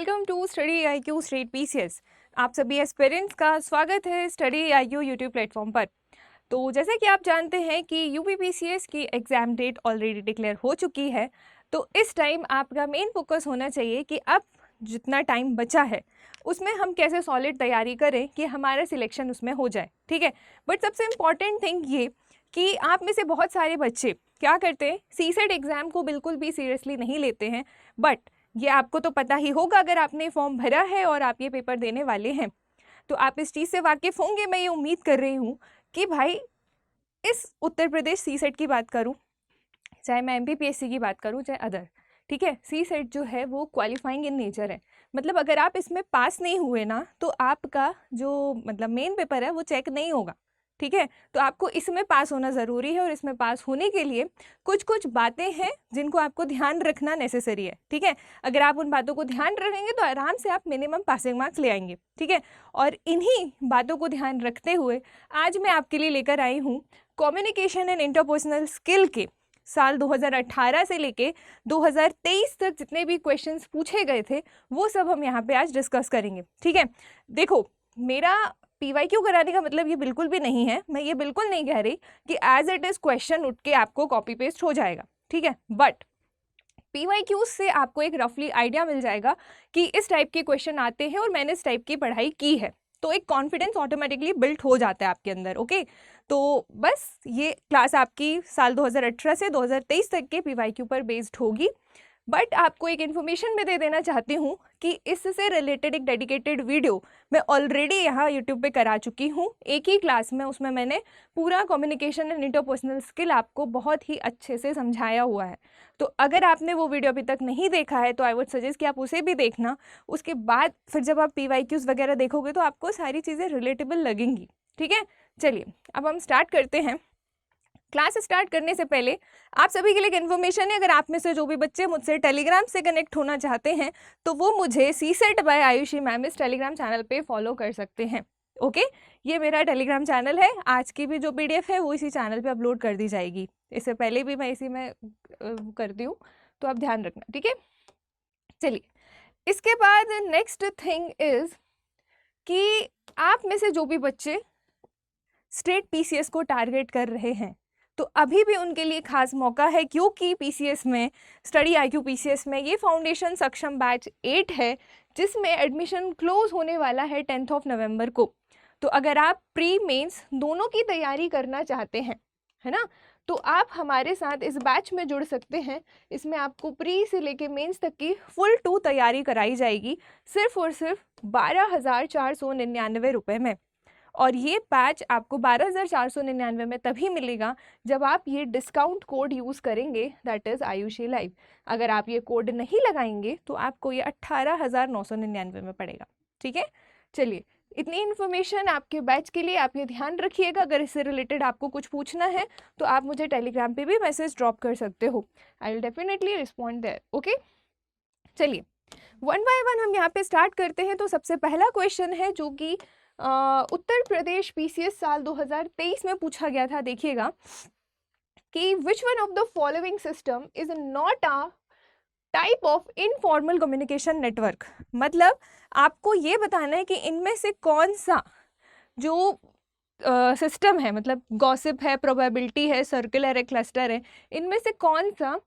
Welcome to study IQ state PCS। आप सभी aspirants का स्वागत है स्टडी IQ यूट्यूब प्लेटफॉर्म पर। तो जैसे कि आप जानते हैं कि UPPCS की एग्ज़ाम डेट ऑलरेडी डिक्लेयर हो चुकी है, तो इस टाइम आपका मेन फोकस होना चाहिए कि अब जितना टाइम बचा है उसमें हम कैसे सॉलिड तैयारी करें कि हमारा सिलेक्शन उसमें हो जाए, ठीक है। बट सबसे इम्पॉर्टेंट थिंग ये कि आप में से बहुत सारे बच्चे क्या करते हैं, CSET एग्ज़ाम को बिल्कुल भी सीरियसली नहीं लेते हैं। बट ये आपको तो पता ही होगा अगर आपने फॉर्म भरा है और आप ये पेपर देने वाले हैं, तो आप इस चीज़ से वाकिफ़ होंगे। मैं ये उम्मीद कर रही हूँ कि भाई इस उत्तर प्रदेश CSET की बात करूँ, चाहे मैं MPPSC की बात करूँ, चाहे अदर, ठीक है, CSET जो है वो क्वालिफाइंग इन नेचर है। मतलब अगर आप इसमें पास नहीं हुए ना, तो आपका जो मतलब मेन पेपर है वो चेक नहीं होगा, ठीक है। तो आपको इसमें पास होना ज़रूरी है और इसमें पास होने के लिए कुछ कुछ बातें हैं जिनको आपको ध्यान रखना नेसेसरी है, ठीक है। अगर आप उन बातों को ध्यान रखेंगे तो आराम से आप मिनिमम पासिंग मार्क्स ले आएंगे, ठीक है। और इन्हीं बातों को ध्यान रखते हुए आज मैं आपके लिए लेकर आई हूँ कम्युनिकेशन एंड इंटरपर्सनल स्किल के साल 2018 से लेके 2023 तक जितने भी क्वेश्चंस पूछे गए थे वो सब हम यहाँ पे आज डिस्कस करेंगे, ठीक है। देखो, मेरा PYQ कराने का मतलब ये बिल्कुल भी नहीं है, मैं ये बिल्कुल नहीं कह रही कि एज इट इज़ क्वेश्चन उठ के आपको कॉपी पेस्ट हो जाएगा, ठीक है। बट PYQ से आपको एक रफली आइडिया मिल जाएगा कि इस टाइप के क्वेश्चन आते हैं और मैंने इस टाइप की पढ़ाई की है, तो एक कॉन्फिडेंस ऑटोमेटिकली बिल्ड हो जाता है आपके अंदर, ओके। तो बस ये क्लास आपकी साल 2018 से 2023 तक के PYQ पर बेस्ड होगी। बट आपको एक इन्फॉर्मेशन मैं दे देना चाहती हूँ कि इससे रिलेटेड एक डेडिकेटेड वीडियो मैं ऑलरेडी यहाँ यूट्यूब पे करा चुकी हूँ एक ही क्लास में। उसमें मैंने पूरा कम्युनिकेशन एंड इंटरपर्सनल स्किल आपको बहुत ही अच्छे से समझाया हुआ है। तो अगर आपने वो वीडियो अभी तक नहीं देखा है तो आई वुड सजेस्ट कि आप उसे भी देखना। उसके बाद फिर जब आप PYQs वगैरह देखोगे तो आपको सारी चीज़ें रिलेटेबल लगेंगी, ठीक है। चलिए अब हम स्टार्ट करते हैं। क्लास स्टार्ट करने से पहले आप सभी के लिए एक इन्फॉर्मेशन है, अगर आप में से जो भी बच्चे मुझसे टेलीग्राम से कनेक्ट होना चाहते हैं तो वो मुझे CSET बाय आयुषी मैम इस टेलीग्राम चैनल पे फॉलो कर सकते हैं, ओके। ये मेरा टेलीग्राम चैनल है, आज की भी जो PDF है वो इसी चैनल पे अपलोड कर दी जाएगी। इससे पहले भी मैं इसी में करती हूँ, तो आप ध्यान रखना, ठीक है। चलिए, इसके बाद नेक्स्ट थिंग इज कि आप में से जो भी बच्चे स्टेट PCS को टारगेट कर रहे हैं तो अभी भी उनके लिए खास मौका है, क्योंकि PCS में स्टडी IQ PCS में ये फाउंडेशन सक्षम बैच 8 है जिसमें एडमिशन क्लोज होने वाला है 10 नवंबर को। तो अगर आप प्री मेंस दोनों की तैयारी करना चाहते हैं, है ना, तो आप हमारे साथ इस बैच में जुड़ सकते हैं। इसमें आपको प्री से लेके मेंस तक की फुल 2 तैयारी कराई जाएगी सिर्फ और सिर्फ 12,499 रुपये में। और ये बैच आपको 12,499 में तभी मिलेगा जब आप ये डिस्काउंट कोड यूज़ करेंगे, दैट इज़ आयुषी लाइव। अगर आप ये कोड नहीं लगाएंगे तो आपको ये 18,999 में पड़ेगा, ठीक है। चलिए, इतनी इन्फॉर्मेशन आपके बैच के लिए, आप ये ध्यान रखिएगा। अगर इससे रिलेटेड आपको कुछ पूछना है तो आप मुझे टेलीग्राम पे भी मैसेज ड्रॉप कर सकते हो, I will definitely respond there, okay. चलिए, वन बाय वन हम यहाँ पे स्टार्ट करते हैं। तो सबसे पहला क्वेश्चन है जो कि उत्तर प्रदेश PCS साल 2023 में पूछा गया था। देखिएगा कि which one of the following system is not a type of informal communication network. मतलब आपको ये बताना है कि इनमें से कौन सा जो सिस्टम है, मतलब गॉसिप है, प्रोबेबिलिटी है, सर्कुलर है, क्लस्टर है, इनमें से कौन सा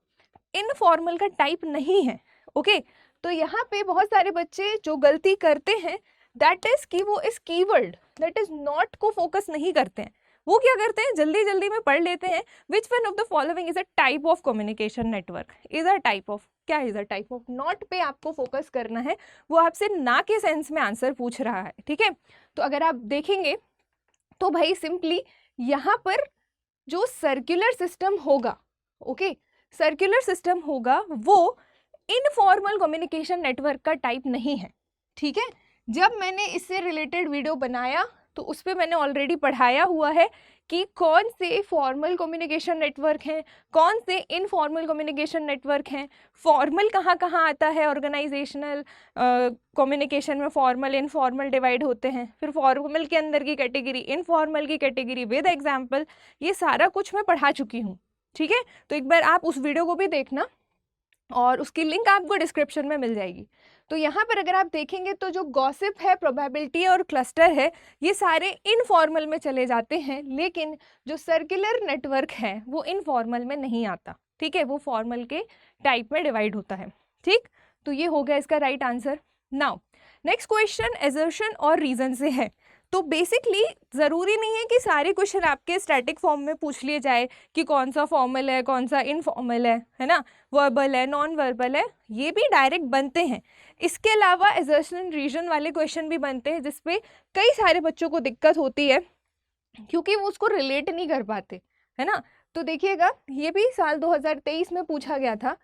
इनफॉर्मल का टाइप नहीं है, ओके। तो यहाँ पे बहुत सारे बच्चे जो गलती करते हैं दैट इज कि वो इस कीवर्ड दैट इज नॉट को फोकस नहीं करते हैं। वो क्या करते हैं, जल्दी जल्दी में पढ़ लेते हैं which one of the following is a type of communication network. Is a type of, क्या is a type of, not पे आपको फोकस करना है। वो आपसे ना के सेंस में आंसर पूछ रहा है, ठीक है। तो अगर आप देखेंगे तो भाई सिंपली यहाँ पर जो सर्कुलर सिस्टम होगा, ओके, सर्कुलर सिस्टम होगा वो इनफॉर्मल कम्युनिकेशन नेटवर्क का टाइप नहीं है, ठीक है। जब मैंने इससे रिलेटेड वीडियो बनाया तो उस पर मैंने ऑलरेडी पढ़ाया हुआ है कि कौन से फॉर्मल कम्युनिकेशन नेटवर्क हैं, कौन से इनफॉर्मल कम्युनिकेशन नेटवर्क हैं, फॉर्मल कहाँ कहाँ आता है। ऑर्गेनाइजेशनल कम्युनिकेशन में फॉर्मल इनफॉर्मल डिवाइड होते हैं, फिर फॉर्मल के अंदर की कैटेगरी, इनफॉर्मल की कैटेगरी विद एग्जाम्पल, ये सारा कुछ मैं पढ़ा चुकी हूँ, ठीक है। तो एक बार आप उस वीडियो को भी देखना और उसकी लिंक आपको डिस्क्रिप्शन में मिल जाएगी। तो यहाँ पर अगर आप देखेंगे तो जो गॉसिप है, प्रोबेबिलिटी और क्लस्टर है, ये सारे इनफॉर्मल में चले जाते हैं, लेकिन जो सर्कुलर नेटवर्क है वो इनफॉर्मल में नहीं आता, ठीक है, वो फॉर्मल के टाइप में डिवाइड होता है, ठीक। तो ये हो गया इसका right answer. Now next question assertion और रीजन से है। तो बेसिकली ज़रूरी नहीं है कि सारे क्वेश्चन आपके स्टैटिक फॉर्म में पूछ लिए जाए कि कौन सा फॉर्मल है, कौन सा इनफॉर्मल है ना, वर्बल है, नॉन वर्बल है, ये भी डायरेक्ट बनते हैं। इसके अलावा एजर्शन रीजन वाले क्वेश्चन भी बनते हैं जिसपे कई सारे बच्चों को दिक्कत होती है क्योंकि वो उसको रिलेट नहीं कर पाते, है ना। तो देखिएगा ये भी साल 2023 में पूछा गया था।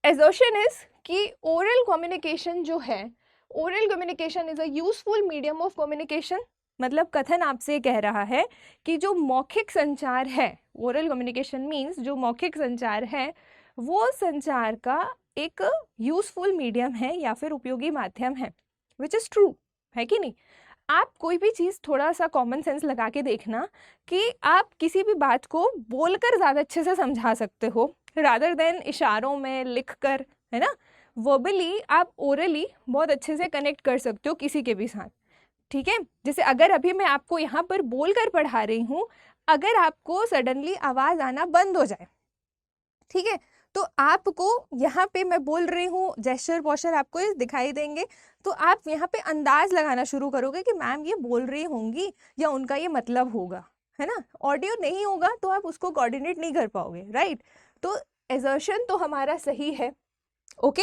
एजर्शन इज कि ओरल कम्युनिकेशन जो है, oral communication is a useful medium of communication. मतलब कथन आपसे कह रहा है कि जो मौखिक संचार है, ओरल कम्युनिकेशन मीन्स जो मौखिक संचार है वो संचार का एक यूजफुल मीडियम है या फिर उपयोगी माध्यम है, विच इज़ ट्रू, है कि नहीं। आप कोई भी चीज़ थोड़ा सा कॉमन सेंस लगा के देखना कि आप किसी भी बात को बोलकर ज़्यादा अच्छे से समझा सकते हो रादर देन इशारों में लिख कर, है ना। वर्बली आप ओरली बहुत अच्छे से कनेक्ट कर सकते हो किसी के भी साथ, ठीक है। जैसे अगर अभी मैं आपको यहाँ पर बोलकर पढ़ा रही हूँ, अगर आपको सडनली आवाज़ आना बंद हो जाए, ठीक है, तो आपको यहाँ पे मैं बोल रही हूँ, जेस्चर पोस्चर आपको ये दिखाई देंगे, तो आप यहाँ पे अंदाज लगाना शुरू करोगे कि मैम ये बोल रही होंगी या उनका ये मतलब होगा, है ना। ऑडियो नहीं होगा तो आप उसको कोऑर्डिनेट नहीं कर पाओगे, राइट। तो एजर्शन तो हमारा सही है, ओके।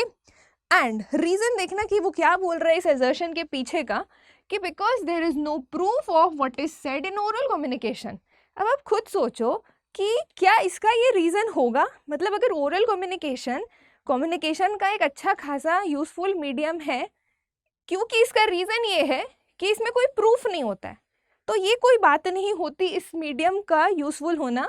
एंड रीजन देखना कि वो क्या बोल रहे हैं इस एजर्शन के पीछे का, कि because there is no proof of what is said in oral communication. अब आप खुद सोचो कि क्या इसका ये रीज़न होगा। मतलब अगर ओरल कम्युनिकेशन का एक अच्छा खासा यूजफुल मीडियम है, क्योंकि इसका रीज़न ये है कि इसमें कोई प्रूफ नहीं होता है, तो ये कोई बात नहीं होती इस मीडियम का यूजफुल होना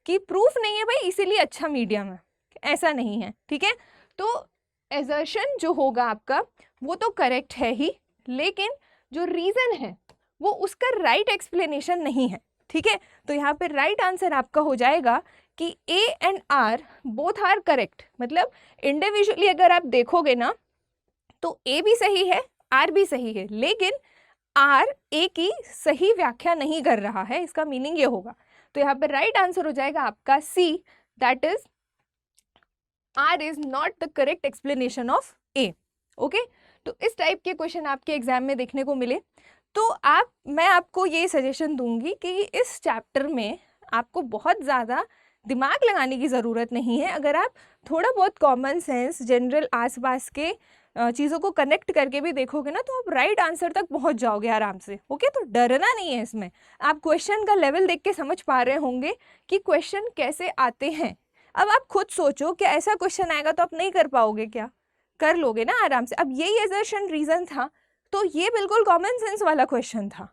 कि प्रूफ नहीं है भाई इसीलिए अच्छा मीडियम है, ऐसा नहीं है, ठीक है। तो एजर्शन जो होगा आपका वो तो करेक्ट है ही, लेकिन जो रीज़न है वो उसका राइट एक्सप्लेनेशन नहीं है, ठीक है। तो यहाँ पे राइट आंसर आपका हो जाएगा कि A and R both are correct. मतलब इंडिविजुअली अगर आप देखोगे ना तो ए भी सही है, आर भी सही है, लेकिन आर ए की सही व्याख्या नहीं कर रहा है, इसका मीनिंग ये होगा। तो यहाँ पे राइट आंसर हो जाएगा आपका C, that is R is not the correct explanation of A, okay. तो इस टाइप के क्वेश्चन आपके एग्जाम में देखने को मिले तो मैं आपको ये सजेशन दूंगी कि इस चैप्टर में आपको बहुत ज़्यादा दिमाग लगाने की ज़रूरत नहीं है। अगर आप थोड़ा बहुत कॉमन सेंस, जनरल आसपास के चीज़ों को कनेक्ट करके भी देखोगे ना तो आप राइट आंसर तक पहुंच जाओगे आराम से, ओके। तो डरना नहीं है इसमें। आप क्वेश्चन का लेवल देख के समझ पा रहे होंगे कि क्वेश्चन कैसे आते हैं। अब आप खुद सोचो कि ऐसा क्वेश्चन आएगा तो आप नहीं कर पाओगे क्या? कर लोगे ना आराम से। अब यही एजर्शन रीज़न था, तो ये बिल्कुल कॉमन सेंस वाला क्वेश्चन था,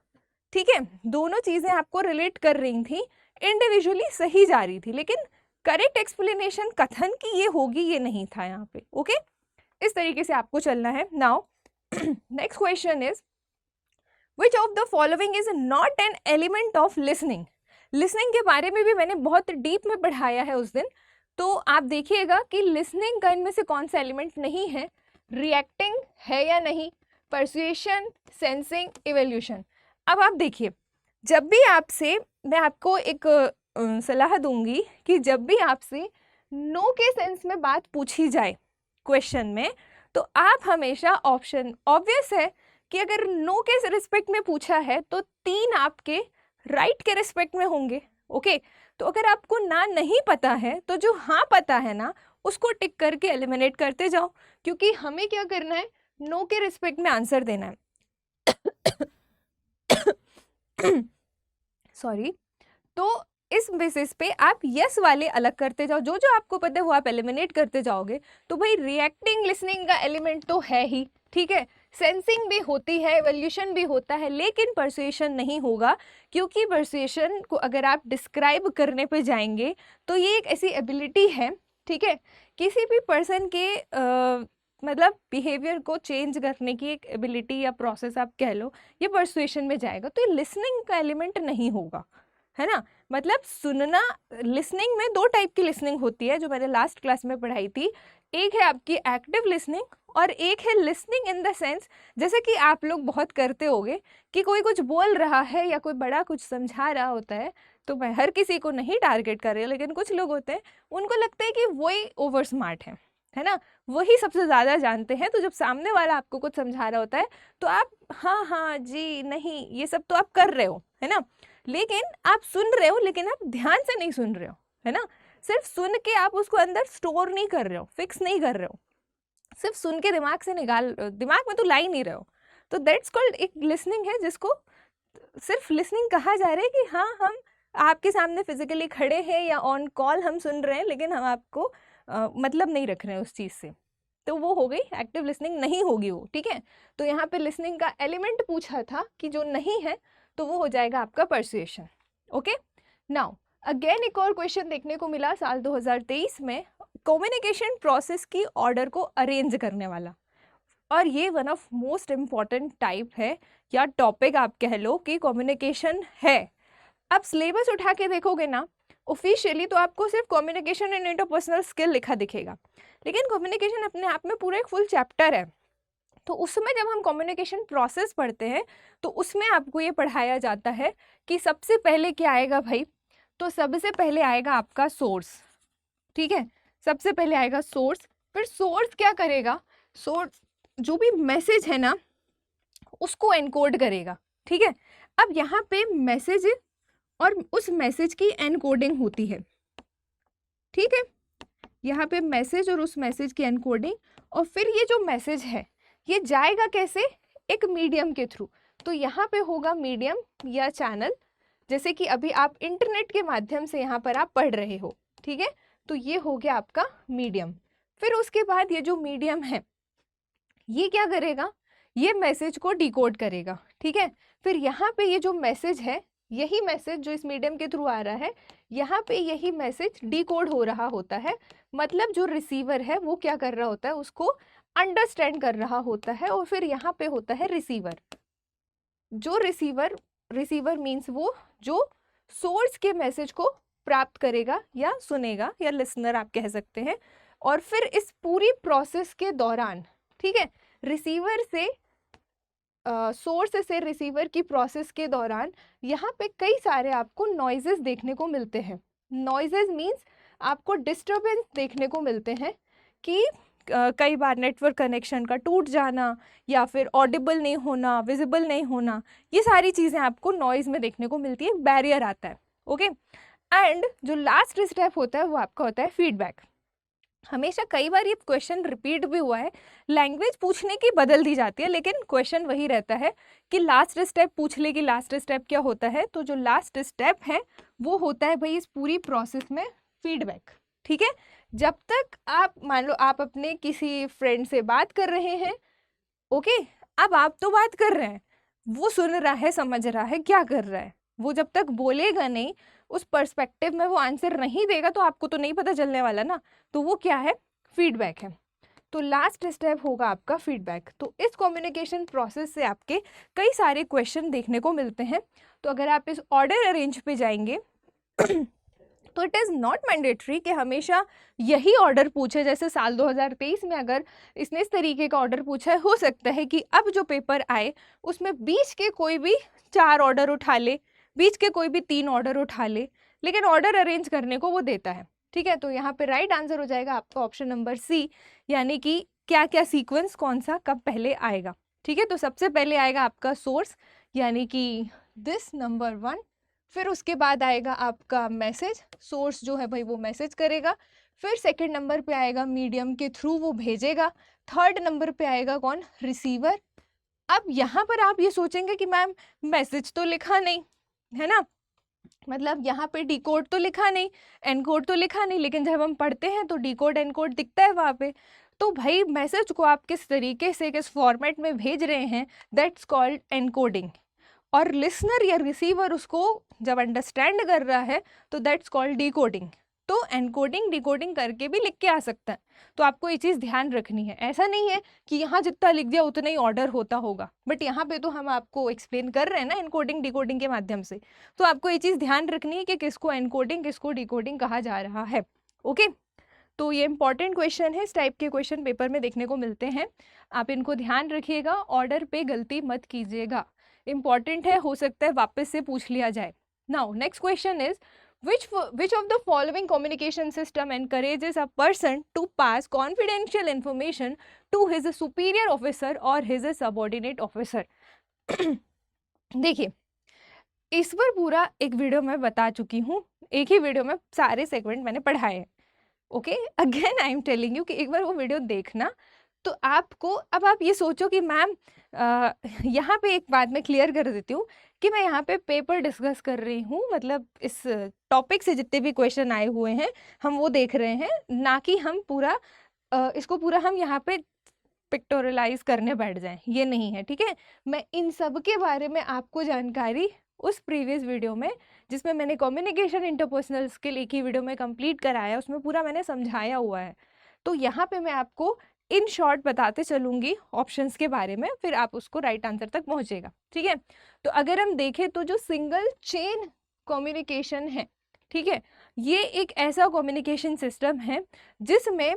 ठीक है। दोनों चीज़ें आपको रिलेट कर रही थी, इंडिविजुअली सही जा रही थी, लेकिन करेक्ट एक्सप्लेनेशन कथन की ये होगी ये नहीं था यहाँ पे, ओके। इस तरीके से आपको चलना है। Now next question is which of the following is not an element of listening. Listening के बारे में भी मैंने बहुत डीप में पढ़ाया है उस दिन, तो आप देखिएगा कि लिसनिंग का इनमें से कौन सा एलिमेंट नहीं है। रिएक्टिंग है या नहीं, परसुएशन, सेंसिंग, इवोल्यूशन। अब आप देखिए, जब भी आपसे मैं आपको एक सलाह दूंगी कि जब भी आपसे नो के सेंस में बात पूछी जाए क्वेश्चन में, तो आप हमेशा ऑप्शन, ऑब्वियस है कि अगर नो के रिस्पेक्ट में पूछा है तो 3 आपके राइट के रिस्पेक्ट में होंगे, ओके। तो अगर आपको ना नहीं पता है तो जो हाँ पता है ना उसको टिक करके एलिमिनेट करते जाओ, क्योंकि हमें क्या करना है, नो के रिस्पेक्ट में आंसर देना है। सॉरी। तो इस बेसिस पे आप यस वाले अलग करते जाओ, जो जो आपको पता है वो आप एलिमिनेट करते जाओगे। तो भाई रिएक्टिंग लिसनिंग का एलिमेंट तो है ही, ठीक है। सेंसिंग भी होती है, इवोल्यूशन भी होता है, लेकिन परसुएशन नहीं होगा, क्योंकि परसुएशन को अगर आप डिस्क्राइब करने पे जाएंगे तो ये एक ऐसी एबिलिटी है, ठीक है, किसी भी पर्सन के मतलब बिहेवियर को चेंज करने की एक एबिलिटी या प्रोसेस आप कह लो, ये परसुएशन में जाएगा। तो ये लिसनिंग का एलिमेंट नहीं होगा, है ना। मतलब सुनना, लिसनिंग में दो टाइप की लिसनिंग होती है जो मैंने लास्ट क्लास में पढ़ाई थी। एक है आपकी एक्टिव लिसनिंग और एक है लिसनिंग इन द सेंस, जैसे कि आप लोग बहुत करते होगे कि कोई कुछ बोल रहा है या कोई बड़ा कुछ समझा रहा होता है, तो मैं हर किसी को नहीं टारगेट कर रही हूँ, लेकिन कुछ लोग होते हैं उनको लगता है कि वही ओवर स्मार्ट है ना, वही सबसे ज़्यादा जानते हैं। तो जब सामने वाला आपको कुछ समझा रहा होता है तो आप हाँ हाँ जी नहीं ये सब तो आप कर रहे हो, है ना, लेकिन आप सुन रहे हो, लेकिन आप ध्यान से नहीं सुन रहे हो, है ना। सिर्फ सुन के आप उसको अंदर स्टोर नहीं कर रहे हो, फिक्स नहीं कर रहे हो, सिर्फ सुन के दिमाग से दिमाग में तो ला ही नहीं रहे हो। तो दैट्स कॉल्ड एक लिसनिंग है, जिसको सिर्फ लिसनिंग कहा जा रहा है कि हाँ हम आपके सामने फिजिकली खड़े हैं या ऑन कॉल हम सुन रहे हैं, लेकिन हम आपको मतलब नहीं रख रहे हैं उस चीज़ से, तो वो हो गई एक्टिव लिसनिंग, नहीं होगी वो, ठीक है। तो यहाँ पे लिसनिंग का एलिमेंट पूछा था कि जो नहीं है, तो वो हो जाएगा आपका परसुएशन। ओके, नाउ अगेन एक और क्वेश्चन देखने को मिला साल 2023 में, कम्युनिकेशन प्रोसेस की ऑर्डर को अरेंज करने वाला, और ये one of most important type है या टॉपिक आप कह लो कि कम्युनिकेशन है। अब सिलेबस उठा के देखोगे ना ऑफिशियली, तो आपको सिर्फ कम्युनिकेशन एंड इंटरपर्सनल स्किल लिखा दिखेगा, लेकिन कम्युनिकेशन अपने आप में पूरा एक फुल चैप्टर है। तो उसमें जब हम कम्युनिकेशन प्रोसेस पढ़ते हैं तो उसमें आपको ये पढ़ाया जाता है कि सबसे पहले क्या आएगा भाई, तो सबसे पहले आएगा आपका सोर्स, ठीक है, सबसे पहले आएगा सोर्स। फिर सोर्स क्या करेगा, सोर्स जो भी मैसेज है ना उसको एनकोड करेगा, ठीक है। अब यहाँ पे मैसेज और उस मैसेज की एनकोडिंग होती है, ठीक है, यहाँ पे मैसेज और उस मैसेज की एनकोडिंग, और फिर ये जो मैसेज है ये जाएगा कैसे, एक मीडियम के थ्रू। तो यहाँ पे होगा मीडियम या चैनल, जैसे कि अभी आप इंटरनेट के माध्यम से यहाँ पर आप पढ़ रहे हो, ठीक है, तो ये हो गया आपका मीडियम। फिर उसके बाद ये जो मीडियम है ये क्या करेगा, ये मैसेज को डिकोड करेगा, ठीक है। फिर यहाँ पे ये जो मैसेज है, यही मैसेज जो इस मीडियम के थ्रू आ रहा है, यहाँ पे यही मैसेज डिकोड हो रहा होता है, मतलब जो रिसीवर है वो क्या कर रहा होता है, उसको अंडरस्टैंड कर रहा होता है। और फिर यहाँ पे होता है रिसीवर, जो रिसीवर मीन्स वो जो सोर्स के मैसेज को प्राप्त करेगा या सुनेगा, या लिसनर आप कह सकते हैं। और फिर इस पूरी प्रोसेस के दौरान, ठीक है, रिसीवर से सोर्स से रिसीवर की प्रोसेस के दौरान यहाँ पे कई सारे आपको नॉइजेस देखने को मिलते हैं। नॉइजेस मीन्स आपको डिस्टरबेंस देखने को मिलते हैं कि कई बार नेटवर्क कनेक्शन का टूट जाना, या फिर ऑडिबल नहीं होना, विजिबल नहीं होना, ये सारी चीज़ें आपको नॉइज़ में देखने को मिलती है, बैरियर आता है। ओके, एंड जो लास्ट स्टेप होता है वो आपका होता है फीडबैक। हमेशा कई बार ये क्वेश्चन रिपीट भी हुआ है, लैंग्वेज पूछने की बदल दी जाती है, लेकिन क्वेश्चन वही रहता है कि लास्ट स्टेप पूछ ले कि लास्ट स्टेप क्या होता है। तो जो लास्ट स्टेप है वो होता है भाई इस पूरी प्रोसेस में फीडबैक, ठीक है। जब तक आप मान लो आप अपने किसी फ्रेंड से बात कर रहे हैं, ओके, अब आप तो बात कर रहे हैं, वो सुन रहा है, समझ रहा है क्या कर रहा है, वो जब तक बोलेगा नहीं, उस पर्सपेक्टिव में वो आंसर नहीं देगा, तो आपको तो नहीं पता चलने वाला ना। तो वो क्या है, फीडबैक है। तो लास्ट स्टेप होगा आपका फीडबैक। तो इस कम्युनिकेशन प्रोसेस से आपके कई सारे क्वेश्चन देखने को मिलते हैं। तो अगर आप इस ऑर्डर अरेंज पे जाएंगे तो इट इज़ नॉट मैंडेटरी कि हमेशा यही ऑर्डर पूछे। जैसे साल 2023 में अगर इसने इस तरीके का ऑर्डर पूछा है, हो सकता है कि अब जो पेपर आए उसमें बीच के कोई भी 4 ऑर्डर उठा ले, बीच के कोई भी 3 ऑर्डर उठा ले, लेकिन ऑर्डर अरेंज करने को वो देता है, ठीक है। तो यहाँ पे राइट आंसर हो जाएगा आपका ऑप्शन नंबर सी, यानी कि क्या क्या सीक्वेंस कौन सा कब पहले आएगा, ठीक है। तो सबसे पहले आएगा आपका सोर्स, यानी कि दिस नंबर 1। फिर उसके बाद आएगा आपका मैसेज, सोर्स जो है भाई वो मैसेज करेगा। फिर सेकंड नंबर पे आएगा मीडियम के थ्रू वो भेजेगा। थर्ड नंबर पे आएगा कौन, रिसीवर। अब यहाँ पर आप ये सोचेंगे कि मैम मैसेज तो लिखा नहीं है ना, मतलब यहाँ पे डिकोड तो लिखा नहीं, एनकोड तो लिखा नहीं, लेकिन जब हम पढ़ते हैं तो डिकोड एनकोड दिखता है वहाँ पे। तो भाई मैसेज को आप किस तरीके से किस फॉर्मेट में भेज रहे हैं, दैट्स कॉल्ड एनकोडिंग। और लिसनर या रिसीवर उसको जब अंडरस्टैंड कर रहा है तो दैट्स कॉल्ड डिकोडिंग। तो एनकोडिंग डिकोडिंग करके भी लिख के आ सकता है। तो आपको ये चीज़ ध्यान रखनी है। ऐसा नहीं है कि यहाँ जितना लिख दिया उतना ही ऑर्डर होता होगा, बट यहाँ पे तो हम आपको एक्सप्लेन कर रहे हैं ना एनकोडिंग डिकोडिंग के माध्यम से। तो आपको ये चीज़ ध्यान रखनी है कि किसको एनकोडिंग किसको डिकोडिंग कहा जा रहा है। ओके, तो ये इंपॉर्टेंट क्वेश्चन है, इस टाइप के क्वेश्चन पेपर में देखने को मिलते हैं। आप इनको ध्यान रखिएगा, ऑर्डर पे गलती मत कीजिएगा, इंपॉर्टेंट है, हो सकता है वापस से पूछ लिया जाए। Now next question is which of the following communication system encourages a person to pass confidential information to his superior officer or his subordinate officer? देखिए, इस पर पूरा एक वीडियो मैं बता चुकी हूँ, एक ही वीडियो में सारे सेगमेंट मैंने पढ़ाए हैं। Okay, again I am telling you कि एक बार वो वीडियो देखना। तो आपको अब आप ये सोचो कि मैम यहाँ पे एक बात मैं क्लियर कर देती हूँ कि मैं यहाँ पे पेपर डिस्कस कर रही हूँ, मतलब इस टॉपिक से जितने भी क्वेश्चन आए हुए हैं हम वो देख रहे हैं, ना कि हम पूरा इसको पूरा हम यहाँ पे पिक्टोरलाइज करने बैठ जाएं, ये नहीं है, ठीक है। मैं इन सब के बारे में आपको जानकारी उस प्रीवियस वीडियो में, जिसमें मैंने कम्युनिकेशन इंटरपर्सनल स्किल एक ही वीडियो में कंप्लीट कराया, उसमें पूरा मैंने समझाया हुआ है। तो यहाँ पे मैं आपको इन शॉर्ट बताते चलूँगी ऑप्शंस के बारे में, फिर आप उसको राइट आंसर तक पहुँचेगा, ठीक है। तो अगर हम देखें तो जो सिंगल चेन कम्युनिकेशन है, ठीक है, ये एक ऐसा कम्युनिकेशन सिस्टम है जिसमें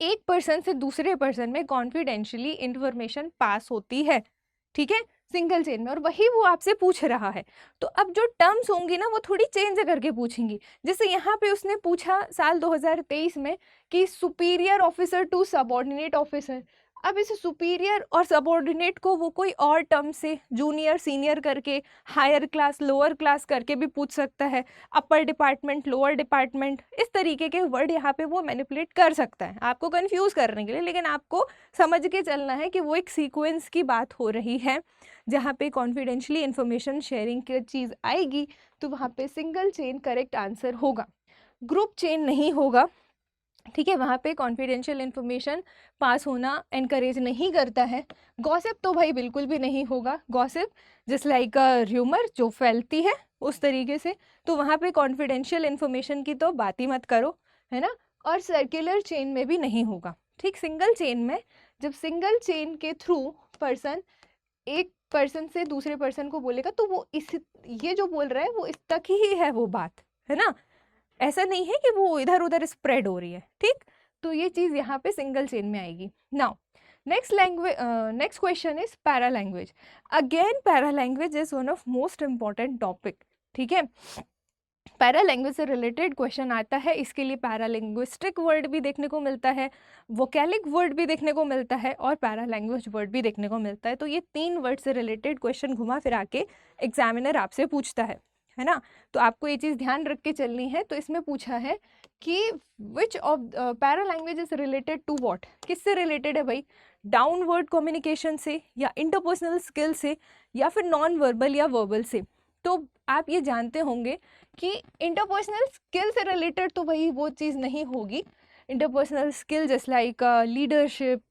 एक पर्सन से दूसरे पर्सन में कॉन्फिडेंशियली इंफॉर्मेशन पास होती है, ठीक है, सिंगल चेन में, और वही वो आपसे पूछ रहा है। तो अब जो टर्म्स होंगी ना वो थोड़ी चेंज करके पूछेंगी। जैसे यहाँ पे उसने पूछा साल 2023 में कि superior officer to subordinate officer. अब इस सुपीरियर और सबऑर्डिनेट को वो कोई और टर्म से जूनियर सीनियर करके, हायर क्लास लोअर क्लास करके भी पूछ सकता है, अपर डिपार्टमेंट लोअर डिपार्टमेंट, इस तरीके के वर्ड यहाँ पे वो मैनिपुलेट कर सकता है आपको कंफ्यूज करने के लिए। लेकिन आपको समझ के चलना है कि वो एक सीक्वेंस की बात हो रही है जहाँ पे कॉन्फिडेंशियली इंफॉर्मेशन शेयरिंग की चीज़ आएगी, तो वहाँ पे सिंगल चेन करेक्ट आंसर होगा, ग्रुप चेन नहीं होगा, ठीक है। वहाँ पे कॉन्फिडेंशियल इन्फॉर्मेशन पास होना एनकरेज नहीं करता है। गॉसिप तो भाई बिल्कुल भी नहीं होगा, गॉसिप जस्ट लाइक र्यूमर जो फैलती है उस तरीके से, तो वहाँ पे कॉन्फिडेंशियल इन्फॉर्मेशन की तो बात ही मत करो, है ना। और सर्कुलर चेन में भी नहीं होगा, ठीक। सिंगल चेन में जब सिंगल चेन के थ्रू पर्सन एक पर्सन से दूसरे पर्सन को बोलेगा तो वो ये जो बोल रहा है वो इस तक ही है वो बात, है ना, ऐसा नहीं है कि वो इधर उधर स्प्रेड हो रही है, ठीक। तो ये चीज़ यहाँ पे सिंगल चेन में आएगी। Now next question is para language. Again para language is one of most important topic, ठीक है। पैरा लैंग्वेज से रिलेटेड क्वेश्चन आता है, इसके लिए पैरा लिंग्विस्टिक वर्ड भी देखने को मिलता है, वोकैलिक वर्ड भी देखने को मिलता है, और पैरा लैंग्वेज वर्ड भी देखने को मिलता है। तो ये 3 वर्ड से रिलेटेड क्वेश्चन घुमा फिरा के एग्जामिनर आपसे पूछता है ना। तो आपको ये चीज़ ध्यान रख के चलनी है। तो इसमें पूछा है कि which of para language is related to what, किससे रिलेटेड है भाई, डाउनवर्ड कम्युनिकेशन से, या इंटरपर्सनल स्किल से, या फिर नॉन वर्बल या वर्बल से। तो आप ये जानते होंगे कि इंटरपर्सनल स्किल से रिलेटेड तो भाई वो चीज़ नहीं होगी। Interpersonal skill just like leadership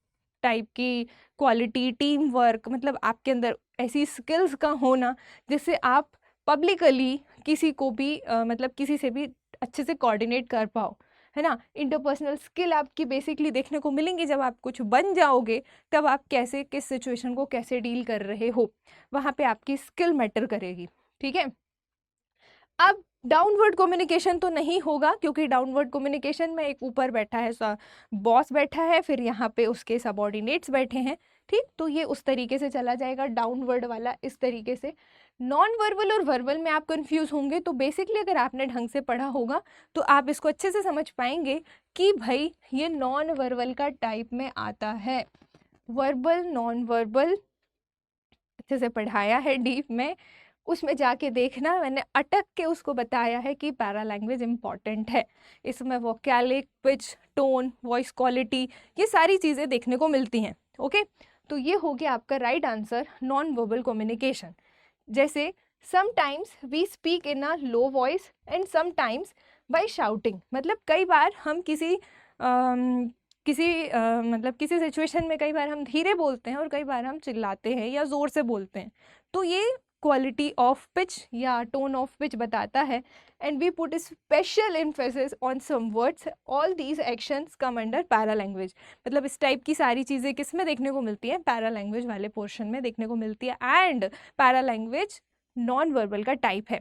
type की क्वालिटी, टीम वर्क, मतलब आपके अंदर ऐसी स्किल्स का होना जिससे आप पब्लिकली किसी को भी मतलब किसी से भी अच्छे से कोऑर्डिनेट कर पाओ, है ना। इंटरपर्सनल स्किल आपकी बेसिकली देखने को मिलेंगी जब आप कुछ बन जाओगे, तब आप कैसे किस सिचुएशन को कैसे डील कर रहे हो, वहाँ पे आपकी स्किल मैटर करेगी, ठीक है। अब डाउनवर्ड कम्युनिकेशन तो नहीं होगा, क्योंकि डाउनवर्ड कम्युनिकेशन में एक ऊपर बैठा है बॉस बैठा है, फिर यहाँ पे उसके सबऑर्डिनेट्स बैठे हैं, ठीक। तो ये उस तरीके से चला जाएगा डाउनवर्ड वाला, इस तरीके से। नॉन वर्बल और वर्बल में आप कंफ्यूज होंगे, तो बेसिकली अगर आपने ढंग से पढ़ा होगा तो आप इसको अच्छे से समझ पाएंगे कि भाई ये नॉन वर्बल का टाइप में आता है। वर्बल नॉन वर्बल अच्छे से पढ़ाया है डीप में, उसमें जाके देखना, मैंने अटक के उसको बताया है कि पैरा लैंग्वेज इम्पॉर्टेंट है। इसमें वोकैलिक, पिच, टोन, वॉइस क्वालिटी, ये सारी चीज़ें देखने को मिलती हैं, ओके। तो ये हो गया आपका right answer, non verbal communication. जैसे sometimes we speak in a low voice and sometimes by shouting, मतलब कई बार हम किसी मतलब किसी सिचुएशन में कई बार हम धीरे बोलते हैं और कई बार हम चिल्लाते हैं या ज़ोर से बोलते हैं। तो ये क्वालिटी ऑफ पिच या टोन ऑफ पिच बताता है, and we put special emphasis on some words, all these actions come under para language. मतलब इस टाइप की सारी चीज़ें किस में देखने को मिलती हैं, पैरा लैंग्वेज वाले पोर्शन में देखने को मिलती है, and para language non verbal का टाइप है,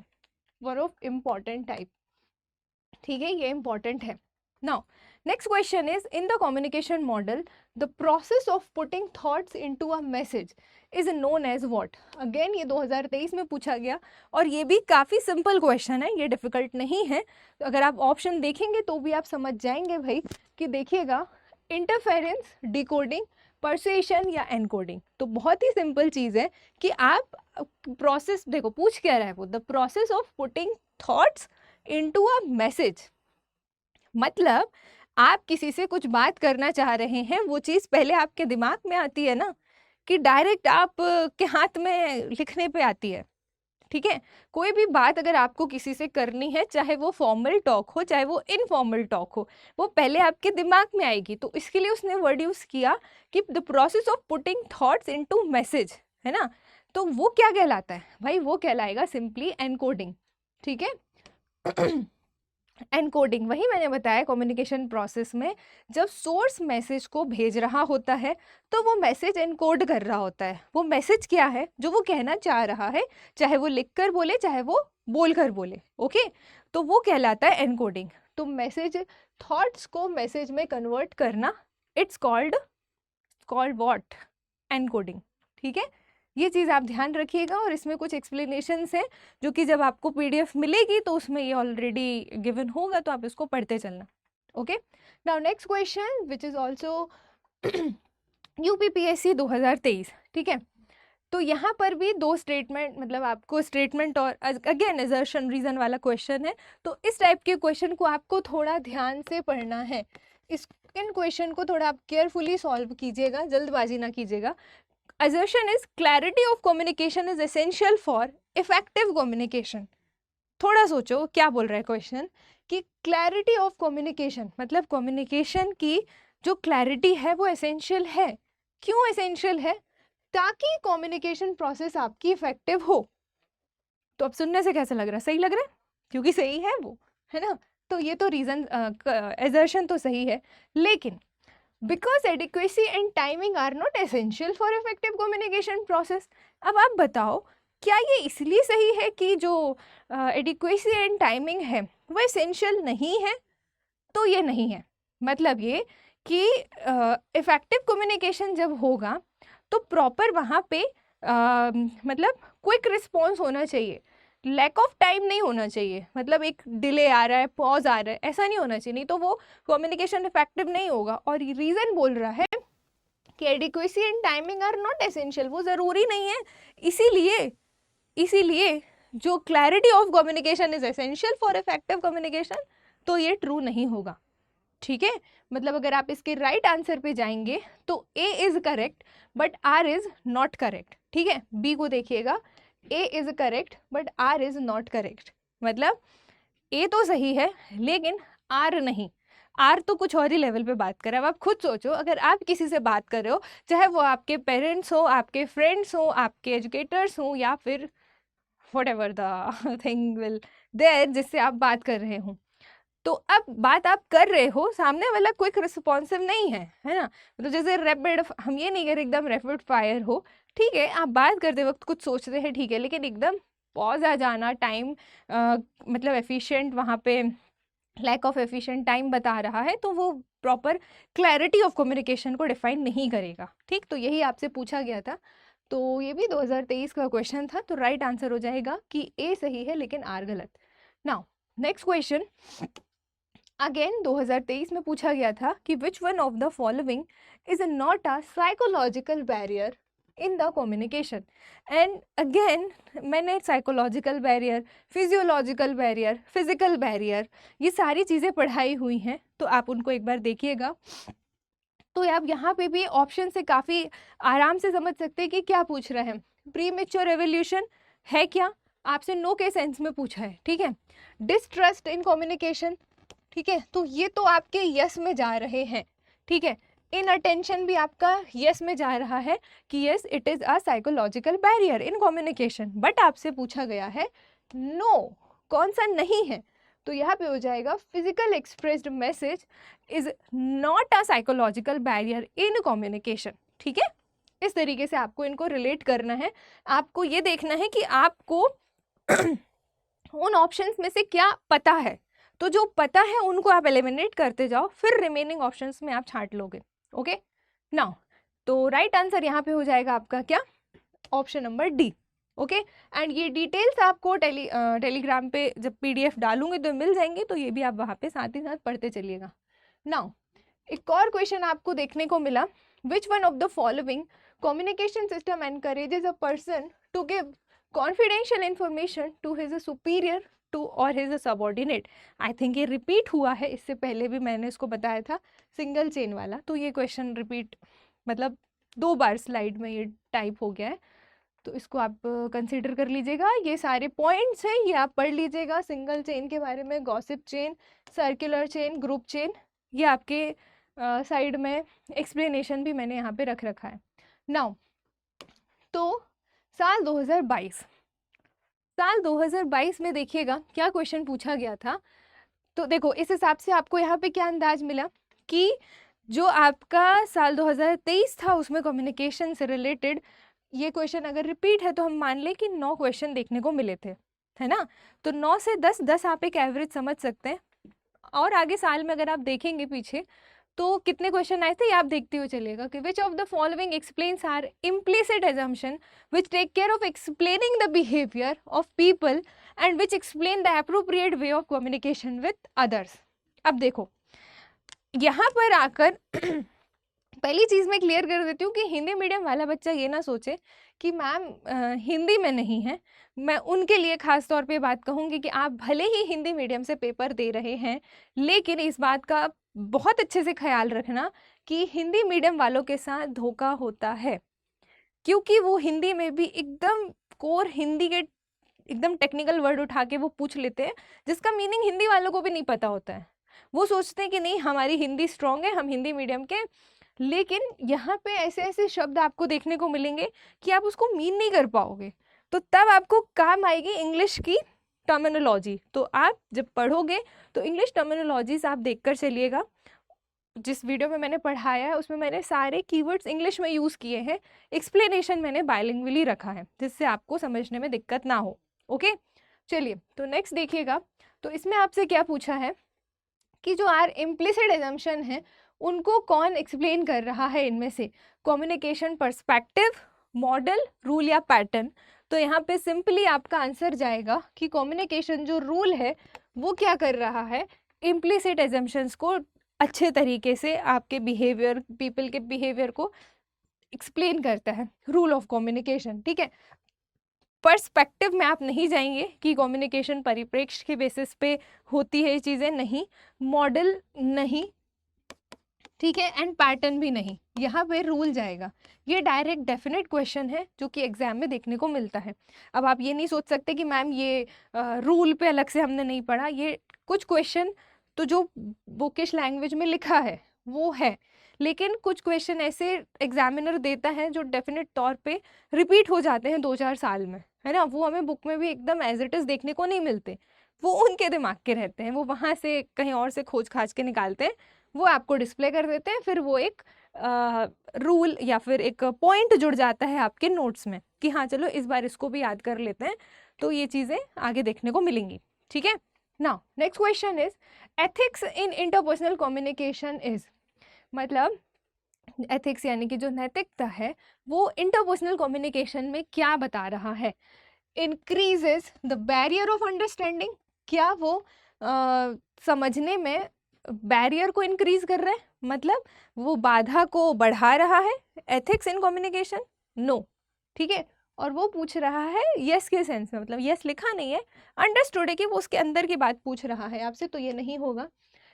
वन ऑफ इम्पॉर्टेंट टाइप, ठीक है, ये इंपॉर्टेंट है। Now next question is, in the communication model the process of putting thoughts into a message is known as what. Again ये 2023 में पूछा गया, और ये भी काफ़ी सिंपल क्वेश्चन है, ये डिफिकल्ट नहीं है। तो अगर आप ऑप्शन देखेंगे तो भी आप समझ जाएंगे भाई कि देखिएगा, इंटरफेरेंस, डिकोडिंग, परसुएशन या एनकोडिंग। तो बहुत ही सिंपल चीज़ है कि आप प्रोसेस देखो पूछ क्या रहा है वो, the process of putting thoughts into a message. मतलब आप किसी से कुछ बात करना चाह रहे हैं, वो चीज़ पहले आपके दिमाग में आती है ना, कि डायरेक्ट आप के हाथ में लिखने पे आती है, ठीक है। कोई भी बात अगर आपको किसी से करनी है, चाहे वो फॉर्मल टॉक हो चाहे वो इनफॉर्मल टॉक हो, वो पहले आपके दिमाग में आएगी। तो इसके लिए उसने वर्ड यूज़ किया कि the process of putting thoughts into message, है ना। तो वो क्या कहलाता है भाई, वो कहलाएगा सिंपली एनकोडिंग, ठीक है। एनकोडिंग वही मैंने बताया कम्युनिकेशन प्रोसेस में, जब सोर्स मैसेज को भेज रहा होता है तो वो मैसेज एनकोड कर रहा होता है। वो मैसेज क्या है जो वो कहना चाह रहा है, चाहे वो लिखकर बोले चाहे वो बोलकर बोले, ओके, तो वो कहलाता है एनकोडिंग। तो मैसेज थॉट्स को मैसेज में कन्वर्ट करना, इट्स कॉल्ड व्हाट, एनकोडिंग, ठीक है। ये चीज़ आप ध्यान रखिएगा, और इसमें कुछ एक्सप्लेनेशंस हैं जो कि जब आपको पीडीएफ मिलेगी तो उसमें ये ऑलरेडी गिवन होगा, तो आप इसको पढ़ते चलना, okay. Now next question which is also UPPSC 2023, ठीक है। तो यहाँ पर भी दो स्टेटमेंट, मतलब आपको स्टेटमेंट और अगेन असर्शन रीजन वाला क्वेश्चन है। तो इस टाइप के क्वेश्चन को आपको थोड़ा ध्यान से पढ़ना है, इन क्वेश्चन को थोड़ा आप केयरफुली सॉल्व कीजिएगा, जल्दबाजी ना कीजिएगा। Assertion is clarity of communication is essential for effective communication। थोड़ा सोचो क्या बोल रहा है क्वेश्चन, कि क्लैरिटी ऑफ कम्युनिकेशन मतलब कम्युनिकेशन की जो क्लैरिटी है वो एसेंशियल है। क्यों एसेंशियल है? ताकि कम्युनिकेशन प्रोसेस आपकी इफेक्टिव हो। तो अब सुनने से कैसा लग रहा है, सही लग रहा है, क्योंकि सही है वो, है ना। तो ये तो रीजन एजर्शन तो सही है, लेकिन because adequacy and timing are not essential for effective communication process. अब आप बताओ, क्या ये इसलिए सही है कि जो एडिक्वेसी एंड टाइमिंग है वो एसेंशियल नहीं है? तो ये नहीं है। मतलब ये कि इफेक्टिव कम्युनिकेशन जब होगा तो प्रॉपर वहाँ पे मतलब क्विक रिस्पॉन्स होना चाहिए, लैक ऑफ टाइम नहीं होना चाहिए। मतलब एक डिले आ रहा है, पॉज आ रहा है, ऐसा नहीं होना चाहिए, नहीं तो वो कम्युनिकेशन इफेक्टिव नहीं होगा। और रीज़न बोल रहा है कि adequacy and timing are not essential, वो ज़रूरी नहीं है। इसीलिए जो clarity of communication is essential for effective communication, तो ये ट्रू नहीं होगा, ठीक है। मतलब अगर आप इसके राइट आंसर पे जाएंगे तो A is correct but R is not correct, ठीक है। बी को देखिएगा, A is correct but R is not correct. मतलब ए तो सही है लेकिन आर नहीं, आर तो कुछ और ही लेवल पे बात कर रहा है। अब आप खुद सोचो, अगर आप किसी से बात कर रहे हो, चाहे वो आपके पेरेंट्स हो, आपके फ्रेंड्स हो, आपके एजुकेटर्स हो, या फिर whatever the thing will there जिससे आप बात कर रहे हो, तो अब बात आप कर रहे हो, सामने वाला क्विक रिस्पॉन्सिव नहीं है, है ना। तो जैसे रैपिड, हम ये नहीं कह रहे एकदम रैपिड फायर हो, ठीक है। आप बात करते वक्त कुछ सोचते हैं, ठीक है, लेकिन एकदम पॉज आ जाना, टाइम मतलब एफिशिएंट, वहाँ पे लैक ऑफ एफिशिएंट टाइम बता रहा है, तो वो प्रॉपर क्लैरिटी ऑफ कम्युनिकेशन को डिफाइन नहीं करेगा, ठीक। तो यही आपसे पूछा गया था, तो ये भी 2023 का क्वेश्चन था। तो राइट आंसर हो जाएगा कि ए सही है लेकिन आर गलत। नाउ नेक्स्ट क्वेश्चन अगेन 2023 में पूछा गया था कि which one of the following is not a psychological barrier in the communication. And again मैंने psychological barrier, physiological barrier, physical barrier, ये सारी चीज़ें पढ़ाई हुई हैं, तो आप उनको एक बार देखिएगा। तो आप यहाँ पे भी ऑप्शन से काफ़ी आराम से समझ सकते हैं कि क्या पूछ रहे हैं। प्री मैच्योर एवोल्यूशन है क्या, आपसे नो के सेंस में पूछा है, ठीक है। डिस्ट्रस्ट इन कम्युनिकेशन, ठीक है, तो ये तो आपके यस में जा रहे हैं, ठीक है। इनअटेंशन भी आपका यस में जा रहा है कि yes it is a psychological barrier in communication, but आपसे पूछा गया है नो, कौन सा नहीं है, तो यहाँ पे हो जाएगा physical expressed message is not a psychological barrier in communication. ठीक है, इस तरीके से आपको इनको रिलेट करना है। आपको ये देखना है कि आपको उन ऑप्शंस में से क्या पता है, तो जो पता है उनको आप एलिमिनेट करते जाओ, फिर रिमेनिंग ऑप्शंस में आप छांट लोगे। ओके नाउ, तो राइट आंसर यहाँ पे हो जाएगा आपका क्या, option number D. Okay and ये डिटेल्स आपको टेलीग्राम पे जब पीडीएफ डालूंगी तो मिल जाएंगे, तो ये भी आप वहाँ पे साथ ही साथ पढ़ते चलिएगा। नाउ एक और क्वेश्चन आपको देखने को मिला, which one of the following communication system encourages a person to give confidential information to his superior to और हिज सबॉर्डिनेट। आई थिंक ये रिपीट हुआ है, इससे पहले भी मैंने इसको बताया था सिंगल चेन वाला, तो ये क्वेश्चन रिपीट मतलब 2 बार स्लाइड में ये टाइप हो गया है, तो इसको आप कंसीडर कर लीजिएगा। ये सारे पॉइंट्स हैं, ये आप पढ़ लीजिएगा सिंगल चेन के बारे में, gossip chain, circular chain, group chain, ये आपके साइड में एक्सप्लेनेशन भी मैंने यहाँ पे रख रखा है। नाउ तो साल 2022 में देखिएगा क्या क्वेश्चन पूछा गया था। तो देखो इस हिसाब से आपको यहाँ पे क्या अंदाज मिला कि जो आपका साल 2023 था उसमें कम्युनिकेशन से रिलेटेड ये क्वेश्चन अगर रिपीट है तो हम मान लें कि 9 क्वेश्चन देखने को मिले थे, है ना। तो 9 से 10 आप एक एवरेज समझ सकते हैं। और आगे साल में अगर आप देखेंगे पीछे तो कितने क्वेश्चन आए थे ये आप देखते हुए चलिएगा कि which of the following explains are implicit assumption which take care of explaining the behaviour of people and which explain the appropriate way of communication with others. अब देखो यहाँ पर आकर पहली चीज़ मैं क्लियर कर देती हूँ कि हिंदी मीडियम वाला बच्चा ये ना सोचे कि मैम हिंदी में नहीं है। मैं उनके लिए ख़ास तौर पे बात कहूँगी कि आप भले ही हिंदी मीडियम से पेपर दे रहे हैं, लेकिन इस बात का बहुत अच्छे से ख्याल रखना कि हिंदी मीडियम वालों के साथ धोखा होता है, क्योंकि वो हिंदी में भी एकदम कोर हिंदी के एकदम टेक्निकल वर्ड उठा के वो पूछ लेते हैं जिसका मीनिंग हिंदी वालों को भी नहीं पता होता है। वो सोचते हैं कि नहीं हमारी हिंदी स्ट्रांग है, हम हिंदी मीडियम के, लेकिन यहाँ पे ऐसे ऐसे शब्द आपको देखने को मिलेंगे कि आप उसको मीन नहीं कर पाओगे, तो तब आपको काम आएगी इंग्लिश की टर्मिनोलॉजी। तो आप जब पढ़ोगे तो इंग्लिश टर्मिनोलॉजीज आप देखकर चलिएगा। जिस वीडियो में मैंने पढ़ाया है उसमें मैंने सारे कीवर्ड्स इंग्लिश में यूज़ किए हैं, एक्सप्लेनेशन मैंने बायलिंगुअली रखा है जिससे आपको समझने में दिक्कत ना हो। ओके चलिए, तो नेक्स्ट देखिएगा। तो इसमें आपसे क्या पूछा है कि जो आर इम्प्लिसिट एजम्पशन है उनको कौन एक्सप्लेन कर रहा है इनमें से, कम्युनिकेशन पर्सपेक्टिव, मॉडल, रूल या पैटर्न। तो यहाँ पे सिंपली आपका आंसर जाएगा कि कम्युनिकेशन जो रूल है वो क्या कर रहा है, इम्प्लिसिट एजम्पशंस को अच्छे तरीके से आपके बिहेवियर, पीपल के बिहेवियर को एक्सप्लेन करता है, रूल ऑफ कम्युनिकेशन। ठीक है, पर्सपेक्टिव में आप नहीं जाएंगे कि कम्युनिकेशन परिप्रेक्ष्य के बेसिस पे होती है ये चीज़ें, नहीं, मॉडल नहीं, ठीक है, एंड पैटर्न भी नहीं। यहाँ पे रूल जाएगा। ये डायरेक्ट डेफिनेट क्वेश्चन है जो कि एग्जाम में देखने को मिलता है। अब आप ये नहीं सोच सकते कि मैम ये रूल पे अलग से हमने नहीं पढ़ा। ये कुछ क्वेश्चन तो जो बुकिश लैंग्वेज में लिखा है वो है, लेकिन कुछ क्वेश्चन ऐसे एग्जामिनर देता है जो डेफिनेट तौर पे रिपीट हो जाते हैं 2-4 साल में, है ना। वो हमें बुक में भी एकदम एज इट इज़ देखने को नहीं मिलते, वो उनके दिमाग के रहते हैं, वो वहाँ से कहीं और से खोज खाज के निकालते हैं, वो आपको डिस्प्ले कर देते हैं, फिर वो एक रूल या फिर एक पॉइंट जुड़ जाता है आपके नोट्स में कि हाँ चलो इस बार इसको भी याद कर लेते हैं, तो ये चीज़ें आगे देखने को मिलेंगी। ठीक है, now next question is ethics in interpersonal communication is, मतलब एथिक्स यानी कि जो नैतिकता है वो इंटरपर्सनल कम्युनिकेशन में क्या बता रहा है। Increases the barrier of understanding, क्या वो समझने में बैरियर को इंक्रीज कर रहा है, मतलब वो बाधा को बढ़ा रहा है एथिक्स इन कम्युनिकेशन, नो। ठीक है, और वो पूछ रहा है यस के सेंस में, मतलब यस लिखा नहीं है, अंडरस्टूड है कि वो उसके अंदर की बात पूछ रहा है आपसे, तो ये नहीं होगा।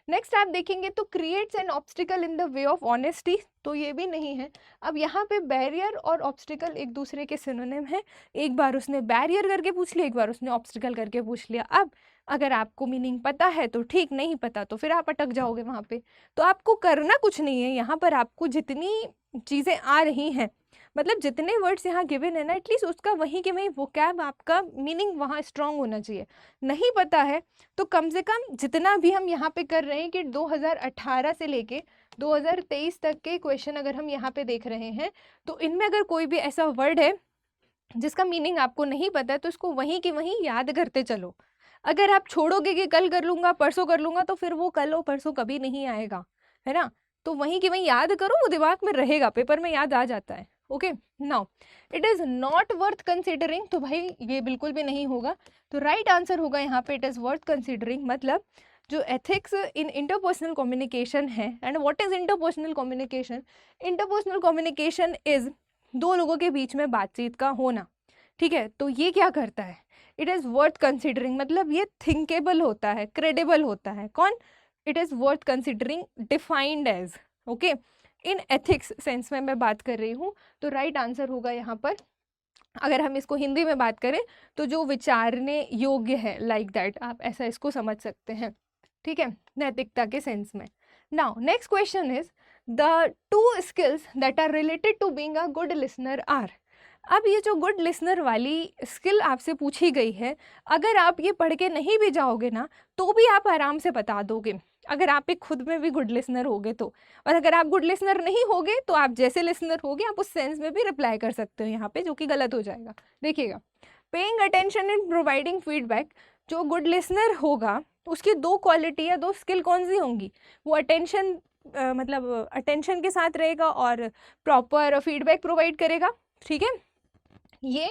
नेक्स्ट आप देखेंगे तो creates an obstacle in the way of honesty, तो ये भी नहीं है। अब यहाँ पे बैरियर और ऑब्स्टिकल एक दूसरे के सिनोनिम है। एक बार उसने बैरियर करके पूछ लिया, एक बार उसने ऑब्स्टिकल करके पूछ लिया। अब अगर आपको मीनिंग पता है तो ठीक, नहीं पता तो फिर आप अटक जाओगे वहाँ पे। तो आपको करना कुछ नहीं है, यहाँ पर आपको जितनी चीज़ें आ रही हैं, मतलब जितने वर्ड्स यहाँ गिवन है ना, एटलीस्ट उसका वहीं के वहीं वोकैब, आपका मीनिंग वहाँ स्ट्रांग होना चाहिए। नहीं पता है तो कम से कम जितना भी हम यहाँ पे कर रहे हैं कि 2018 से लेके 2023 तक के क्वेश्चन अगर हम यहाँ पे देख रहे हैं, तो इनमें अगर कोई भी ऐसा वर्ड है जिसका मीनिंग आपको नहीं पता है, तो इसको वहीं की वहीं याद करते चलो। अगर आप छोड़ोगे कि कल कर लूँगा, परसों कर लूँगा, तो फिर वो कल और परसों कभी नहीं आएगा, है ना। तो वहीं की वहीं याद करो, वो दिमाग में रहेगा, पेपर में याद आ जाता है। Okay, now it is not worth considering, तो भाई ये बिल्कुल भी नहीं होगा। तो राइट आंसर होगा यहाँ पे इट इज़ वर्थ कंसिडरिंग। मतलब जो एथिक्स इन इंटरपर्सनल कम्युनिकेशन है, and what is interpersonal communication? Interpersonal communication is दो लोगों के बीच में बातचीत का होना, ठीक है। तो ये क्या करता है? इट इज़ वर्थ कंसिडरिंग, मतलब ये थिंकेबल होता है, क्रेडिबल होता है। कौन? It is worth considering, defined as, okay, in ethics sense में मैं बात कर रही हूँ। तो राइट आंसर होगा यहाँ पर, अगर हम इसको हिंदी में बात करें तो जो विचारने योग्य है, लाइक दैट, आप ऐसा इसको समझ सकते हैं, ठीक है, नैतिकता के सेंस में। Now next question is the two skills that are related to being a good listener are. अब ये जो गुड लिसनर वाली स्किल आपसे पूछी गई है, अगर आप ये पढ़ के नहीं भी जाओगे ना, तो भी आप आराम से बता दोगे, अगर आप एक खुद में भी गुड लिसनर होगे तो। और अगर आप गुड लिसनर नहीं होगे तो आप जैसे लिसनर होगे आप उस सेंस में भी रिप्लाई कर सकते हो यहाँ पे, जो कि गलत हो जाएगा। देखिएगा, paying attention and providing feedback, जो गुड लिसनर होगा उसकी दो क्वालिटी या दो स्किल कौन सी होंगी? वो अटेंशन, मतलब अटेंशन के साथ रहेगा और प्रॉपर फीडबैक प्रोवाइड करेगा, ठीक है, ये।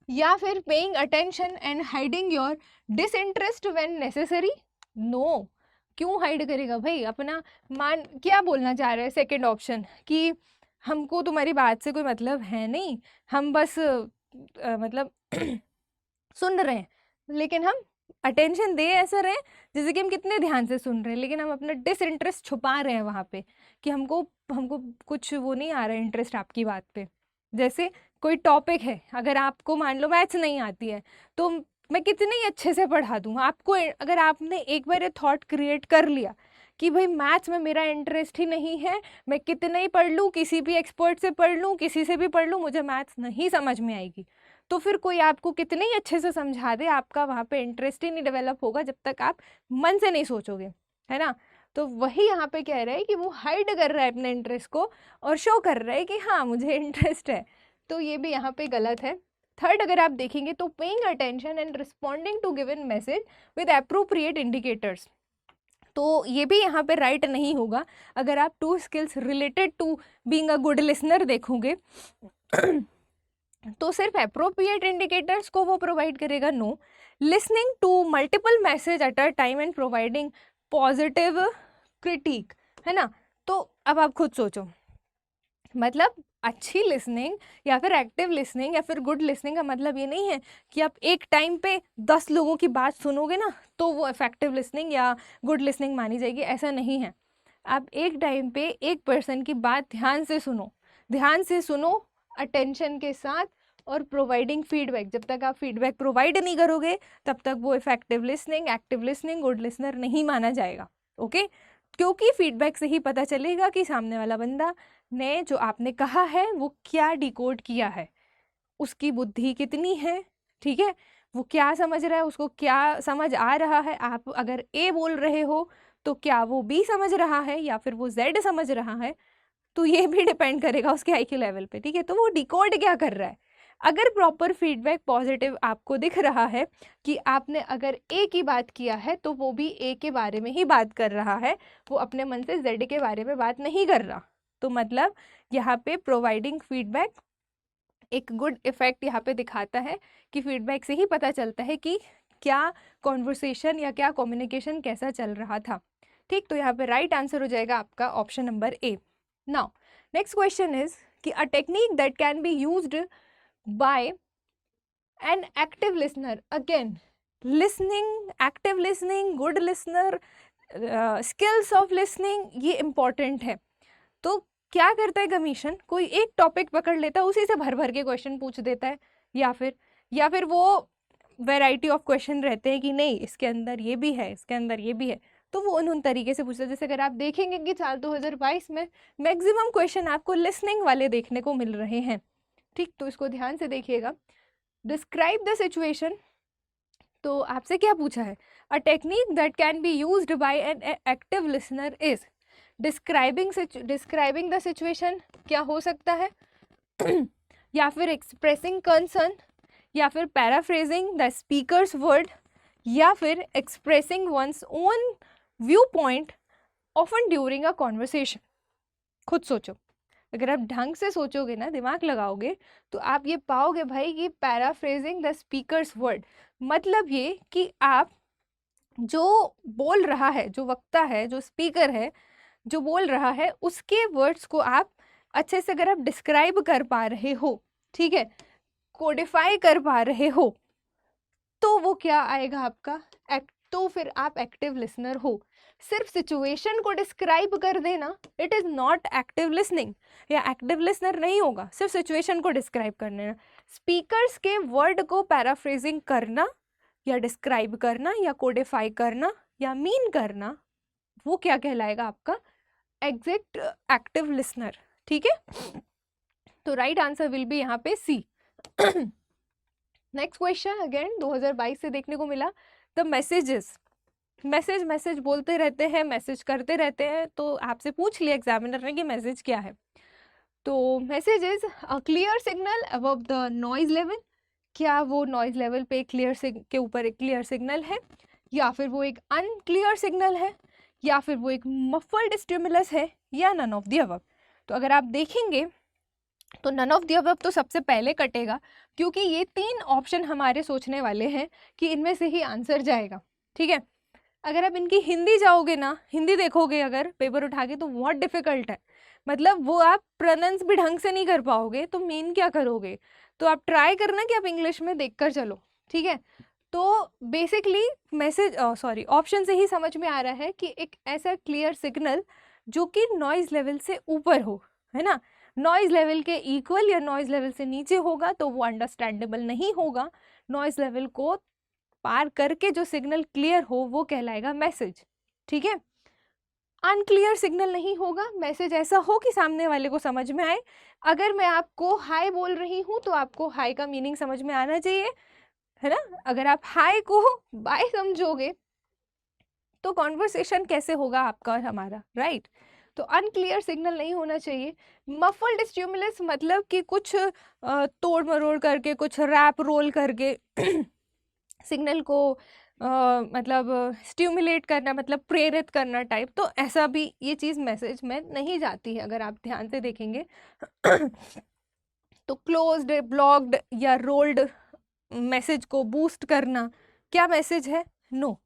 या फिर paying attention and hiding your disinterest when necessary. No, क्यों हाइड करेगा भाई अपना? मान क्या बोलना चाह रहे हैं सेकंड ऑप्शन, कि हमको तुम्हारी बात से कोई मतलब है नहीं, हम बस मतलब सुन रहे हैं, लेकिन हम अटेंशन दे ऐसा रहे जैसे कि हम कितने ध्यान से सुन रहे हैं, लेकिन हम अपना डिसइंटरेस्ट छुपा रहे हैं वहाँ पे, कि हमको हमको कुछ वो नहीं आ रहा है इंटरेस्ट आपकी बात पे। जैसे कोई टॉपिक है, अगर आपको मान लो मैथ्स नहीं आती है, तो मैं कितने ही अच्छे से पढ़ा दूँ आपको, अगर आपने एक बार ये थॉट क्रिएट कर लिया कि भाई मैथ्स में मेरा इंटरेस्ट ही नहीं है, मैं कितना ही पढ़ लूँ, किसी भी एक्सपर्ट से पढ़ लूँ, किसी से भी पढ़ लूँ, मुझे मैथ्स नहीं समझ में आएगी, तो फिर कोई आपको कितने ही अच्छे से समझा दे, आपका वहाँ पे इंटरेस्ट ही नहीं डेवलप होगा जब तक आप मन से नहीं सोचोगे, है ना। तो वही यहाँ पे कह रहा है कि वो हाइड कर रहा है अपने इंटरेस्ट को और शो कर रहा है कि हाँ मुझे इंटरेस्ट है, तो ये भी यहाँ पे गलत है। थर्ड अगर आप देखेंगे तो paying attention and responding to given message with appropriate indicators, तो ये भी यहाँ पे राइट नहीं होगा। अगर आप two skills related to being a good listener देखोगे तो सिर्फ एप्रोप्रिएट इंडिकेटर्स को वो प्रोवाइड करेगा। No, listening to multiple message at a time and providing positive critic, है ना। तो अब आप खुद सोचो, मतलब अच्छी लिसनिंग या फिर एक्टिव लिसनिंग या फिर गुड लिसनिंग का मतलब ये नहीं है कि आप एक टाइम पे 10 लोगों की बात सुनोगे ना तो वो इफेक्टिव लिसनिंग या गुड लिसनिंग मानी जाएगी, ऐसा नहीं है। आप एक टाइम पे एक पर्सन की बात ध्यान से सुनो, ध्यान से सुनो अटेंशन के साथ, और प्रोवाइडिंग फीडबैक, जब तक आप फीडबैक प्रोवाइड नहीं करोगे तब तक वो effective listening, active listening, good listener नहीं माना जाएगा। ओके, क्योंकि फीडबैक से ही पता चलेगा कि सामने वाला बंदा ने जो आपने कहा है वो क्या डिकोड किया है, उसकी बुद्धि कितनी है, ठीक है, वो क्या समझ रहा है, उसको क्या समझ आ रहा है। आप अगर ए बोल रहे हो तो क्या वो बी समझ रहा है या फिर वो जेड समझ रहा है, तो ये भी डिपेंड करेगा उसके आईक्यू लेवल पे, ठीक है। तो वो डिकोड क्या कर रहा है। अगर प्रॉपर फीडबैक पॉजिटिव आपको दिख रहा है कि आपने अगर ए की बात किया है तो वो भी ए के बारे में ही बात कर रहा है, वो अपने मन से जेड के बारे में बात नहीं कर रहा, तो मतलब यहाँ पे प्रोवाइडिंग फीडबैक एक गुड इफेक्ट यहाँ पे दिखाता है कि फीडबैक से ही पता चलता है कि क्या कॉन्वर्सेशन या क्या कम्युनिकेशन कैसा चल रहा था, ठीक। तो यहाँ पे राइट आंसर हो जाएगा आपका option number A. Now next question is कि a technique that can be used by an active listener, again listening, active listening, good listener, skills of listening ये इम्पॉर्टेंट है। तो क्या करता है कमीशन, कोई एक टॉपिक पकड़ लेता है, उसी से भर भर के क्वेश्चन पूछ देता है, या फिर वो वैरायटी ऑफ क्वेश्चन रहते हैं कि नहीं इसके अंदर ये भी है, इसके अंदर ये भी है, तो वो उन तरीके से पूछता है। जैसे अगर आप देखेंगे कि साल 2022 में मैक्सिमम क्वेश्चन आपको लिसनिंग वाले देखने को मिल रहे हैं, ठीक, तो इसको ध्यान से देखिएगा। डिस्क्राइब द सिचुएशन, तो आपसे क्या पूछा है, अ technique that can be used by an active listener is describing the situation, क्या हो सकता है या फिर एक्सप्रेसिंग कंसर्न, या फिर पैराफ्रेजिंग द स्पीकर्स वर्ड, या फिर expressing one's own view point often during a conversation. खुद सोचो, अगर आप ढंग से सोचोगे ना, दिमाग लगाओगे, तो आप ये पाओगे भाई कि पैराफ्रेजिंग द स्पीकर्स वर्ड मतलब ये कि आप जो बोल रहा है, जो वक्ता है, जो स्पीकर है, जो बोल रहा है, उसके वर्ड्स को आप अच्छे से अगर आप डिस्क्राइब कर पा रहे हो, ठीक है, कोडिफाई कर पा रहे हो, तो वो क्या आएगा आपका तो फिर आप एक्टिव लिसनर हो। सिर्फ सिचुएशन को डिस्क्राइब कर देना, it is not active listening, या एक्टिव लिसनर नहीं होगा। सिर्फ सिचुएशन को डिस्क्राइब करने, स्पीकर्स के वर्ड को पैराफ्रेजिंग करना, या डिस्क्राइब करना, या कोडिफाई करना, या मीन करना, वो क्या कहलाएगा आपका एग्जैक्ट एक्टिव लिसनर, ठीक है। तो राइट आंसर विल बी यहाँ पे सी। नेक्स्ट क्वेश्चन अगेन 2022 से देखने को मिला, द मैसेजेस, मैसेज बोलते रहते हैं, मैसेज करते रहते हैं, तो आपसे पूछ लिया एग्जामिनर ने कि मैसेज क्या है। तो message is a clear signal above the noise level, क्या वो नॉइज लेवल पे के ऊपर एक क्लियर सिग्नल है, या फिर वो एक अनक्लियर सिग्नल है, या फिर वो एक मफल्ड स्टिमुलस है, या नन ऑफ द अबव। तो अगर आप देखेंगे तो नन ऑफ द अबव तो सबसे पहले कटेगा, क्योंकि ये 3 ऑप्शन हमारे सोचने वाले हैं कि इनमें से ही आंसर जाएगा, ठीक है। अगर आप इनकी हिंदी जाओगे ना, हिंदी देखोगे अगर पेपर उठा के, तो बहुत डिफिकल्ट है, मतलब वो आप प्रोनाउंस भी ढंग से नहीं कर पाओगे, तो मीन क्या करोगे। तो आप ट्राई करना कि आप इंग्लिश में देखकर चलो, ठीक है। तो बेसिकली ऑप्शन से ही समझ में आ रहा है कि एक ऐसा क्लियर सिग्नल जो कि नॉइज लेवल से ऊपर हो, है ना, नॉइज लेवल के इक्वल या नॉइज लेवल से नीचे होगा तो वो अंडरस्टैंडेबल नहीं होगा। नॉइज लेवल को पार करके जो सिग्नल क्लियर हो वो कहलाएगा मैसेज, ठीक है। अनक्लियर सिग्नल नहीं होगा, मैसेज ऐसा हो कि सामने वाले को समझ में आए। अगर मैं आपको हाय बोल रही हूँ तो आपको हाय का मीनिंग समझ में आना चाहिए, है ना। अगर आप हाय को बाय समझोगे तो कॉन्वर्सेशन कैसे होगा आपका और हमारा, राइट। तो अनक्लियर सिग्नल नहीं होना चाहिए। मफल्ड स्टिमुलस मतलब कि कुछ तोड़ मरोड़ करके, कुछ रैप रोल करके सिग्नल को मतलब स्टिमुलेट करना, मतलब प्रेरित करना टाइप, तो ऐसा भी ये चीज़ मैसेज में नहीं जाती है अगर आप ध्यान से देखेंगे। तो क्लोज्ड, ब्लॉक्ड या रोल्ड मैसेज को बूस्ट करना क्या मैसेज है, नो,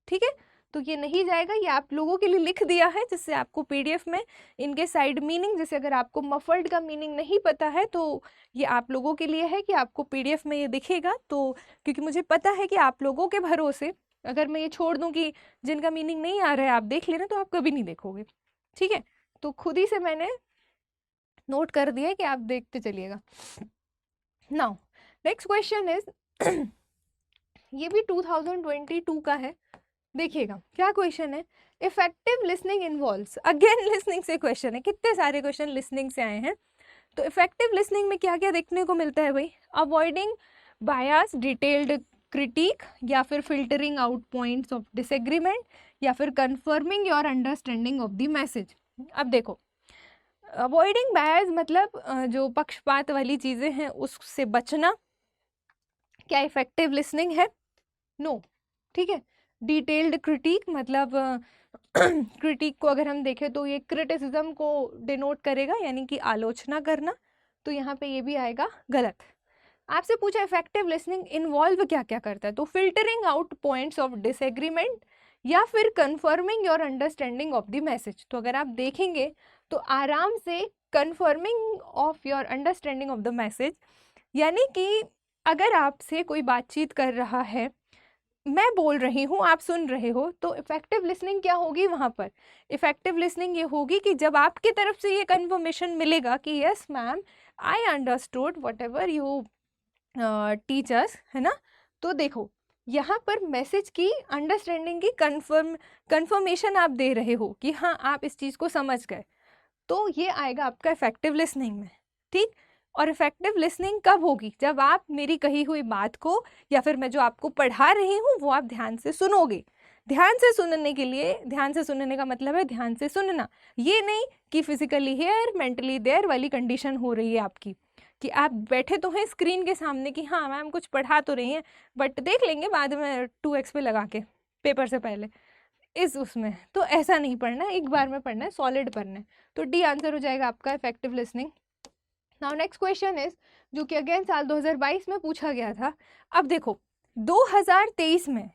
ठीक है। तो ये नहीं जाएगा, ये आप लोगों के लिए लिख दिया है जिससे आपको पीडीएफ में इनके साइड मीनिंग, जैसे अगर आपको मफल्ड का मीनिंग नहीं पता है तो ये आप लोगों के लिए है कि आपको पीडीएफ में ये दिखेगा। तो क्योंकि मुझे पता है कि आप लोगों के भरोसे अगर मैं ये छोड़ दूं कि जिनका मीनिंग नहीं आ रहा है आप देख लेना, तो आप कभी नहीं देखोगे, ठीक है। तो खुद ही से मैंने नोट कर दिया है कि आप देखते चलिएगा। नाउ नेक्स्ट क्वेश्चन इज ये भी 2022 का है, देखिएगा क्या क्वेश्चन है। Effective listening involves, again listening से क्वेश्चन है, कितने सारे क्वेश्चन लिसनिंग से आए हैं। तो इफेक्टिव लिसनिंग में क्या क्या देखने को मिलता है भाई, अवॉइडिंग बायस, डिटेल्ड क्रिटिक, या फिर filtering out points of disagreement, या फिर confirming your understanding of the message. अब देखो, अवॉइडिंग बायस मतलब जो पक्षपात वाली चीज़ें हैं उससे बचना, क्या इफेक्टिव लिसनिंग है, नो, ठीक है। डिटेल्ड क्रिटिक मतलब क्रिटिक को अगर हम देखें तो ये क्रिटिसिज्म को डिनोट करेगा, यानी कि आलोचना करना, तो यहाँ पे ये भी आएगा गलत। आपसे पूछा इफेक्टिव लिसनिंग इन्वॉल्व क्या क्या करता है, तो filtering out points of disagreement, या फिर confirming your understanding of the message. तो अगर आप देखेंगे तो आराम से confirming of your understanding of the message, यानी कि अगर आपसे कोई बातचीत कर रहा है, मैं बोल रही हूँ, आप सुन रहे हो, तो इफेक्टिव लिसनिंग क्या होगी वहाँ पर? इफेक्टिव लिसनिंग ये होगी कि जब आपकी तरफ से ये कन्फर्मेशन मिलेगा कि yes ma'am I understood what ever you teachers, है ना। तो देखो यहाँ पर मैसेज की अंडरस्टैंडिंग की कंफर्मेशन आप दे रहे हो कि हाँ आप इस चीज़ को समझ गए, तो ये आएगा आपका इफेक्टिव लिसनिंग में, ठीक। और इफेक्टिव लिसनिंग कब होगी? जब आप मेरी कही हुई बात को या फिर मैं जो आपको पढ़ा रही हूँ वो आप ध्यान से सुनोगे। ध्यान से सुनने के लिए, ध्यान से सुनने का मतलब है ध्यान से सुनना, ये नहीं कि फिजिकली हियर मेंटली देयर वाली कंडीशन हो रही है आपकी, कि आप बैठे तो हैं स्क्रीन के सामने कि हाँ मैम कुछ पढ़ा तो रही हैं बट देख लेंगे बाद में 2x पे लगा के पेपर से पहले, इस उसमें तो ऐसा नहीं पढ़ना है, एक बार में पढ़ना है, सॉलिड पढ़ना है। तो डी आंसर हो जाएगा आपका effective listening. Now next question is, जो कि अगेन साल 2022 में पूछा गया था। अब देखो 2023 में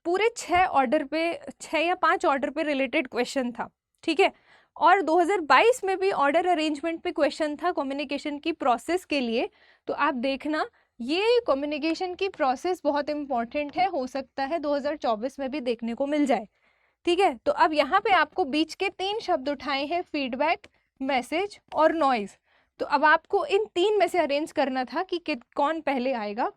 पूरे 6 या 5 ऑर्डर पे रिलेटेड क्वेश्चन था, ठीक है। और 2022 में भी ऑर्डर अरेंजमेंट पे क्वेश्चन था कम्युनिकेशन की प्रोसेस के लिए। तो आप देखना ये कम्युनिकेशन की प्रोसेस बहुत इंपॉर्टेंट है, हो सकता है 2024 में भी देखने को मिल जाए, ठीक है। तो अब यहाँ पे आपको बीच के 3 शब्द उठाए हैं, फीडबैक, मैसेज और नॉइज। तो अब आपको इन 3 में से अरेंज करना था कि कौन पहले आएगा।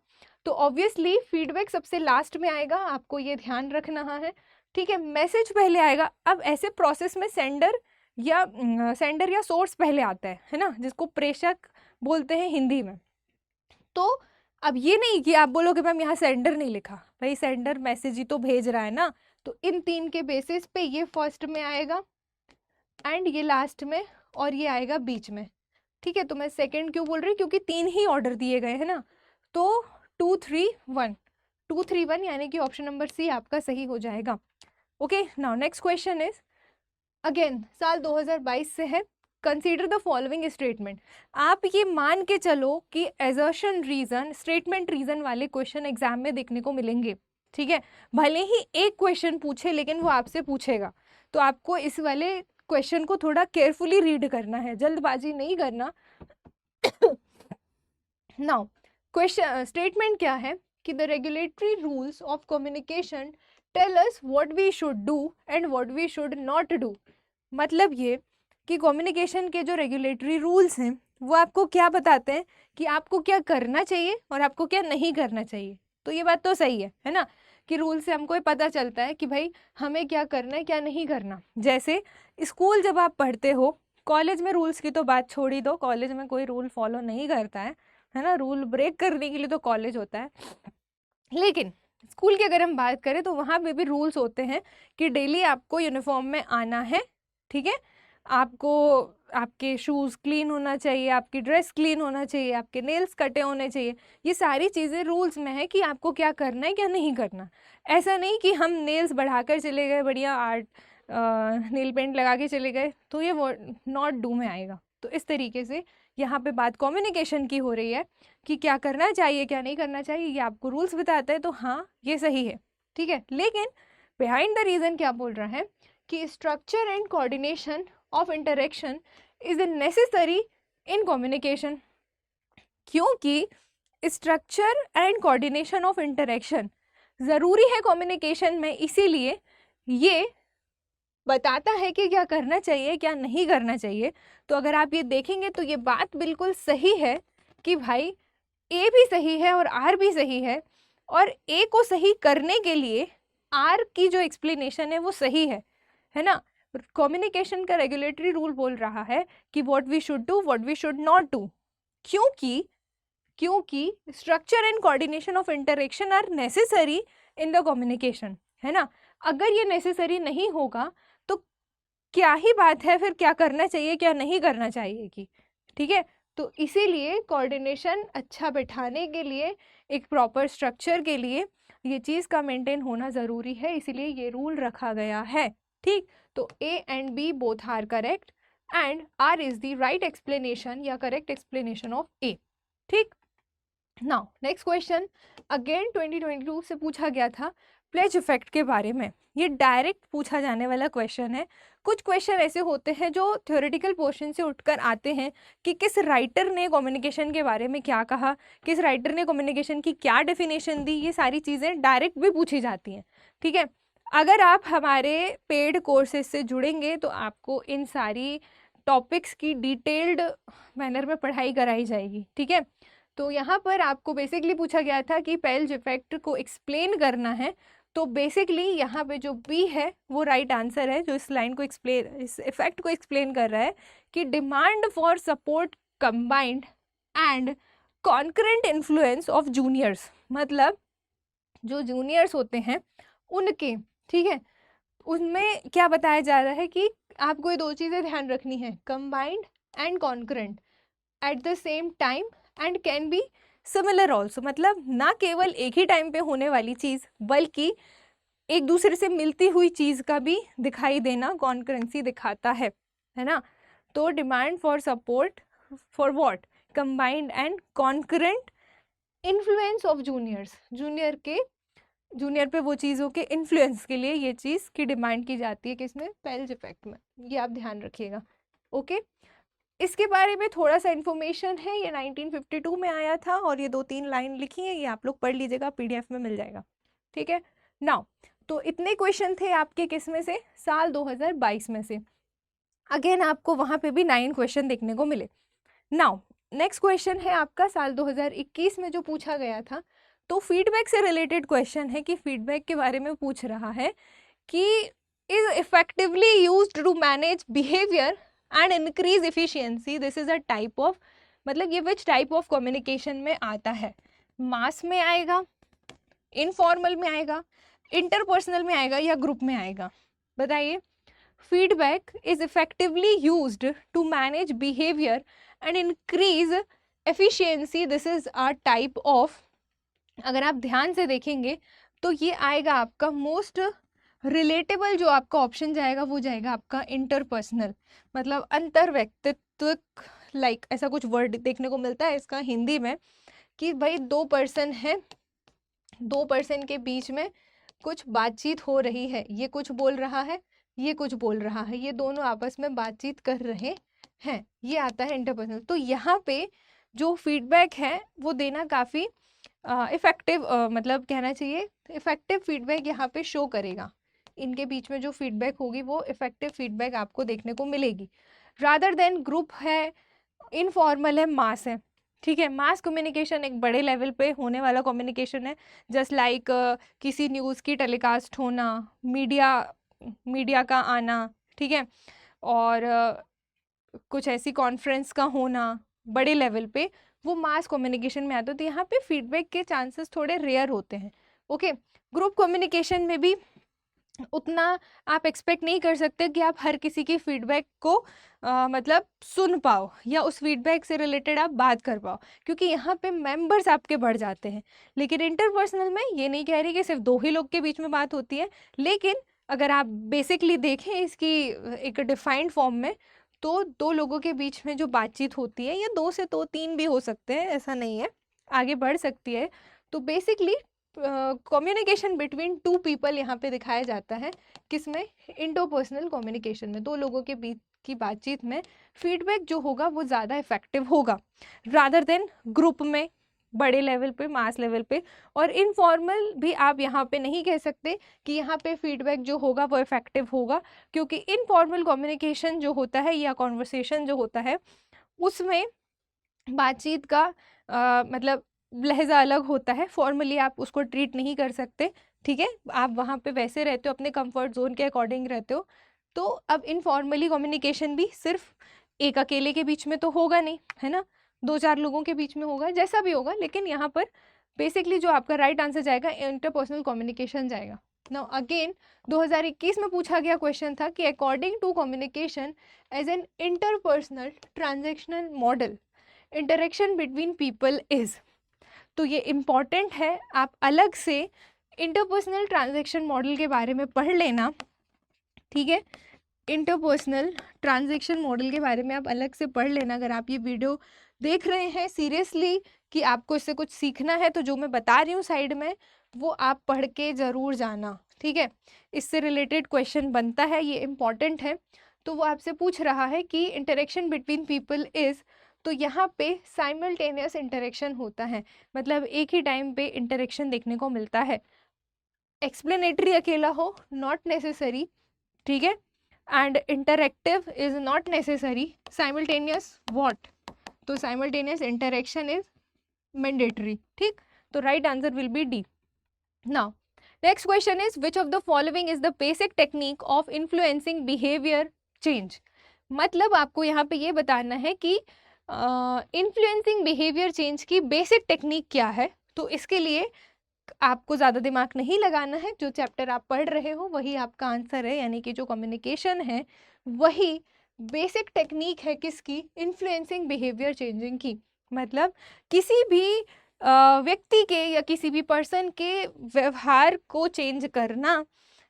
तो ऑब्वियसली फीडबैक सबसे लास्ट में आएगा, आपको ये ध्यान रखना है, ठीक है। मैसेज पहले आएगा। अब ऐसे प्रोसेस में सेंडर या सोर्स पहले आता है ना, जिसको प्रेषक बोलते हैं हिंदी में। तो अब ये नहीं कि आप बोलोगे मैम यहाँ सेंडर नहीं लिखा, भाई सेंडर मैसेज ही तो भेज रहा है ना। तो इन 3 के बेसिस पे ये फर्स्ट में आएगा एंड ये लास्ट में और ये आएगा बीच में, ठीक है। तो मैं सेकंड क्यों बोल रही, क्योंकि 3 ही ऑर्डर दिए गए हैं ना। तो 2 3 1 2 3 1 यानी कि ऑप्शन नंबर सी आपका सही हो जाएगा। Okay, now next question is again साल 2022 से है। Consider the following statement. आप ये मान के चलो कि एजर्शन रीजन, स्टेटमेंट रीजन वाले क्वेश्चन एग्जाम में देखने को मिलेंगे, ठीक है। भले ही एक क्वेश्चन पूछे लेकिन वो आपसे पूछेगा, तो आपको इस वाले क्वेश्चन को थोड़ा केयरफुली रीड करना है, जल्दबाजी नहीं करना। नाउ क्वेश्चन स्टेटमेंट क्या है कि the regulatory rules of communication tell us what we should do and what we should not do. मतलब ये कि कम्युनिकेशन के जो रेगुलेटरी रूल्स हैं वो आपको क्या बताते हैं कि आपको क्या करना चाहिए और आपको क्या नहीं करना चाहिए। तो ये बात तो सही है ना, कि रूल से हमको ये पता चलता है कि भाई हमें क्या करना है क्या नहीं करना। जैसे स्कूल जब आप पढ़ते हो, कॉलेज में रूल्स की तो बात छोड़ ही दो, कॉलेज में कोई रूल फॉलो नहीं करता है ना, रूल ब्रेक करने के लिए तो कॉलेज होता है। लेकिन स्कूल की अगर हम बात करें तो वहाँ पे भी रूल्स होते हैं कि डेली आपको यूनिफॉर्म में आना है, ठीक है। आपको आपके शूज़ क्लीन होना चाहिए, आपकी ड्रेस क्लीन होना चाहिए, आपके नेल्स कटे होने चाहिए। ये सारी चीज़ें रूल्स में है कि आपको क्या करना है क्या नहीं करना। ऐसा नहीं कि हम नेल्स बढ़ाकर चले गए, बढ़िया आर्ट नेल पेंट लगा के चले गए, तो ये वो नॉट डू में आएगा। तो इस तरीके से यहाँ पे बात कम्युनिकेशन की हो रही है कि क्या करना चाहिए क्या नहीं करना चाहिए, ये आपको रूल्स बताता है, तो हाँ ये सही है, ठीक है। लेकिन बिहाइंड द रीज़न क्या बोल रहा है कि structure and coordination of interaction is necessary in communication. क्योंकि structure and coordination of interaction ज़रूरी है कम्युनिकेशन में, इसीलिए ये बताता है कि क्या करना चाहिए क्या नहीं करना चाहिए। तो अगर आप ये देखेंगे तो ये बात बिल्कुल सही है कि भाई ए भी सही है और आर भी सही है, और ए को सही करने के लिए आर की जो एक्सप्लेनेशन है वो सही है ना। कम्युनिकेशन का रेगुलेटरी रूल बोल रहा है कि what we should do what we should not do, क्योंकि structure and coordination of interaction are necessary in the communication, है ना। अगर ये नेसेसरी नहीं होगा तो क्या ही बात है फिर क्या करना चाहिए क्या नहीं करना चाहिए की, ठीक है। तो इसीलिए कोऑर्डिनेशन अच्छा बैठाने के लिए, एक प्रॉपर स्ट्रक्चर के लिए ये चीज़ का मेंटेन होना ज़रूरी है, इसीलिए ये रूल रखा गया है, ठीक। तो A and B both are correct and R is the right explanation या करेक्ट एक्सप्लेनेशन ऑफ ए, ठीक। नाउ नेक्स्ट क्वेश्चन अगेन 2022 से पूछा गया था। प्लेज इफेक्ट के बारे में, ये डायरेक्ट पूछा जाने वाला क्वेश्चन है। कुछ क्वेश्चन ऐसे होते हैं जो थ्योरेटिकल पोर्शन से उठकर आते हैं कि किस राइटर ने कम्युनिकेशन के बारे में क्या कहा, किस राइटर ने कम्युनिकेशन की क्या डेफिनेशन दी, ये सारी चीज़ें डायरेक्ट भी पूछी जाती हैं। ठीक है, अगर आप हमारे पेड कोर्सेज से जुड़ेंगे तो आपको इन सारी टॉपिक्स की डिटेल्ड मैनर में पढ़ाई कराई जाएगी। ठीक है, तो यहाँ पर आपको बेसिकली पूछा गया था कि पेल्ज इफेक्ट को एक्सप्लेन करना है, तो बेसिकली यहाँ पे जो बी है वो राइट आंसर है, जो इस लाइन को एक्सप्लेन, इस इफेक्ट को एक्सप्लेन कर रहा है कि demand for support combined and concurrent influence of juniors, मतलब जो जूनियर्स होते हैं उनके, ठीक है, उनमें क्या बताया जा रहा है कि आपको ये दो चीज़ें ध्यान रखनी है, combined and concurrent eight the same time and can be similar also, मतलब ना केवल एक ही टाइम पे होने वाली चीज़ बल्कि एक दूसरे से मिलती हुई चीज़ का भी दिखाई देना कॉन्करेंसी दिखाता है ना। तो demand for support for what, combined and concurrent influence of juniors, junior पे वो चीज़ों के इन्फ्लुएंस के लिए ये चीज़ की डिमांड की जाती है किसमें, पेल्ज इफेक्ट में, ये आप ध्यान रखिएगा। ओके, इसके बारे में थोड़ा सा इन्फॉर्मेशन है, ये 1952 में आया था और ये 2-3 लाइन लिखी है, ये आप लोग पढ़ लीजिएगा, PDF में मिल जाएगा। ठीक है, नाउ तो इतने क्वेश्चन थे आपके किस में से, साल 2022 में से। अगेन आपको वहाँ पे भी 9 क्वेश्चन देखने को मिले। नाउ नेक्स्ट क्वेश्चन है आपका साल 2021 में जो पूछा गया था, तो फीडबैक से रिलेटेड क्वेश्चन है कि फीडबैक के बारे में पूछ रहा है कि is effectively used to manage behaviour and increase efficiency, this is a type of, मतलब ये विच टाइप ऑफ कम्युनिकेशन में आता है, मास में आएगा, इनफॉर्मल में आएगा, इंटरपर्सनल में आएगा या ग्रुप में आएगा, बताइए। Feedback is effectively used to manage behaviour and increase efficiency, this is a type of, अगर आप ध्यान से देखेंगे तो ये आएगा आपका मोस्ट रिलेटेबल, जो आपका ऑप्शन जाएगा वो जाएगा आपका इंटरपर्सनल, मतलब अंतर व्यक्तित्व, लाइक ऐसा कुछ वर्ड देखने को मिलता है इसका हिंदी में कि भाई 2 पर्सन है, 2 पर्सन के बीच में कुछ बातचीत हो रही है, ये कुछ बोल रहा है, ये कुछ बोल रहा है, ये दोनों आपस में बातचीत कर रहे हैं, ये आता है इंटरपर्सनल। तो यहाँ पे जो फीडबैक है वो देना काफ़ी इफेक्टिव, मतलब कहना चाहिए इफेक्टिव फीडबैक यहाँ पे शो करेगा, इनके बीच में जो फीडबैक होगी वो इफेक्टिव फीडबैक आपको देखने को मिलेगी, रादर देन ग्रुप है, इनफॉर्मल है, मास है। ठीक है, मास कम्युनिकेशन एक बड़े लेवल पे होने वाला कम्युनिकेशन है, जस्ट लाइक किसी न्यूज़ की टेलीकास्ट होना, मीडिया का आना, ठीक है, और कुछ ऐसी कॉन्फ्रेंस का होना बड़े लेवल पे, वो मास कम्युनिकेशन में आता है। तो यहाँ पे फीडबैक के चांसेस थोड़े रेयर होते हैं। ओके, ग्रुप कम्युनिकेशन में भी उतना आप एक्सपेक्ट नहीं कर सकते कि आप हर किसी की फीडबैक को मतलब सुन पाओ या उस फीडबैक से रिलेटेड आप बात कर पाओ, क्योंकि यहाँ पे मेंबर्स आपके बढ़ जाते हैं। लेकिन इंटरपर्सनल में ये नहीं कह रही कि सिर्फ 2 ही लोग के बीच में बात होती है, लेकिन अगर आप बेसिकली देखें इसकी एक डिफाइंड फॉर्म में, तो 2 लोगों के बीच में जो बातचीत होती है, या 2 से 3 भी हो सकते हैं, ऐसा नहीं है, आगे बढ़ सकती है। तो बेसिकली कम्युनिकेशन बिटवीन 2 पीपल यहाँ पे दिखाया जाता है, किसमें, इंटरपर्सनल कम्युनिकेशन में, 2 लोगों के बीच की बातचीत में फीडबैक जो होगा वो ज़्यादा इफेक्टिव होगा रादर देन ग्रुप में, बड़े लेवल पे, मास लेवल पे। और इनफॉर्मल भी आप यहाँ पे नहीं कह सकते कि यहाँ पे फीडबैक जो होगा वो इफेक्टिव होगा, क्योंकि इनफॉर्मल कम्युनिकेशन जो होता है या कॉन्वर्सेशन जो होता है उसमें बातचीत का मतलब लहजा अलग होता है, फॉर्मली आप उसको ट्रीट नहीं कर सकते। ठीक है, आप वहाँ पे वैसे रहते हो, अपने कंफर्ट जोन के अकॉर्डिंग रहते हो। तो अब इनफॉर्मली कम्युनिकेशन भी सिर्फ एक अकेले के बीच में तो होगा नहीं, है ना, 2-4 लोगों के बीच में होगा, जैसा भी होगा, लेकिन यहाँ पर बेसिकली जो आपका राइट आंसर जाएगा इंटरपर्सनल कम्युनिकेशन जाएगा। नाउ अगेन 2021 में पूछा गया क्वेश्चन था कि according to communication as an interpersonal transactional model interaction between people is, तो ये इम्पॉर्टेंट है, आप अलग से इंटरपर्सनल ट्रांजैक्शन मॉडल के बारे में पढ़ लेना। ठीक है, इंटरपर्सनल ट्रांजैक्शन मॉडल के बारे में आप अलग से पढ़ लेना। अगर आप ये वीडियो देख रहे हैं सीरियसली कि आपको इससे कुछ सीखना है, तो जो मैं बता रही हूँ साइड में वो आप पढ़ के ज़रूर जाना, ठीक है। इससे रिलेटेड क्वेश्चन बनता है, ये इम्पॉर्टेंट है। तो वो आपसे पूछ रहा है कि इंटरेक्शन बिटवीन पीपल इज़, तो यहाँ पे साइमल्टेनियस इंटरेक्शन होता है, मतलब एक ही टाइम पे इंटरेक्शन देखने को मिलता है। एक्सप्लेनेटरी अकेला हो, नॉट नेसेसरी, ठीक है। And interactive is not necessary. Simultaneous what, तो साइमल्टेनियस इंटरेक्शन इज मैंडेटरी, ठीक। तो right answer will B D. Now next question is which of the following is the basic technique of influencing behaviour change. मतलब आपको यहाँ पे ये बताना है कि इन्फ्लुएंसिंग बिहेवियर चेंज की बेसिक टेक्निक क्या है। तो इसके लिए आपको ज़्यादा दिमाग नहीं लगाना है, जो चैप्टर आप पढ़ रहे हो वही आपका आंसर है, यानी कि जो कम्युनिकेशन है वही बेसिक टेक्निक है किसकी, इन्फ्लुएंसिंग बिहेवियर चेंजिंग की। मतलब किसी भी व्यक्ति के या किसी भी पर्सन के व्यवहार को चेंज करना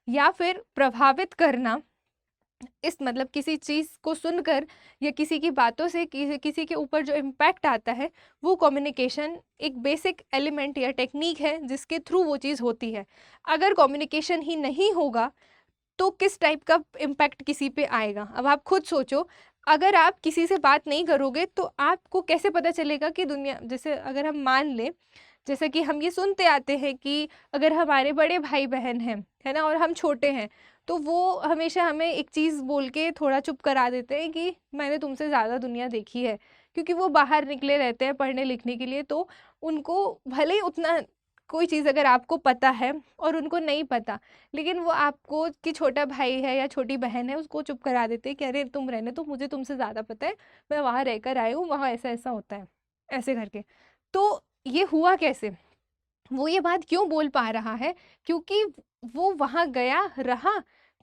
या फिर प्रभावित करना, इस मतलब किसी चीज़ को सुनकर या किसी की बातों से किसी के ऊपर जो इम्पैक्ट आता है, वो कम्युनिकेशन एक बेसिक एलिमेंट या टेक्निक है जिसके थ्रू वो चीज़ होती है। अगर कम्युनिकेशन ही नहीं होगा तो किस टाइप का इम्पैक्ट किसी पे आएगा। अब आप खुद सोचो, अगर आप किसी से बात नहीं करोगे तो आपको कैसे पता चलेगा कि दुनिया, जैसे अगर हम मान लें, जैसे कि हम ये सुनते आते हैं कि अगर हमारे बड़े भाई बहन हैं, है ना, और हम छोटे हैं, तो वो हमेशा हमें एक चीज़ बोल के थोड़ा चुप करा देते हैं कि मैंने तुमसे ज़्यादा दुनिया देखी है, क्योंकि वो बाहर निकले रहते हैं पढ़ने लिखने के लिए। तो उनको भले ही उतना कोई चीज़ अगर आपको पता है और उनको नहीं पता, लेकिन वो आपको कि छोटा भाई है या छोटी बहन है उसको चुप करा देते हैं कि अरे तुम रहने दो, मुझे तुमसे ज़्यादा पता है, मैं वहाँ रहकर आई हूँ, वहाँ ऐसा ऐसा होता है, ऐसे करके। तो ये हुआ कैसे, वो ये बात क्यों बोल पा रहा है, क्योंकि वो वहाँ गया, रहा,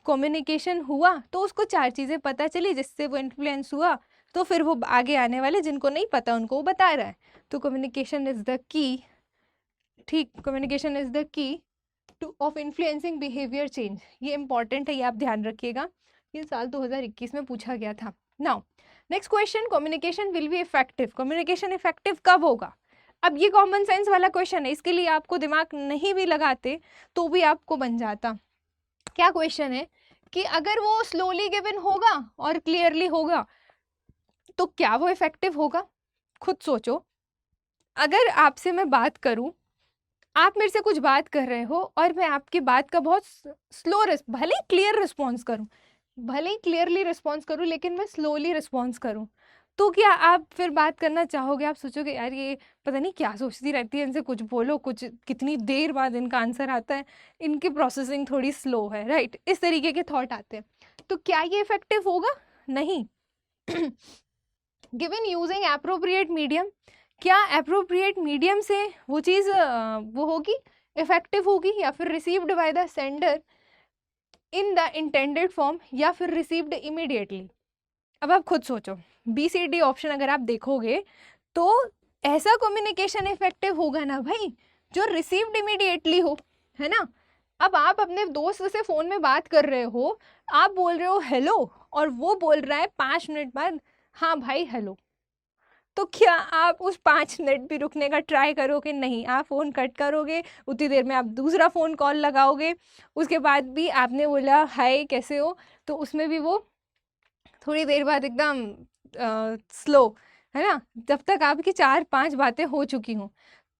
कम्युनिकेशन हुआ, तो उसको 4 चीज़ें पता चली जिससे वो इन्फ्लुएंस हुआ। तो फिर वो आगे आने वाले जिनको नहीं पता उनको वो बता रहा है। तो कम्युनिकेशन इज़ द की, ठीक, communication is the key two of influencing behaviour change. ये इंपॉर्टेंट है, ये आप ध्यान रखिएगा, ये साल 2021 में पूछा गया था। Now next question, communication will be effective. Communication effective कब होगा। अब ये कॉमन सेंस वाला क्वेश्चन है, इसके लिए आपको दिमाग नहीं भी लगाते तो भी आपको बन जाता। क्या क्वेश्चन है कि अगर वो स्लोली गिवन होगा और क्लियरली होगा तो क्या वो इफेक्टिव होगा। खुद सोचो, अगर आपसे मैं बात करूं, आप मेरे से कुछ बात कर रहे हो और मैं आपकी बात का बहुत स्लो, भले ही क्लियर रिस्पॉन्स करूं, भले ही क्लियरली रिस्पॉन्स करूं, लेकिन मैं स्लोली रिस्पॉन्स करूं, तो क्या आप फिर बात करना चाहोगे। आप सोचोगे यार ये पता नहीं क्या सोचती रहती है, इनसे कुछ बोलो, कुछ कितनी देर बाद इनका आंसर आता है, इनकी प्रोसेसिंग थोड़ी स्लो है, राइट, इस तरीके के थॉट आते हैं। तो क्या ये इफेक्टिव होगा, नहीं। गिवन यूजिंग एप्रोप्रिएट मीडियम, क्या एप्रोप्रिएट मीडियम से वो चीज़ वो होगी, इफेक्टिव होगी, या फिर received by the sender in the intended form, या फिर रिसीव्ड इमीडिएटली। अब आप खुद सोचो, BCD ऑप्शन अगर आप देखोगे तो ऐसा कम्युनिकेशन इफेक्टिव होगा ना भाई जो रिसीव्ड इमीडिएटली हो, है ना। अब आप अपने दोस्त से फ़ोन में बात कर रहे हो, आप बोल रहे हो हेलो और वो बोल रहा है 5 मिनट बाद हाँ भाई हेलो, तो क्या आप उस 5 मिनट भी रुकने का ट्राई करोगे, नहीं, आप फ़ोन कट करोगे, उतनी देर में आप दूसरा फ़ोन कॉल लगाओगे, उसके बाद भी आपने बोला हाय कैसे हो, तो उसमें भी वो थोड़ी देर बाद एकदम स्लो, है ना, जब तक आपकी 4-5 बातें हो चुकी हों।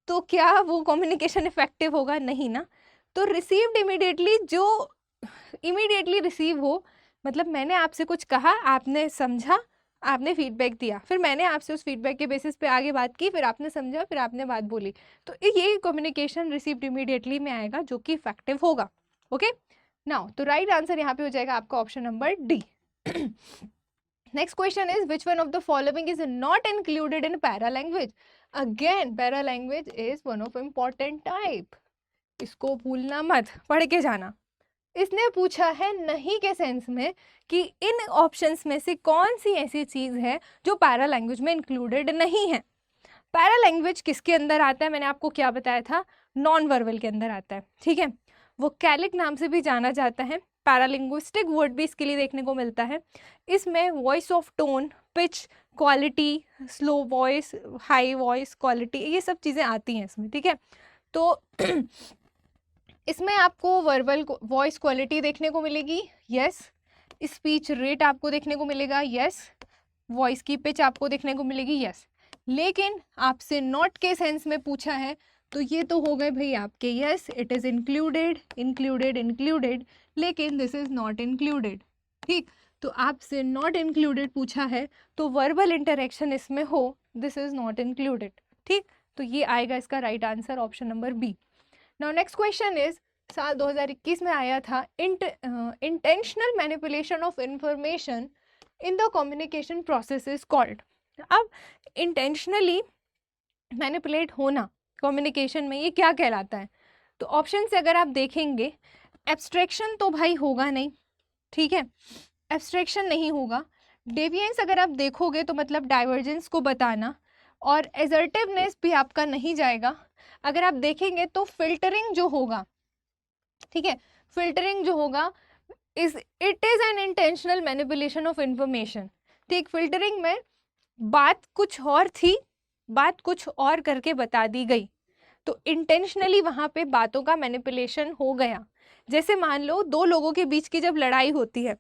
तो क्या वो कम्युनिकेशन इफेक्टिव होगा, नहीं ना। तो रिसीव्ड इमीडिएटली, जो इमीडिएटली रिसीव हो, मतलब मैंने आपसे कुछ कहा, आपने समझा, आपने फीडबैक दिया, फिर मैंने आपसे उस फीडबैक के बेसिस पे आगे बात की, फिर आपने समझा, फिर आपने बात बोली, तो ये कम्युनिकेशन रिसीव्ड इमीडिएटली में आएगा जो कि इफेक्टिव होगा। ओके, नाउ तो राइट आंसर यहाँ पे हो जाएगा आपका option number D. Next question is which one of the following is not included in paralanguage? Again, paralanguage is one of important type. इसको भूलना मत, पढ़ के जाना। इसने पूछा है नहीं के सेंस में कि इन ऑप्शंस में से कौन सी ऐसी चीज है जो पैरालैंग्वेज में इंक्लूडेड नहीं है। पैरालैंग्वेज किसके अंदर आता है, मैंने आपको क्या बताया था, नॉन वर्बल के अंदर आता है, ठीक है। वो कैलिक नाम से भी जाना जाता है, पैरालिंग्विस्टिक वर्ड भी इसके लिए देखने को मिलता है। इसमें voice of tone, pitch, quality, slow voice, high voice quality, ये सब चीज़ें आती हैं इसमें, ठीक है। तो इसमें आपको वर्बल वॉइस क्वालिटी देखने को मिलेगी, यस। स्पीच रेट आपको देखने को मिलेगा, यस। वॉइस की पिच आपको देखने को मिलेगी, यस। लेकिन आपसे नॉट के सेंस में पूछा है तो ये तो हो गए भाई आपके yes, it is included, included, included, लेकिन दिस इज़ नॉट इंक्लूडेड, ठीक। तो आपसे नॉट इंक्लूडेड पूछा है तो वर्बल इंटरेक्शन इसमें हो, दिस इज़ नॉट इंक्लूडेड, ठीक। तो ये आएगा इसका right answer, option number B. Now next question is, साल 2021 में आया था, intentional manipulation of information in the communication process is called. अब इंटेंशनली मैनिपुलेट होना कम्युनिकेशन में, ये क्या कहलाता है? तो ऑप्शन से अगर आप देखेंगे, एब्स्ट्रैक्शन तो भाई होगा नहीं, ठीक है, एब्स्ट्रैक्शन नहीं होगा। डेविएंस अगर आप देखोगे तो मतलब डाइवर्जेंस को बताना, और एजर्टिवनेस भी आपका नहीं जाएगा। अगर आप देखेंगे तो फिल्टरिंग जो होगा, ठीक है, फिल्टरिंग जो होगा is it is an intentional manipulation of information, ठीक। फिल्टरिंग में बात कुछ और थी, बात कुछ और करके बता दी गई, तो इंटेंशनली वहाँ पे बातों का मैनिपुलेशन हो गया। जैसे मान लो दो लोगों के बीच की जब लड़ाई होती है,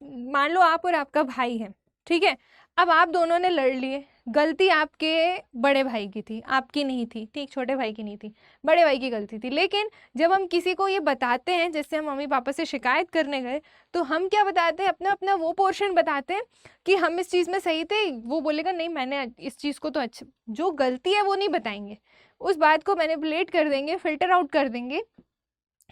मान लो आप और आपका भाई है, ठीक है, अब आप दोनों ने लड़ लिए, गलती आपके बड़े भाई की थी, आपकी नहीं थी, ठीक, छोटे भाई की नहीं थी, बड़े भाई की गलती थी। लेकिन जब हम किसी को ये बताते हैं, जैसे हम मम्मी पापा से शिकायत करने गए, तो हम क्या बताते हैं, अपना अपना वो पोर्शन बताते हैं कि हम इस चीज़ में सही थे, वो बोलेगा नहीं मैंने इस चीज़ को तो अच्छा, जो गलती है वो नहीं बताएंगे, उस बात को मैनिपुलेट कर देंगे, फिल्टर आउट कर देंगे,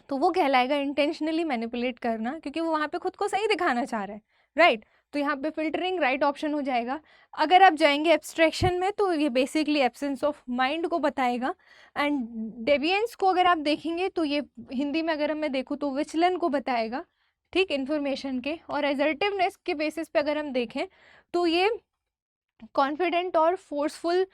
तो वो कहलाएगा इंटेंशनली मैनिपुलेट करना, क्योंकि वो वहाँ पे खुद को सही दिखाना चाह रहा है, राइट। तो यहाँ पे फिल्टरिंग राइट ऑप्शन हो जाएगा। अगर आप जाएंगे एब्स्ट्रैक्शन में तो ये बेसिकली एब्सेंस ऑफ माइंड को बताएगा, एंड डेविएंस को अगर आप देखेंगे तो ये हिंदी में अगर मैं देखूँ तो विचलन को बताएगा, ठीक, इन्फॉर्मेशन के। और एजर्टिवनेस के बेसिस पे अगर हम देखें तो ये कॉन्फिडेंट और फोर्सफुल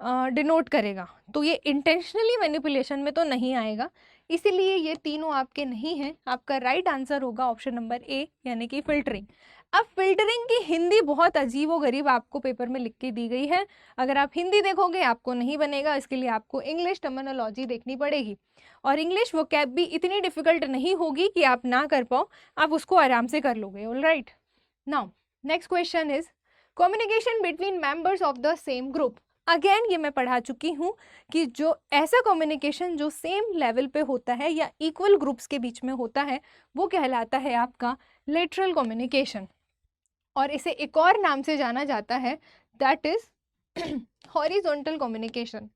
डिनोट करेगा, तो ये इंटेंशनली मैनिपुलेशन में तो नहीं आएगा, इसीलिए ये तीनों आपके नहीं हैं। आपका राइट आंसर होगा ऑप्शन नंबर ए, यानी कि फिल्टरिंग। अब फिल्टरिंग की हिंदी बहुत अजीब व गरीब आपको पेपर में लिख के दी गई है, अगर आप हिंदी देखोगे आपको नहीं बनेगा, इसके लिए आपको इंग्लिश टर्मिनोलॉजी देखनी पड़ेगी, और इंग्लिश वोकैब भी इतनी डिफिकल्ट नहीं होगी कि आप ना कर पाओ, आप उसको आराम से कर लोगे, alright. Now next question is, communication between members of the same group. Again ये मैं पढ़ा चुकी हूँ कि जो ऐसा कम्युनिकेशन जो सेम लेवल पे होता है या इक्वल ग्रुप्स के बीच में होता है, वो कहलाता है आपका लेटरल कम्युनिकेशन, और इसे एक और नाम से जाना जाता है, दैट इज हॉरिजॉन्टल कम्युनिकेशन।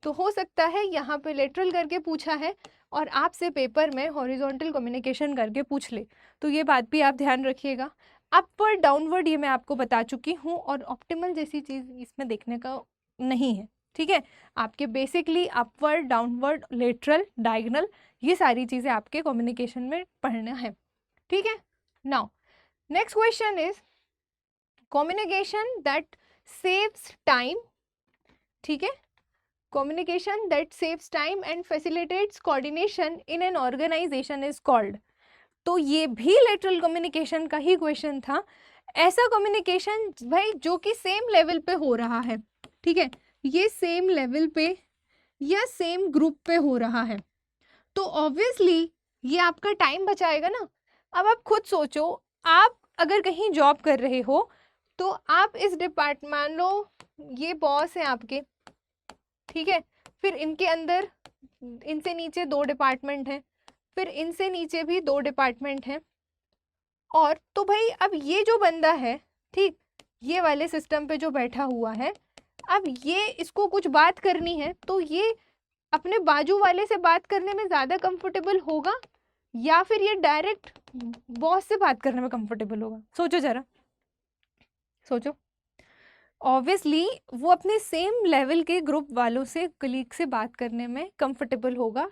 तो हो सकता है यहाँ पे लेटरल करके पूछा है और आपसे पेपर में हॉरिजॉन्टल कम्युनिकेशन करके पूछ ले, तो ये बात भी आप ध्यान रखिएगा। अपवर्ड डाउनवर्ड ये मैं आपको बता चुकी हूँ, और ऑप्टिमल जैसी चीज़ इसमें देखने का नहीं है, ठीक है। आपके basically upward, downward, lateral, diagonal, ये सारी चीज़ें आपके कम्युनिकेशन में पढ़ना है, ठीक है। Now next question is, communication that saves time, ठीक है, communication that saves time and facilitates coordination in an organization is called। तो ये भी लेटरल कम्युनिकेशन का ही क्वेश्चन था। ऐसा कम्युनिकेशन भाई जो कि सेम लेवल पे हो रहा है, ठीक है, ये सेम लेवल पे या सेम ग्रुप पे हो रहा है, तो ऑब्वियसली ये आपका टाइम बचाएगा ना। अब आप खुद सोचो, आप अगर कहीं जॉब कर रहे हो तो आप इस डिपार्टमेंट, मान लो ये बॉस है आपके, ठीक है, फिर इनके अंदर इनसे नीचे 2 डिपार्टमेंट हैं, फिर इनसे नीचे भी 2 डिपार्टमेंट हैं, और तो भाई अब ये जो बंदा है, ठीक, ये वाले सिस्टम पे जो बैठा हुआ है, अब ये इसको कुछ बात करनी है तो ये अपने बाजू वाले से बात करने में ज़्यादा कंफर्टेबल होगा या फिर ये डायरेक्ट बॉस से बात करने में कंफर्टेबल होगा? सोचो जरा, सोचो। ऑब्वियसली वो अपने सेम लेवल के ग्रुप वालों से, कलीग से बात करने में कंफर्टेबल होगा,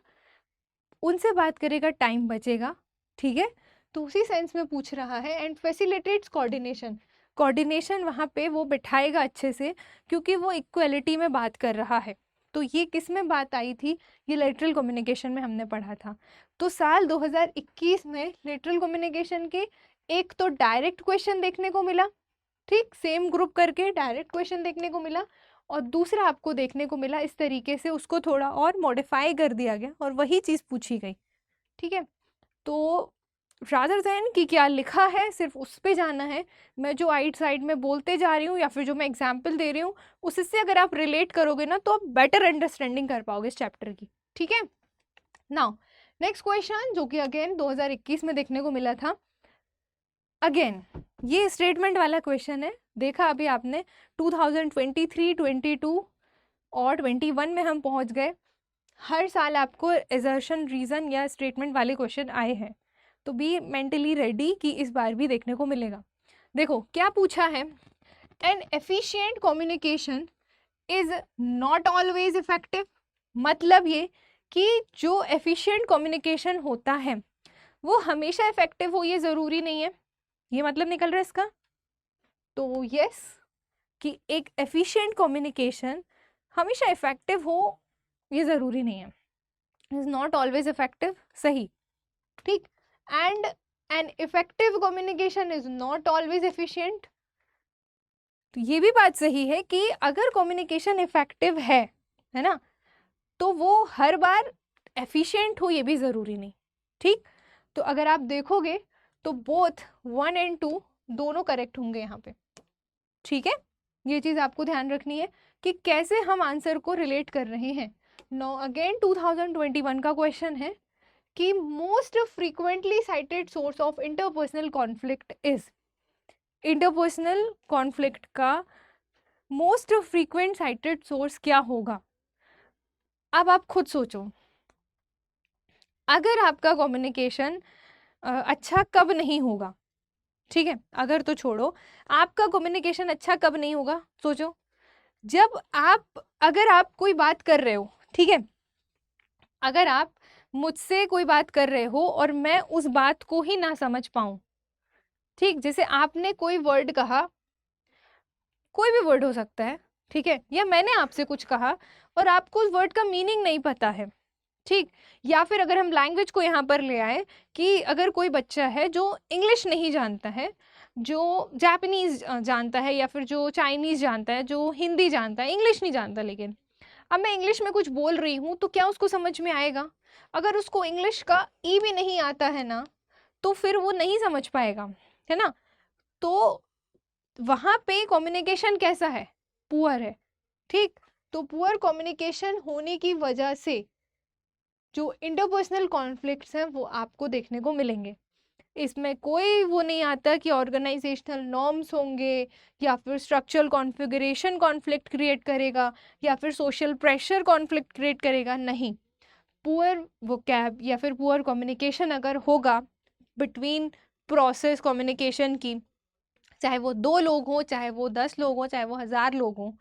उनसे बात करेगा, टाइम बचेगा, ठीक है। तो उसी सेंस में पूछ रहा है, एंड फैसिलिटेट्स कोऑर्डिनेशन, कोऑर्डिनेशन वहाँ पे वो बिठाएगा अच्छे से, क्योंकि वो इक्वलिटी में बात कर रहा है, तो ये किस में बात आई थी? ये लेटरल कम्युनिकेशन में हमने पढ़ा था। तो साल 2021 में लेटरल कम्युनिकेशन के एक तो डायरेक्ट क्वेश्चन देखने को मिला, ठीक, सेम ग्रुप करके डायरेक्ट क्वेश्चन देखने को मिला, और दूसरा आपको देखने को मिला इस तरीके से उसको थोड़ा और मॉडिफाई कर दिया गया और वही चीज़ पूछी गई, ठीक है। तो रादर देन कि क्या लिखा है सिर्फ उस पे जाना है, मैं जो आइट साइड में बोलते जा रही हूँ या फिर जो मैं एग्जाम्पल दे रही हूँ उससे अगर आप रिलेट करोगे ना तो आप बेटर अंडरस्टैंडिंग कर पाओगे इस चैप्टर की, ठीक है। नाउ नेक्स्ट क्वेश्चन जो कि अगेन 2021 में देखने को मिला था। अगेन ये स्टेटमेंट वाला क्वेश्चन है, देखा अभी आपने 2023, 22 और 21 में हम पहुंच गए। हर साल आपको एजर्शन, रीज़न या स्टेटमेंट वाले क्वेश्चन आए हैं, तो बी मेंटली रेडी कि इस बार भी देखने को मिलेगा। देखो क्या पूछा है, N efficient communication is not always effective. मतलब ये कि जो एफिशिएंट कम्युनिकेशन होता है वो हमेशा इफेक्टिव हो ये ज़रूरी नहीं है, ये मतलब निकल रहा है इसका। तो यस कि एक एफिशिएंट कम्युनिकेशन हमेशा इफेक्टिव हो ये ज़रूरी नहीं है, इज नॉट ऑलवेज इफेक्टिव, सही, ठीक। And an effective communication is not always efficient, तो ये भी बात सही है कि अगर कम्युनिकेशन इफेक्टिव है ना, तो वो हर बार एफिशिएंट हो ये भी ज़रूरी नहीं, ठीक। तो अगर आप देखोगे तो बोथ 1 और 2 दोनों करेक्ट होंगे यहाँ पे, ठीक है। ये चीज़ आपको ध्यान रखनी है कि कैसे हम आंसर को रिलेट कर रहे हैं। नो अगेन 2021 का क्वेश्चन है कि most frequently cited source of interpersonal conflict is. Interpersonal conflict का मोस्ट फ्रीक्वेंट साइटेड सोर्स क्या होगा? अब आप खुद सोचो, अगर आपका कम्युनिकेशन अच्छा कब नहीं होगा, ठीक है, अगर तो छोड़ो, आपका कम्युनिकेशन अच्छा कब नहीं होगा, सोचो। जब अगर आप कोई बात कर रहे हो, ठीक है, अगर आप मुझसे कोई बात कर रहे हो और मैं उस बात को ही ना समझ पाऊं, ठीक, जैसे आपने कोई वर्ड कहा, कोई भी वर्ड हो सकता है, ठीक है, या मैंने आपसे कुछ कहा और आपको उस वर्ड का मीनिंग नहीं पता है, ठीक। या फिर अगर हम लैंग्वेज को यहाँ पर ले आए कि अगर कोई बच्चा है जो इंग्लिश नहीं जानता है, जो जापानीज जानता है, या फिर जो चाइनीज जानता है, जो हिंदी जानता है, इंग्लिश नहीं जानता, लेकिन अब मैं इंग्लिश में कुछ बोल रही हूँ तो क्या उसको समझ में आएगा? अगर उसको इंग्लिश का ई भी नहीं आता है ना, तो फिर वो नहीं समझ पाएगा, है ना। तो वहाँ पे कम्युनिकेशन कैसा है? पुअर है, ठीक। तो पुअर कम्युनिकेशन होने की वजह से जो इंटरपर्सनल कॉन्फ्लिक्ट्स हैं वो आपको देखने को मिलेंगे। इसमें कोई वो नहीं आता कि ऑर्गेनाइजेशनल नॉर्म्स होंगे या फिर स्ट्रक्चरल कॉन्फ़िगरेशन कॉन्फ्लिक्ट क्रिएट करेगा या फिर सोशल प्रेशर कॉन्फ्लिक्ट क्रिएट करेगा, नहीं। पुअर वोकैब या फिर पुअर कम्युनिकेशन अगर होगा बिटवीन प्रोसेस कम्युनिकेशन की, चाहे वो 2 लोग हों, चाहे वो 10 लोग हों, चाहे वो 1000 लोग हों,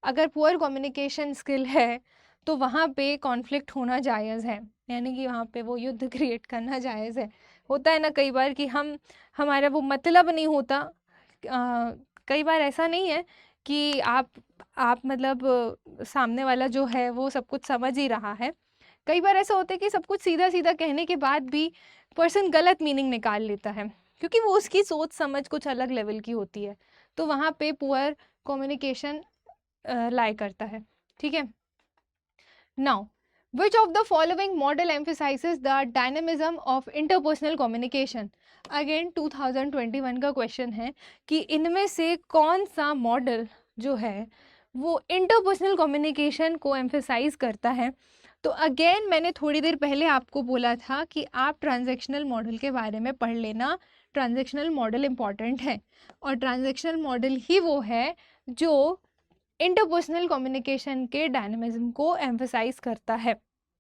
अगर पुअर कम्युनिकेशन स्किल है तो वहाँ पे कॉन्फ्लिक्ट होना जायज़ है, यानी कि वहाँ पे वो युद्ध क्रिएट करना जायज़ है। होता है ना कई बार कि हमारा वो मतलब नहीं होता, कई बार ऐसा नहीं है कि आप मतलब सामने वाला जो है वो सब कुछ समझ ही रहा है। कई बार ऐसा होता है कि सब कुछ सीधा सीधा कहने के बाद भी पर्सन गलत मीनिंग निकाल लेता है, क्योंकि वो उसकी सोच समझ कुछ अलग लेवल की होती है। तो वहाँ पे पुअर कम्युनिकेशन लाई करता है, ठीक है। Now which of the following model emphasizes the dynamism of interpersonal communication? Again 2021 का क्वेश्चन है कि इनमें से कौन सा मॉडल जो है वो इंटरपर्सनल कम्युनिकेशन को एम्फेसाइज करता है। तो अगेन मैंने थोड़ी देर पहले आपको बोला था कि आप ट्रांजैक्शनल मॉडल के बारे में पढ़ लेना, ट्रांजैक्शनल मॉडल इम्पॉर्टेंट है, और ट्रांजैक्शनल मॉडल ही वो है जो इंटरपर्सनल कम्युनिकेशन के डायनामिज्म को एम्फसाइज करता है,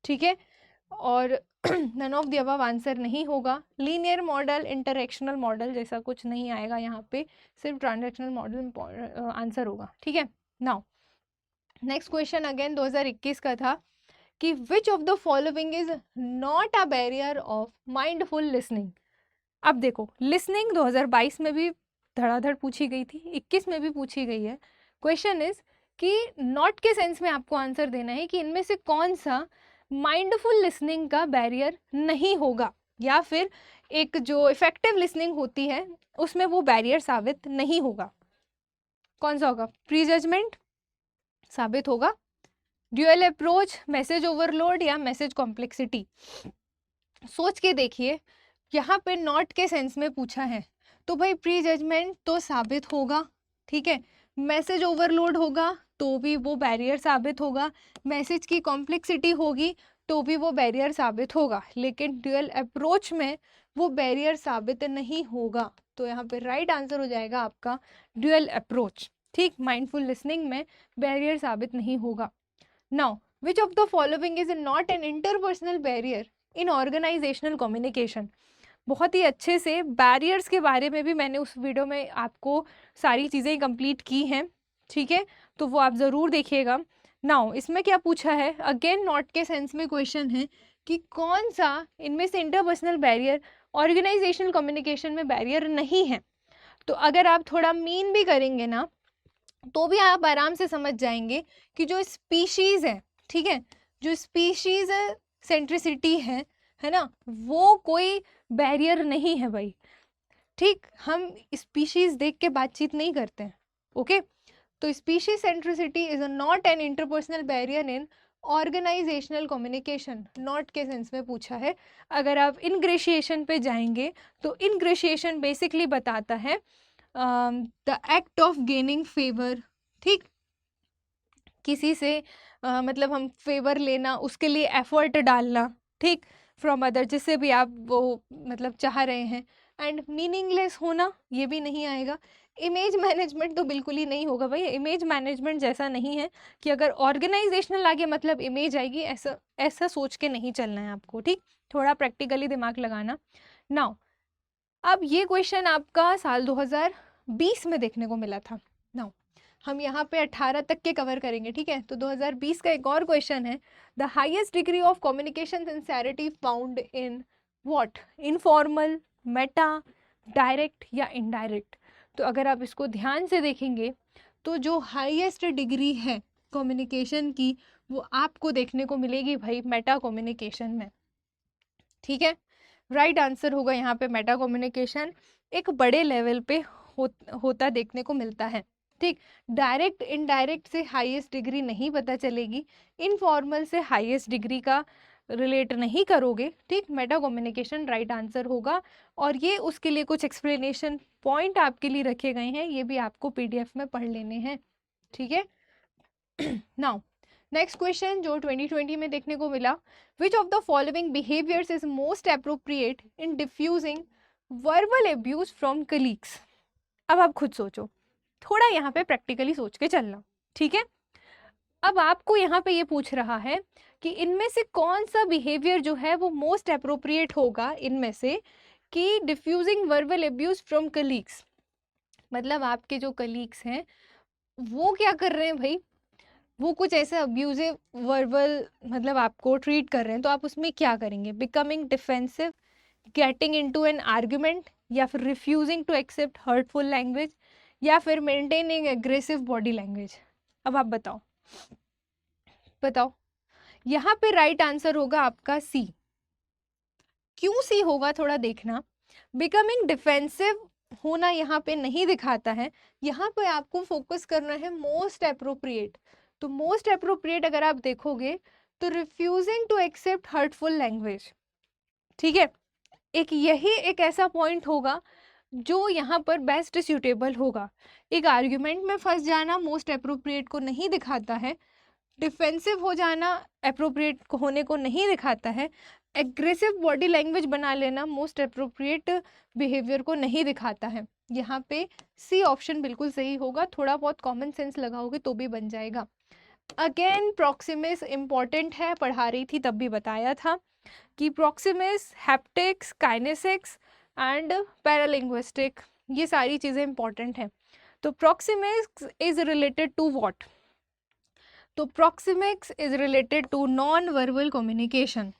ठीक है। और none of the above answer नहीं होगा, लीनियर मॉडल, इंटरेक्शनल मॉडल जैसा कुछ नहीं आएगा यहाँ पे, सिर्फ ट्रांजैक्शनल मॉडल आंसर होगा, ठीक है। नाउ नेक्स्ट क्वेश्चन अगेन 2021 का था कि which of the following is not a barrier of mindful listening. अब देखो, लिसनिंग 2022 में भी धड़ाधड़ पूछी गई थी, 21 में भी पूछी गई है। क्वेश्चन इज कि नॉट के सेंस में आपको आंसर देना है कि इनमें से कौन सा माइंडफुल लिसनिंग का बैरियर नहीं होगा, या फिर एक जो इफेक्टिव लिसनिंग होती है उसमें वो बैरियर साबित नहीं होगा। कौन सा होगा? प्री जजमेंट साबित होगा, ड्यूअल अप्रोच, मैसेज ओवरलोड या मैसेज कॉम्प्लेक्सिटी। सोच के देखिए, यहाँ पे नॉट के सेंस में पूछा है तो भाई प्री जजमेंट तो साबित होगा, ठीक है। मैसेज ओवरलोड होगा तो भी वो बैरियर साबित होगा, मैसेज की कॉम्प्लेक्सिटी होगी तो भी वो बैरियर साबित होगा, लेकिन ड्यूअल अप्रोच में वो बैरियर साबित नहीं होगा। तो यहाँ पे राइट आंसर हो जाएगा आपका ड्यूअल अप्रोच, ठीक। माइंडफुल लिसनिंग में बैरियर साबित नहीं होगा। Now which of the following is not an interpersonal barrier in organisational communication. बहुत ही अच्छे से बैरियर्स के बारे में भी मैंने उस वीडियो में आपको सारी चीज़ें कंप्लीट की हैं, ठीक है, तो वो आप ज़रूर देखिएगा। नाउ इसमें क्या पूछा है, अगेन नॉट के सेंस में क्वेश्चन है कि कौन सा इनमें से इंटरपर्सनल बैरियर ऑर्गेनाइजेशनल कम्युनिकेशन में बैरियर नहीं है। तो अगर आप थोड़ा मीन भी करेंगे ना तो भी आप आराम से समझ जाएंगे कि जो स्पीशीज़ है, ठीक है, जो स्पीशीज़ सेंट्रिसिटी है ना, वो कोई बैरियर नहीं है भाई, ठीक। हम स्पीशीज देख के बातचीत नहीं करते हैं, ओके। तो species centricity is not an interpersonal barrier in organisational communication, not के सेंस में पूछा है। अगर आप इनग्रेशिएशन पे जाएंगे तो इनग्रेशिएशन बेसिकली बताता है the act of gaining favour, ठीक। किसी से मतलब हम फेवर लेना, उसके लिए एफर्ट डालना, ठीक, फ्रॉम अदर, जिससे भी आप वो मतलब चाह रहे हैं। एंड मीनिंगलेस होना, ये भी नहीं आएगा। इमेज मैनेजमेंट तो बिल्कुल ही नहीं होगा भाई, इमेज मैनेजमेंट जैसा नहीं है कि अगर ऑर्गेनाइजेशनल आगे मतलब इमेज आएगी, ऐसा ऐसा सोच के नहीं चलना है आपको, ठीक। थोड़ा प्रैक्टिकली दिमाग लगाना। नाउ अब ये क्वेश्चन आपका साल 2020 में देखने को मिला था। नाउ हम यहाँ पे 18 तक के कवर करेंगे, ठीक है। तो 2020 का एक और क्वेश्चन है, the highest degree of communication sincerity found in what, informal, Meta, direct या इनडायरेक्ट। तो अगर आप इसको ध्यान से देखेंगे तो जो हाईएस्ट डिग्री है कम्युनिकेशन की वो आपको देखने को मिलेगी भाई मेटा कम्युनिकेशन में, ठीक है। राइट आंसर होगा यहाँ पे मेटा कम्युनिकेशन एक बड़े लेवल पे होता देखने को मिलता है, ठीक। डायरेक्ट इनडायरेक्ट से हाईएस्ट डिग्री नहीं पता चलेगी, इनफॉर्मल से हाईएस्ट डिग्री का रिलेट नहीं करोगे, ठीक। मेटा कम्युनिकेशन राइट आंसर होगा, और ये उसके लिए कुछ एक्सप्लेनेशन पॉइंट आपके लिए रखे गए हैं, ये भी आपको पीडीएफ में पढ़ लेने हैं, ठीक है। नाउ नेक्स्ट क्वेश्चन जो 2020 में देखने को मिला, which of the following behaviours is most appropriate in defusing verbal abuse from colleagues. अब आप खुद सोचो, थोड़ा यहाँ पे प्रैक्टिकली सोच के चलना, ठीक है। अब आपको यहाँ पे ये पूछ रहा है कि इनमें से कौन सा बिहेवियर जो है वो मोस्ट अप्रोप्रिएट होगा इनमें से कि defusing verbal abuse from colleagues. मतलब आपके जो कलीग्स हैं वो क्या कर रहे हैं भाई, वो कुछ ऐसा अब्यूजिव वर्बल मतलब आपको ट्रीट कर रहे हैं, तो आप उसमें क्या करेंगे? Becoming defensive, getting into an argument, या फिर refusing to accept hurtful language, या फिर मेंटेनिंग एग्रेसिव बॉडी लैंग्वेज। अब आप बताओ बताओ, यहाँ पे राइट आंसर होगा आपका सी। क्यों सी होगा थोड़ा देखना, बिकमिंग डिफेंसिव होना यहाँ पे नहीं दिखाता है, यहाँ पे आपको फोकस करना है मोस्ट अप्रोप्रिएट। तो मोस्ट अप्रोप्रिएट अगर आप देखोगे तो refusing to accept hurtful language, ठीक है। एक यही एक ऐसा पॉइंट होगा जो यहाँ पर बेस्ट सूटेबल होगा। एक आर्ग्यूमेंट में फंस जाना मोस्ट अप्रोप्रिएट को नहीं दिखाता है, डिफेंसिव हो जाना अप्रोप्रिएट होने को नहीं दिखाता है, एग्रेसिव बॉडी लैंग्वेज बना लेना मोस्ट अप्रोप्रिएट बिहेवियर को नहीं दिखाता है। यहाँ पे सी ऑप्शन बिल्कुल सही होगा, थोड़ा बहुत कॉमन सेंस लगाओगे तो भी बन जाएगा। अगेन प्रॉक्सिमिस इम्पॉर्टेंट है, पढ़ा रही थी तब भी बताया था कि proxemics, haptics, kinesics and paralinguistic, ये सारी चीज़ें इंपॉर्टेंट हैं। तो proxemics is related to what, तो proxemics is related to non verbal communication,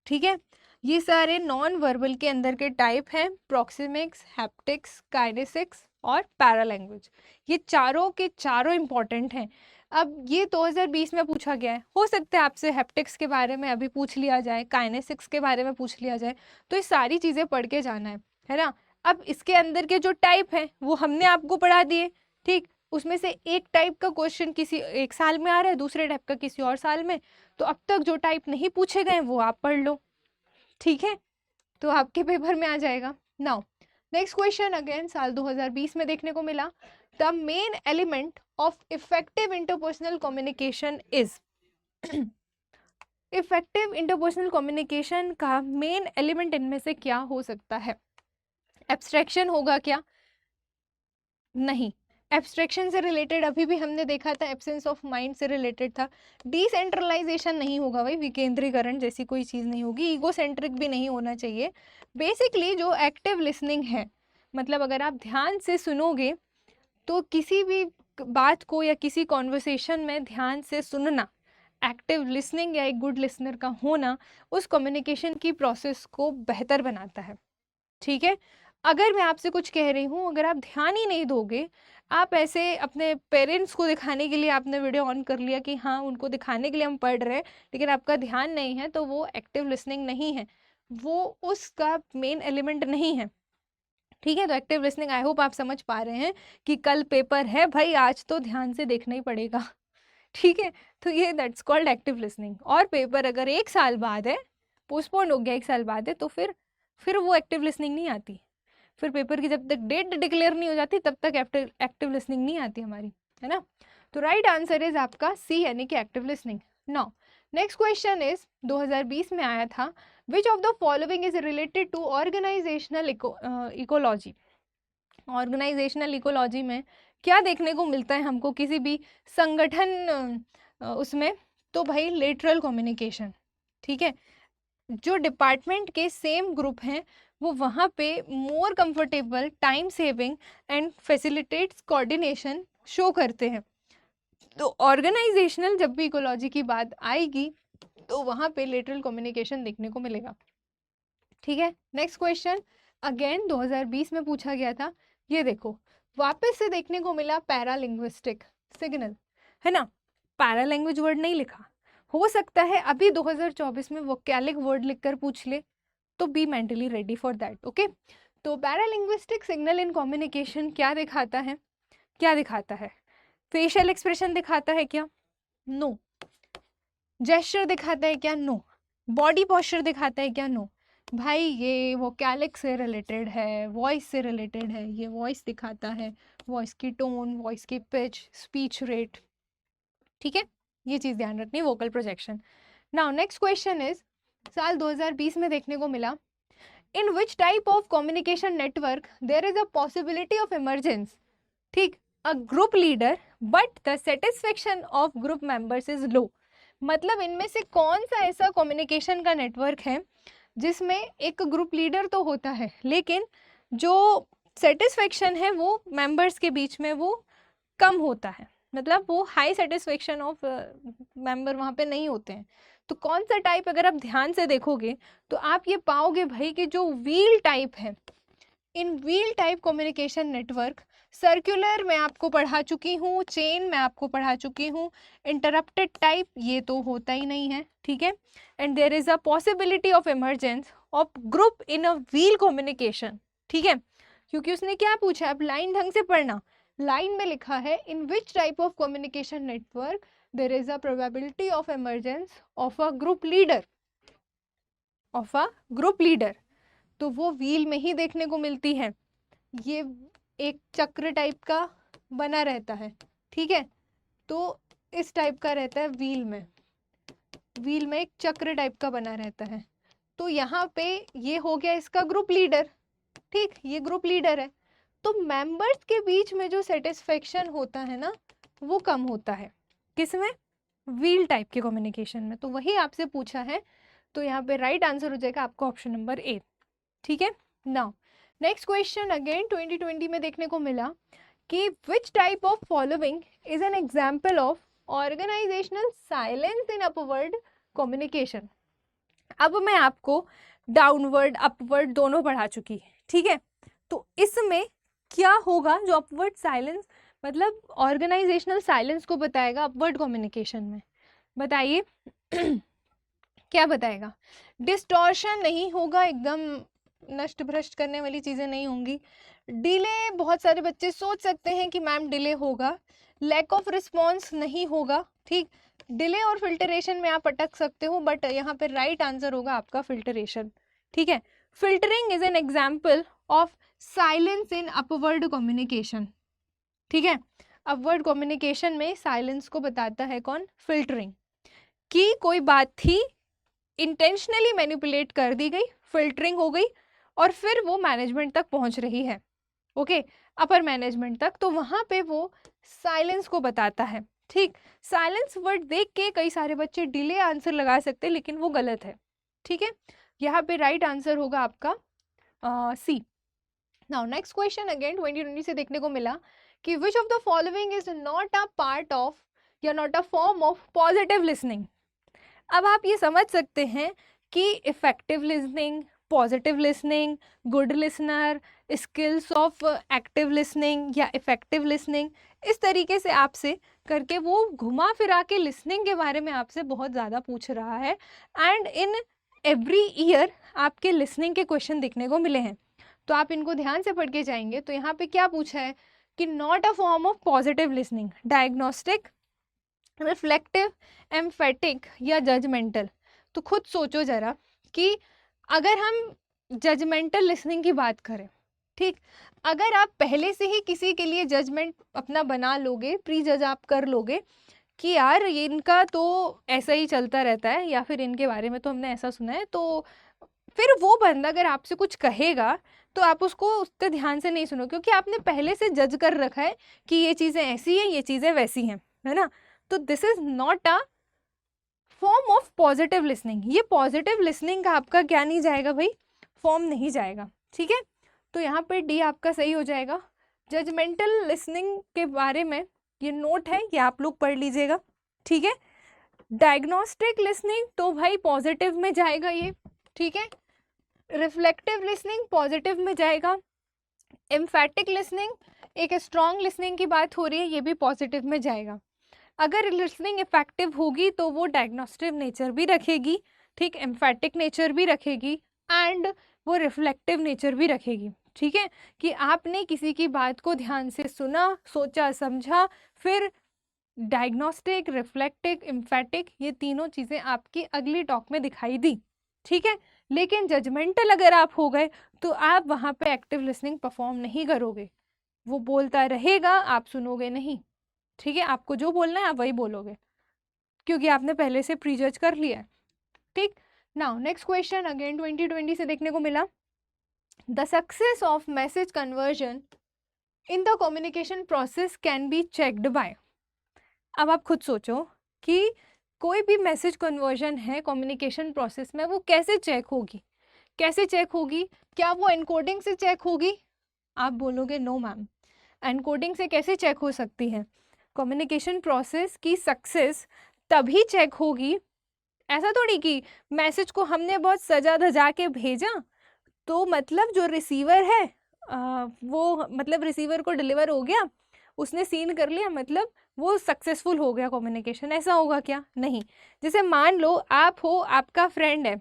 ठीक है। ये सारे नॉन वर्बल के अंदर के टाइप हैं, प्रॉक्सिमिक्स, हैप्टिक्स, काइनेसिक्स और पैरालैंग्वेज। ये चारों के चारों इंपॉर्टेंट हैं। अब ये 2020 में पूछा गया है, हो सकता है आपसे हैप्टिक्स के बारे में अभी पूछ लिया जाए, काइनेसिक्स के बारे में पूछ लिया जाए, तो ये सारी चीज़ें पढ़ के जाना है ना। अब इसके अंदर के जो टाइप हैं वो हमने आपको पढ़ा दिए, ठीक। उसमें से एक टाइप का क्वेश्चन किसी एक साल में आ रहा है, दूसरे टाइप का किसी और साल में, तो अब तक जो टाइप नहीं पूछे गए वो आप पढ़ लो, ठीक है, तो आपके पेपर में आ जाएगा। नाउ नेक्स्ट क्वेश्चन अगेन साल 2020 में देखने को मिला, the main element of effective interpersonal communication is. Effective interpersonal communication का मेन एलिमेंट इनमें से क्या हो सकता है? एब्स्ट्रैक्शन होगा क्या? नहीं। एब्स्ट्रैक्शन से रिलेटेड अभी भी हमने देखा था, एब्सेंस ऑफ माइंड से रिलेटेड था। डिसेंट्रलाइजेशन नहीं होगा भाई, विकेंद्रीकरण जैसी कोई चीज़ नहीं होगी। ईगोसेंट्रिक भी नहीं होना चाहिए। बेसिकली जो एक्टिव लिसनिंग है, मतलब अगर आप ध्यान से सुनोगे तो किसी भी बात को या किसी कॉन्वर्सेशन में ध्यान से सुनना, एक्टिव लिसनिंग या एक गुड लिसनर का होना उस कम्युनिकेशन की प्रोसेस को बेहतर बनाता है, ठीक है। अगर मैं आपसे कुछ कह रही हूँ, अगर आप ध्यान ही नहीं दोगे, आप ऐसे अपने पेरेंट्स को दिखाने के लिए आपने वीडियो ऑन कर लिया कि हाँ उनको दिखाने के लिए हम पढ़ रहे हैं, लेकिन आपका ध्यान नहीं है, तो वो एक्टिव लिसनिंग नहीं है, वो उसका मेन एलिमेंट नहीं है, ठीक है। तो एक्टिव लिसनिंग आई होप आप समझ पा रहे हैं कि कल पेपर है भाई, आज तो ध्यान से देखना ही पड़ेगा, ठीक है। तो ये दैट्स कॉल्ड एक्टिव लिसनिंग। और पेपर अगर एक साल बाद है, पोस्टपोन हो गया एक साल बाद है, तो फिर वो एक्टिव लिसनिंग नहीं आती। फिर पेपर की जब तक डेट डिक्लेयर नहीं हो जाती तब तक एक्टिव लिसनिंग नहीं आती हमारी, है ना। तो राइट आंसर इज आपका सी, यानी कि active listening. Now next question is 2020 में आया था, which of the following is related to organisational ecology. Organisational ecology में क्या देखने को मिलता है हमको किसी भी संगठन उसमें? तो भाई लेटरल कम्युनिकेशन, ठीक है। जो डिपार्टमेंट के सेम ग्रुप हैं वो वहाँ पे more comfortable, time saving and facilitates coordination show करते हैं। तो ऑर्गेनाइजेशनल जब भी इकोलॉजी की बात आएगी तो वहाँ पे लेटरल कम्युनिकेशन देखने को मिलेगा, ठीक है। नेक्स्ट क्वेश्चन अगेन 2020 में पूछा गया था, ये देखो वापस से देखने को मिला पैरालिंग्विस्टिक सिग्नल, है ना। पैरालैंग्वेज वर्ड नहीं लिखा, हो सकता है अभी 2024 में वोकैलिक वर्ड लिखकर पूछ ले, तो be mentally ready for that, okay. तो पैरालिंग्विस्टिक सिग्नल इन कम्युनिकेशन क्या दिखाता है? क्या दिखाता है? फेशियल एक्सप्रेशन दिखाता है क्या? नो। जेस्चर दिखाता है क्या? नो। बॉडी पोस्चर दिखाता है क्या? नो। भाई ये वोकैलिक से रिलेटेड है, वॉइस से रिलेटेड है, ये वॉइस दिखाता है, वॉइस की टोन, वॉइस की पिच, स्पीच रेट, ठीक है। ये चीज़ ध्यान रखनी, vocal projection. Now next question is, साल 2020 में देखने को मिला, in which type of communication network there is a possibility of emergence, ठीक, a group leader but the satisfaction of group members is low. मतलब इनमें से कौन सा ऐसा कम्युनिकेशन का नेटवर्क है जिसमें एक ग्रुप लीडर तो होता है, लेकिन जो सेटिस्फेक्शन है वो मेंबर्स के बीच में वो कम होता है, मतलब वो हाई सेटिस्फेक्शन ऑफ मेंबर वहाँ पे नहीं होते हैं। तो कौन सा टाइप, अगर आप ध्यान से देखोगे तो आप ये पाओगे भाई कि जो व्हील टाइप है, in wheel type communication network, circular मैं आपको पढ़ा चुकी हूँ, चेन मैं आपको पढ़ा चुकी हूँ, इंटरप्टेड टाइप ये तो होता ही नहीं है, ठीक है। And there is a possibility of emergence of group in a wheel communication, ठीक है। क्योंकि उसने क्या पूछा, अब लाइन ढंग से पढ़ना, लाइन में लिखा है in which type of communication network there is a probability of emergence of a group leader, of a group leader, तो वो व्हील में ही देखने को मिलती है। ये एक चक्र टाइप का बना रहता है, ठीक है। तो इस टाइप का रहता है व्हील में, व्हील में एक चक्र टाइप का बना रहता है। तो यहाँ पे ये हो गया इसका ग्रुप लीडर, ठीक, ये ग्रुप लीडर है। तो मेंबर्स के बीच में जो सेटिस्फेक्शन होता है ना वो कम होता है, किसमें? व्हील टाइप के कम्युनिकेशन में। तो वही आपसे पूछा है, तो यहाँ पे राइट आंसर हो जाएगा आपका ऑप्शन नंबर ए, ठीक है। नाउ नेक्स्ट क्वेश्चन अगेन 2020 में देखने को मिला कि which type of following is an example of organisational silence in upward communication. अब मैं आपको डाउनवर्ड अपवर्ड दोनों पढ़ा चुकी, ठीक है। तो इसमें क्या होगा जो अपवर्ड साइलेंस मतलब ऑर्गेनाइजेशनल साइलेंस को बताएगा अपवर्ड कम्युनिकेशन में। बताइए क्या बताएगा? डिस्टॉर्शन नहीं होगा, एकदम नष्ट भ्रष्ट करने वाली चीज़ें नहीं होंगी। डिले, बहुत सारे बच्चे सोच सकते हैं कि मैम डिले होगा। लैक ऑफ रिस्पॉन्स नहीं होगा, ठीक। डिले और फिल्टरेशन में आप अटक सकते हो, बट यहाँ पे राइट आंसर होगा आपका फिल्टरेशन, ठीक है। Filtering is an example of silence in upward communication, ठीक है। अपवर्ड कम्युनिकेशन में साइलेंस को बताता है कौन? फिल्टरिंग। कि कोई बात थी, इंटेंशनली मैनिपुलेट कर दी गई, फिल्टरिंग हो गई और फिर वो मैनेजमेंट तक पहुंच रही है, ओके, अपर मैनेजमेंट तक, तो वहां पे वो साइलेंस को बताता है, ठीक। साइलेंस वर्ड देख के कई सारे बच्चे डिले आंसर लगा सकते हैं, लेकिन वो गलत है, ठीक है। यहाँ पे राइट आंसर होगा आपका C. Now next question again 2020 से देखने को मिला कि which of the following is not a part of या not a form of positive listening. अब आप ये समझ सकते हैं कि effective listening, positive listening, good listener, skills of active listening या इफेक्टिव लिसनिंग, इस तरीके से आपसे करके वो घुमा फिरा के लिसनिंग के बारे में आपसे बहुत ज़्यादा पूछ रहा है। एंड इन एवरी ईयर आपके लिसनिंग के क्वेश्चन देखने को मिले हैं, तो आप इनको ध्यान से पढ़ के जाएंगे। तो यहाँ पे क्या पूछा है कि not a form of positive listening, diagnostic, reflective, emphatic या जजमेंटल। तो खुद सोचो जरा कि अगर हम जजमेंटल लिसनिंग की बात करें, ठीक, अगर आप पहले से ही किसी के लिए जजमेंट अपना बना लोगे, प्री जज आप कर लोगे कि यार ये इनका तो ऐसा ही चलता रहता है या फिर इनके बारे में तो हमने ऐसा सुना है, तो फिर वो बंदा अगर आपसे कुछ कहेगा तो आप उसको उतने ध्यान से नहीं सुनो, क्योंकि आपने पहले से जज कर रखा है कि ये चीज़ें ऐसी हैं, ये चीज़ें वैसी हैं, है ना। तो this is not a form of positive listening. ये पॉजिटिव लिसनिंग का आपका क्या नहीं जाएगा भाई? फॉर्म नहीं जाएगा, ठीक है। तो यहाँ पे डी आपका सही हो जाएगा। जजमेंटल लिसनिंग के बारे में ये नोट है, ये आप लोग पढ़ लीजिएगा, ठीक है। डायग्नोस्टिक लिसनिंग तो भाई पॉजिटिव में जाएगा ये, ठीक है। रिफ्लेक्टिव लिसनिंग पॉजिटिव में जाएगा। एम्फेटिक लिसनिंग, एक स्ट्रॉन्ग लिसनिंग की बात हो रही है, ये भी पॉजिटिव में जाएगा। अगर लिसनिंग इफेक्टिव होगी तो वो डायग्नोस्टिक नेचर भी रखेगी, ठीक, एम्फेटिक नेचर भी रखेगी एंड वो रिफ्लेक्टिव नेचर भी रखेगी, ठीक है। कि आपने किसी की बात को ध्यान से सुना, सोचा, समझा, फिर डायग्नोस्टिक, रिफ्लेक्टिव, एम्फेटिक, ये तीनों चीज़ें आपकी अगली टॉक में दिखाई दी, ठीक है। लेकिन जजमेंटल अगर आप हो गए तो आप वहाँ पे एक्टिव लिसनिंग परफॉर्म नहीं करोगे, वो बोलता रहेगा, आप सुनोगे नहीं, ठीक है। आपको जो बोलना है आप वही बोलोगे, क्योंकि आपने पहले से प्री जज कर लिया है, ठीक। नाउ नेक्स्ट क्वेश्चन अगेन 2020 से देखने को मिला, the success of message conversion in the communication process can be checked by. अब आप खुद सोचो कि कोई भी मैसेज कन्वर्जन है कम्युनिकेशन प्रोसेस में, वो कैसे चेक होगी? कैसे चेक होगी? क्या वो एनकोडिंग से चेक होगी? आप बोलोगे नो मैम, एनकोडिंग से कैसे चेक हो सकती है? कम्युनिकेशन प्रोसेस की सक्सेस तभी चेक होगी, ऐसा थोड़ी कि मैसेज को हमने बहुत सजा धजा के भेजा तो मतलब जो रिसीवर है वो मतलब रिसीवर को डिलीवर हो गया, उसने सीन कर लिया, मतलब वो सक्सेसफुल हो गया कम्युनिकेशन, ऐसा होगा क्या? नहीं। जैसे मान लो आप हो, आपका फ्रेंड है,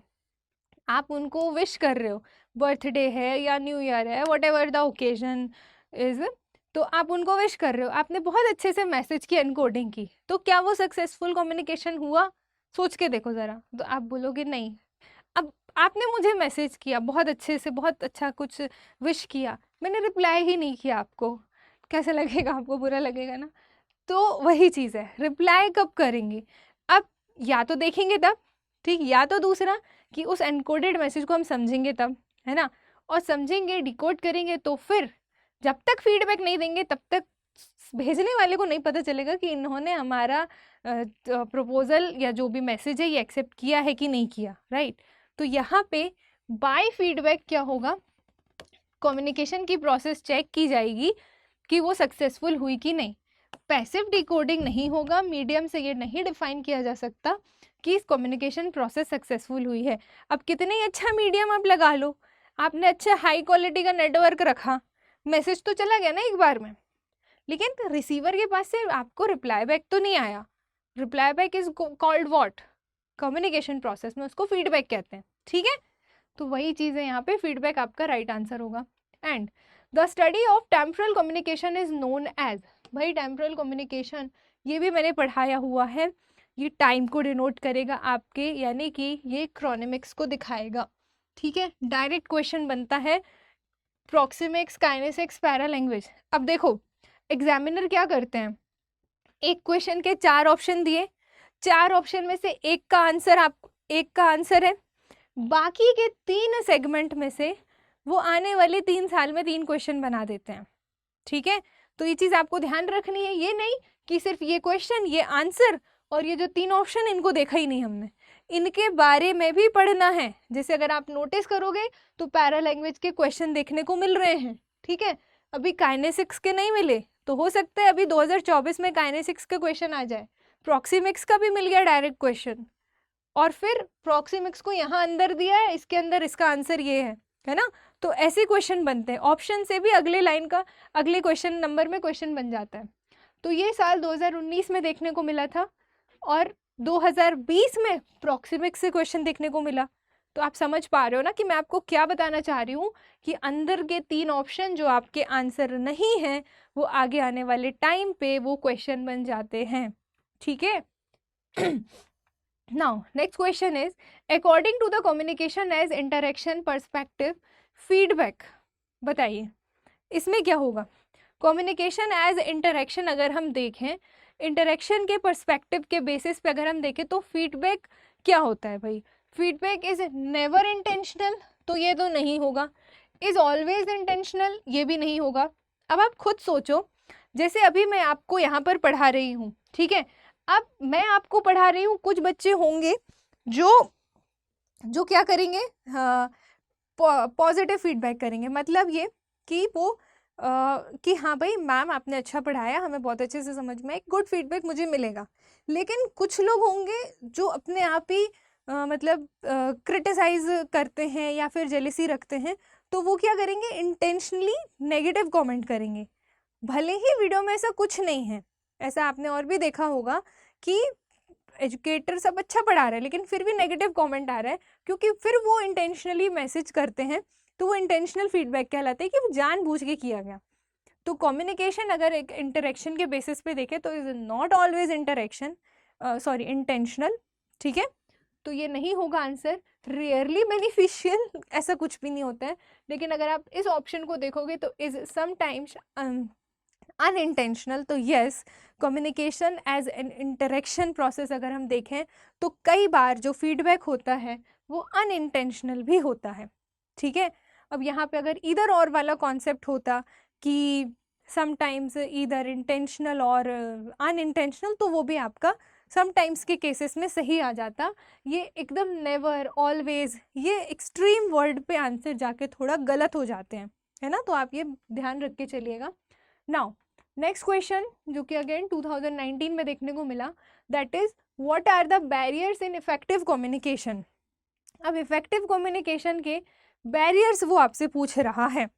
आप उनको विश कर रहे हो, बर्थडे है या न्यू ईयर है, what ever the occasion is, तो आप उनको विश कर रहे हो, आपने बहुत अच्छे से मैसेज की एनकोडिंग की, तो क्या वो सक्सेसफुल कम्युनिकेशन हुआ? सोच के देखो ज़रा। तो आप बोलोगे नहीं। अब आपने मुझे मैसेज किया बहुत अच्छे से, बहुत अच्छा कुछ विश किया, मैंने रिप्लाई ही नहीं किया आपको, कैसा लगेगा आपको? बुरा लगेगा ना। तो वही चीज़ है, रिप्लाई कब करेंगे? अब या तो देखेंगे तब, ठीक, या तो दूसरा कि उस एनकोडेड मैसेज को हम समझेंगे तब, है ना। और समझेंगे, डिकोड करेंगे, तो फिर जब तक फीडबैक नहीं देंगे तब तक भेजने वाले को नहीं पता चलेगा कि इन्होंने हमारा प्रपोजल या जो भी मैसेज है ये एक्सेप्ट किया है कि नहीं किया, राइट। तो यहाँ पे बाय फीडबैक क्या होगा? कम्युनिकेशन की प्रोसेस चेक की जाएगी कि वो सक्सेसफुल हुई कि नहीं। पैसिव डिकोडिंग नहीं होगा, मीडियम से ये नहीं डिफाइन किया जा सकता कि इस कम्युनिकेशन प्रोसेस सक्सेसफुल हुई है। अब कितने ही अच्छा मीडियम आप लगा लो, आपने अच्छा हाई क्वालिटी का नेटवर्क रखा, मैसेज तो चला गया ना एक बार में, लेकिन रिसीवर के पास से आपको रिप्लाई बैक तो नहीं आया। Reply back is called what, communication process में उसको फीडबैक कहते हैं, ठीक है। तो वही चीज़ है यहाँ पे, फीडबैक आपका राइट आंसर होगा। And the study of temporal communication is known as, भाई टेम्परल कम्युनिकेशन ये भी मैंने पढ़ाया हुआ है, ये टाइम को डिनोट करेगा आपके, यानी कि ये क्रोनेमिक्स को दिखाएगा, ठीक है। डायरेक्ट क्वेश्चन बनता है प्रॉक्सिमिक्स, काइनेसिक्स, पैरालैंग्वेज। अब देखो एग्जामिनर क्या करते हैं, एक क्वेश्चन के 4 ऑप्शन दिए, 4 ऑप्शन में से एक का आंसर है, बाकी के 3 सेगमेंट में से वो आने वाले 3 साल में 3 क्वेश्चन बना देते हैं, ठीक है। तो ये चीज़ आपको ध्यान रखनी है, ये नहीं कि सिर्फ ये क्वेश्चन, ये आंसर और ये जो 3 ऑप्शन इनको देखा ही नहीं हमने, इनके बारे में भी पढ़ना है। जैसे अगर आप नोटिस करोगे तो पैरालैंग्वेज के क्वेश्चन देखने को मिल रहे हैं, ठीक है। अभी काइनेसिक्स के नहीं मिले, तो हो सकता है अभी 2024 में काइनेसिक्स का क्वेश्चन आ जाए। प्रॉक्सिमिक्स का भी मिल गया डायरेक्ट क्वेश्चन, और फिर प्रॉक्सिमिक्स को यहाँ अंदर दिया है, इसके अंदर इसका आंसर ये है ना। तो ऐसे क्वेश्चन बनते हैं, ऑप्शन से भी अगले लाइन का अगले क्वेश्चन नंबर में क्वेश्चन बन जाता है। तो ये साल 2019 में देखने को मिला था, और 2020 में प्रॉक्सिमिक्स से क्वेश्चन देखने को मिला। तो आप समझ पा रहे हो ना कि मैं आपको क्या बताना चाह रही हूँ, कि अंदर के 3 ऑप्शन जो आपके आंसर नहीं हैं, वो आगे आने वाले टाइम पे वो क्वेश्चन बन जाते हैं, ठीक है। Now, next question is, according to the communication as interaction perspective, feedback, बताइए इसमें क्या होगा। कम्युनिकेशन एज इंटरेक्शन अगर हम देखें, इंटरेक्शन के पर्सपेक्टिव के बेसिस पे अगर हम देखें, तो फीडबैक क्या होता है भाई। फीडबैक इज नेवर इंटेंशनल, तो ये तो नहीं होगा। इज ऑलवेज इंटेंशनल, ये भी नहीं होगा। अब आप खुद सोचो, जैसे अभी मैं आपको यहाँ पर पढ़ा रही हूँ, ठीक है। अब मैं आपको पढ़ा रही हूँ, कुछ बच्चे होंगे जो क्या करेंगे, पॉजिटिव फीडबैक करेंगे, मतलब ये कि वो कि हाँ भाई मैम आपने अच्छा पढ़ाया, हमें बहुत अच्छे से समझ में, एक गुड फीडबैक मुझे मिलेगा। लेकिन कुछ लोग होंगे जो अपने आप ही मतलब क्रिटिसाइज करते हैं या फिर जेलिसी रखते हैं, तो वो क्या करेंगे, इंटेंशनली नेगेटिव कमेंट करेंगे। भले ही वीडियो में ऐसा कुछ नहीं है, ऐसा आपने और भी देखा होगा कि एजुकेटर सब अच्छा पढ़ा रहे हैं, लेकिन फिर भी नेगेटिव कमेंट आ रहा है, क्योंकि फिर वो इंटेंशनली मैसेज करते हैं, तो वो इंटेंशनल फीडबैक कहलाता है कि वो जानबूझ के किया गया। तो कम्युनिकेशन अगर एक इंटरेक्शन के बेसिस पे देखें, तो इज नॉट ऑलवेज इंटेंशनल, ठीक है। तो ये नहीं होगा आंसर। रेयरली बेनिफिशियल, ऐसा कुछ भी नहीं होता है। लेकिन अगर आप इस ऑप्शन को देखोगे तो इज समटाइम्स अनइंटेंशनल। तो yes, communication as an interaction process अगर हम देखें, तो कई बार जो फीडबैक होता है वो अनइंटेंशनल भी होता है, ठीक है। अब यहाँ पे अगर इधर और वाला कॉन्सेप्ट होता कि समटाइम्स इधर इंटेंशनल और अनइंटेंशनल, तो वो भी आपका समटाइम्स के केसेस में सही आ जाता। ये एकदम नेवर, ऑलवेज, ये एक्सट्रीम वर्ड पे आंसर जाके थोड़ा गलत हो जाते हैं, है ना। तो आप ये ध्यान रख के चलिएगा। नाउ नेक्स्ट क्वेश्चन, जो कि अगेन 2019 में देखने को मिला, that is what are the barriers in effective communication. अब इफेक्टिव कम्युनिकेशन के बैरियर्स वो आपसे पूछ रहा है।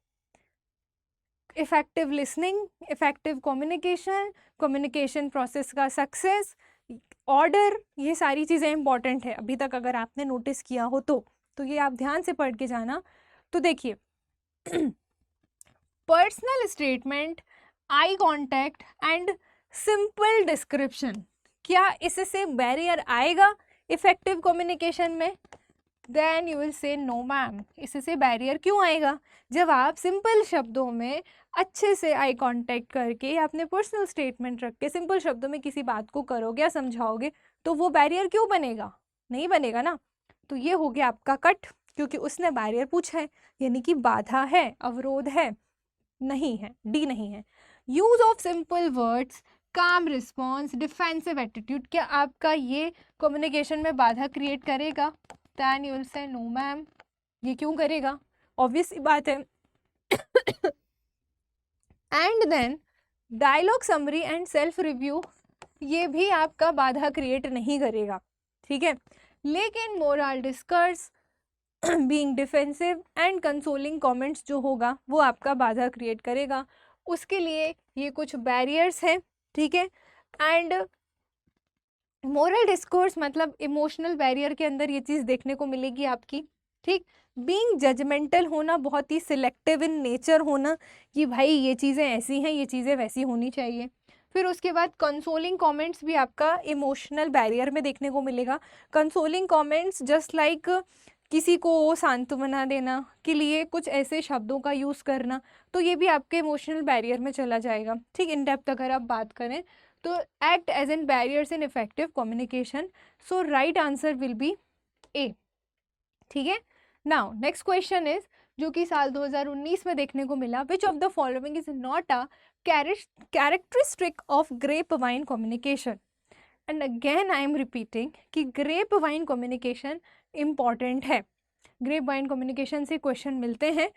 Effective listening, effective communication, communication process का सक्सेस, ऑर्डर, ये सारी चीज़ें इंपॉर्टेंट है। अभी तक अगर आपने नोटिस किया हो तो ये आप ध्यान से पढ़ के जाना। तो देखिए, personal statement, eye contact and simple description, क्या इससे बैरियर आएगा इफेक्टिव कम्युनिकेशन में? Then you will say no ma'am, इससे बैरियर क्यों आएगा? जब आप सिंपल शब्दों में अच्छे से आई कांटेक्ट करके या अपने पर्सनल स्टेटमेंट रख के सिंपल शब्दों में किसी बात को करोगे या समझाओगे, तो वो बैरियर क्यों बनेगा? नहीं बनेगा ना। तो ये हो गया आपका कट, क्योंकि उसने बैरियर पूछा है, यानी कि बाधा है, अवरोध है, नहीं है, डी नहीं है। यूज ऑफ सिंपल वर्ड्स, काम रिस्पॉन्स, डिफेंसिव एटीट्यूड, क्या आपका ये कम्युनिकेशन में बाधा क्रिएट करेगा? Then you will say no ma'am, ये क्यों करेगा? ऑब्वियस सी बात है। And then dialogue summary and self review, ये भी आपका बाधा क्रिएट नहीं करेगा, ठीक है। लेकिन moral डिस्कर्स, being defensive and consoling comments जो होगा वो आपका बाधा क्रिएट करेगा। उसके लिए ये कुछ बैरियर्स हैं, ठीक है। एंड मोरल डिस्कोर्स मतलब इमोशनल बैरियर के अंदर ये चीज़ देखने को मिलेगी आपकी, ठीक। बीइंग जजमेंटल होना, बहुत ही सिलेक्टिव इन नेचर होना कि भाई ये चीज़ें ऐसी हैं, ये चीज़ें वैसी होनी चाहिए। फिर उसके बाद कंसोलिंग कमेंट्स भी आपका इमोशनल बैरियर में देखने को मिलेगा। कंसोलिंग कमेंट्स जस्ट लाइक किसी को सांत्वना देना के लिए कुछ ऐसे शब्दों का यूज़ करना, तो ये भी आपके इमोशनल बैरियर में चला जाएगा, ठीक। इन डेप्थ अगर आप बात करें तो act as an barriers in effective communication. So right answer will be A, ठीक है। नाउ नेक्स्ट क्वेश्चन इज, जो कि साल 2019 में देखने को मिला, which of the following is not a characteristic of grape vine communication. And again I am repeating कि ग्रेप वाइन कम्युनिकेशन इम्पॉर्टेंट है। ग्रेप वाइन कम्युनिकेशन से क्वेश्चन मिलते हैं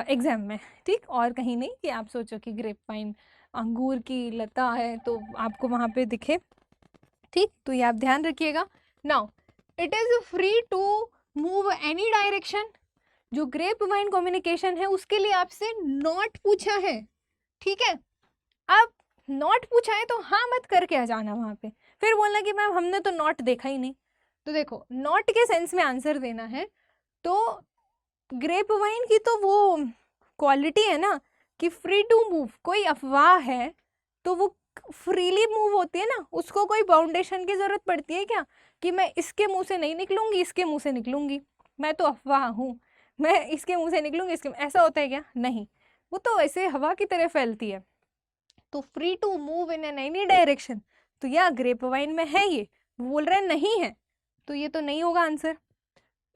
एग्जाम में, ठीक, और कहीं नहीं कि आप सोचो कि ग्रेप वाइन अंगूर की लता है तो आपको वहाँ पे दिखे, ठीक। तो ये आप ध्यान रखिएगा। Now it is free to move any direction. जो ग्रेप वाइन कम्युनिकेशन है उसके लिए आपसे नॉट पूछा है, ठीक है। अब नॉट पूछा है तो हाँ मत करके आ जाना वहाँ पे, फिर बोलना कि मैम हमने तो नॉट देखा ही नहीं। तो देखो नॉट के सेंस में आंसर देना है, तो ग्रेप वाइन की तो वो क्वालिटी है ना कि फ्री टू मूव, कोई अफवाह है तो वो फ्रीली मूव होती है ना, उसको कोई बाउंडेशन की ज़रूरत पड़ती है क्या कि मैं इसके मुंह से नहीं निकलूंगी, इसके मुंह से निकलूंगी, मैं तो अफवाह हूँ, मैं इसके मुंह से निकलूंगी, इसके, ऐसा होता है क्या? नहीं, वो तो ऐसे हवा की तरह फैलती है। तो free to move in an any direction, तो या ग्रेप वाइन में है ये, बोल रहे नहीं है, तो ये तो नहीं होगा answer.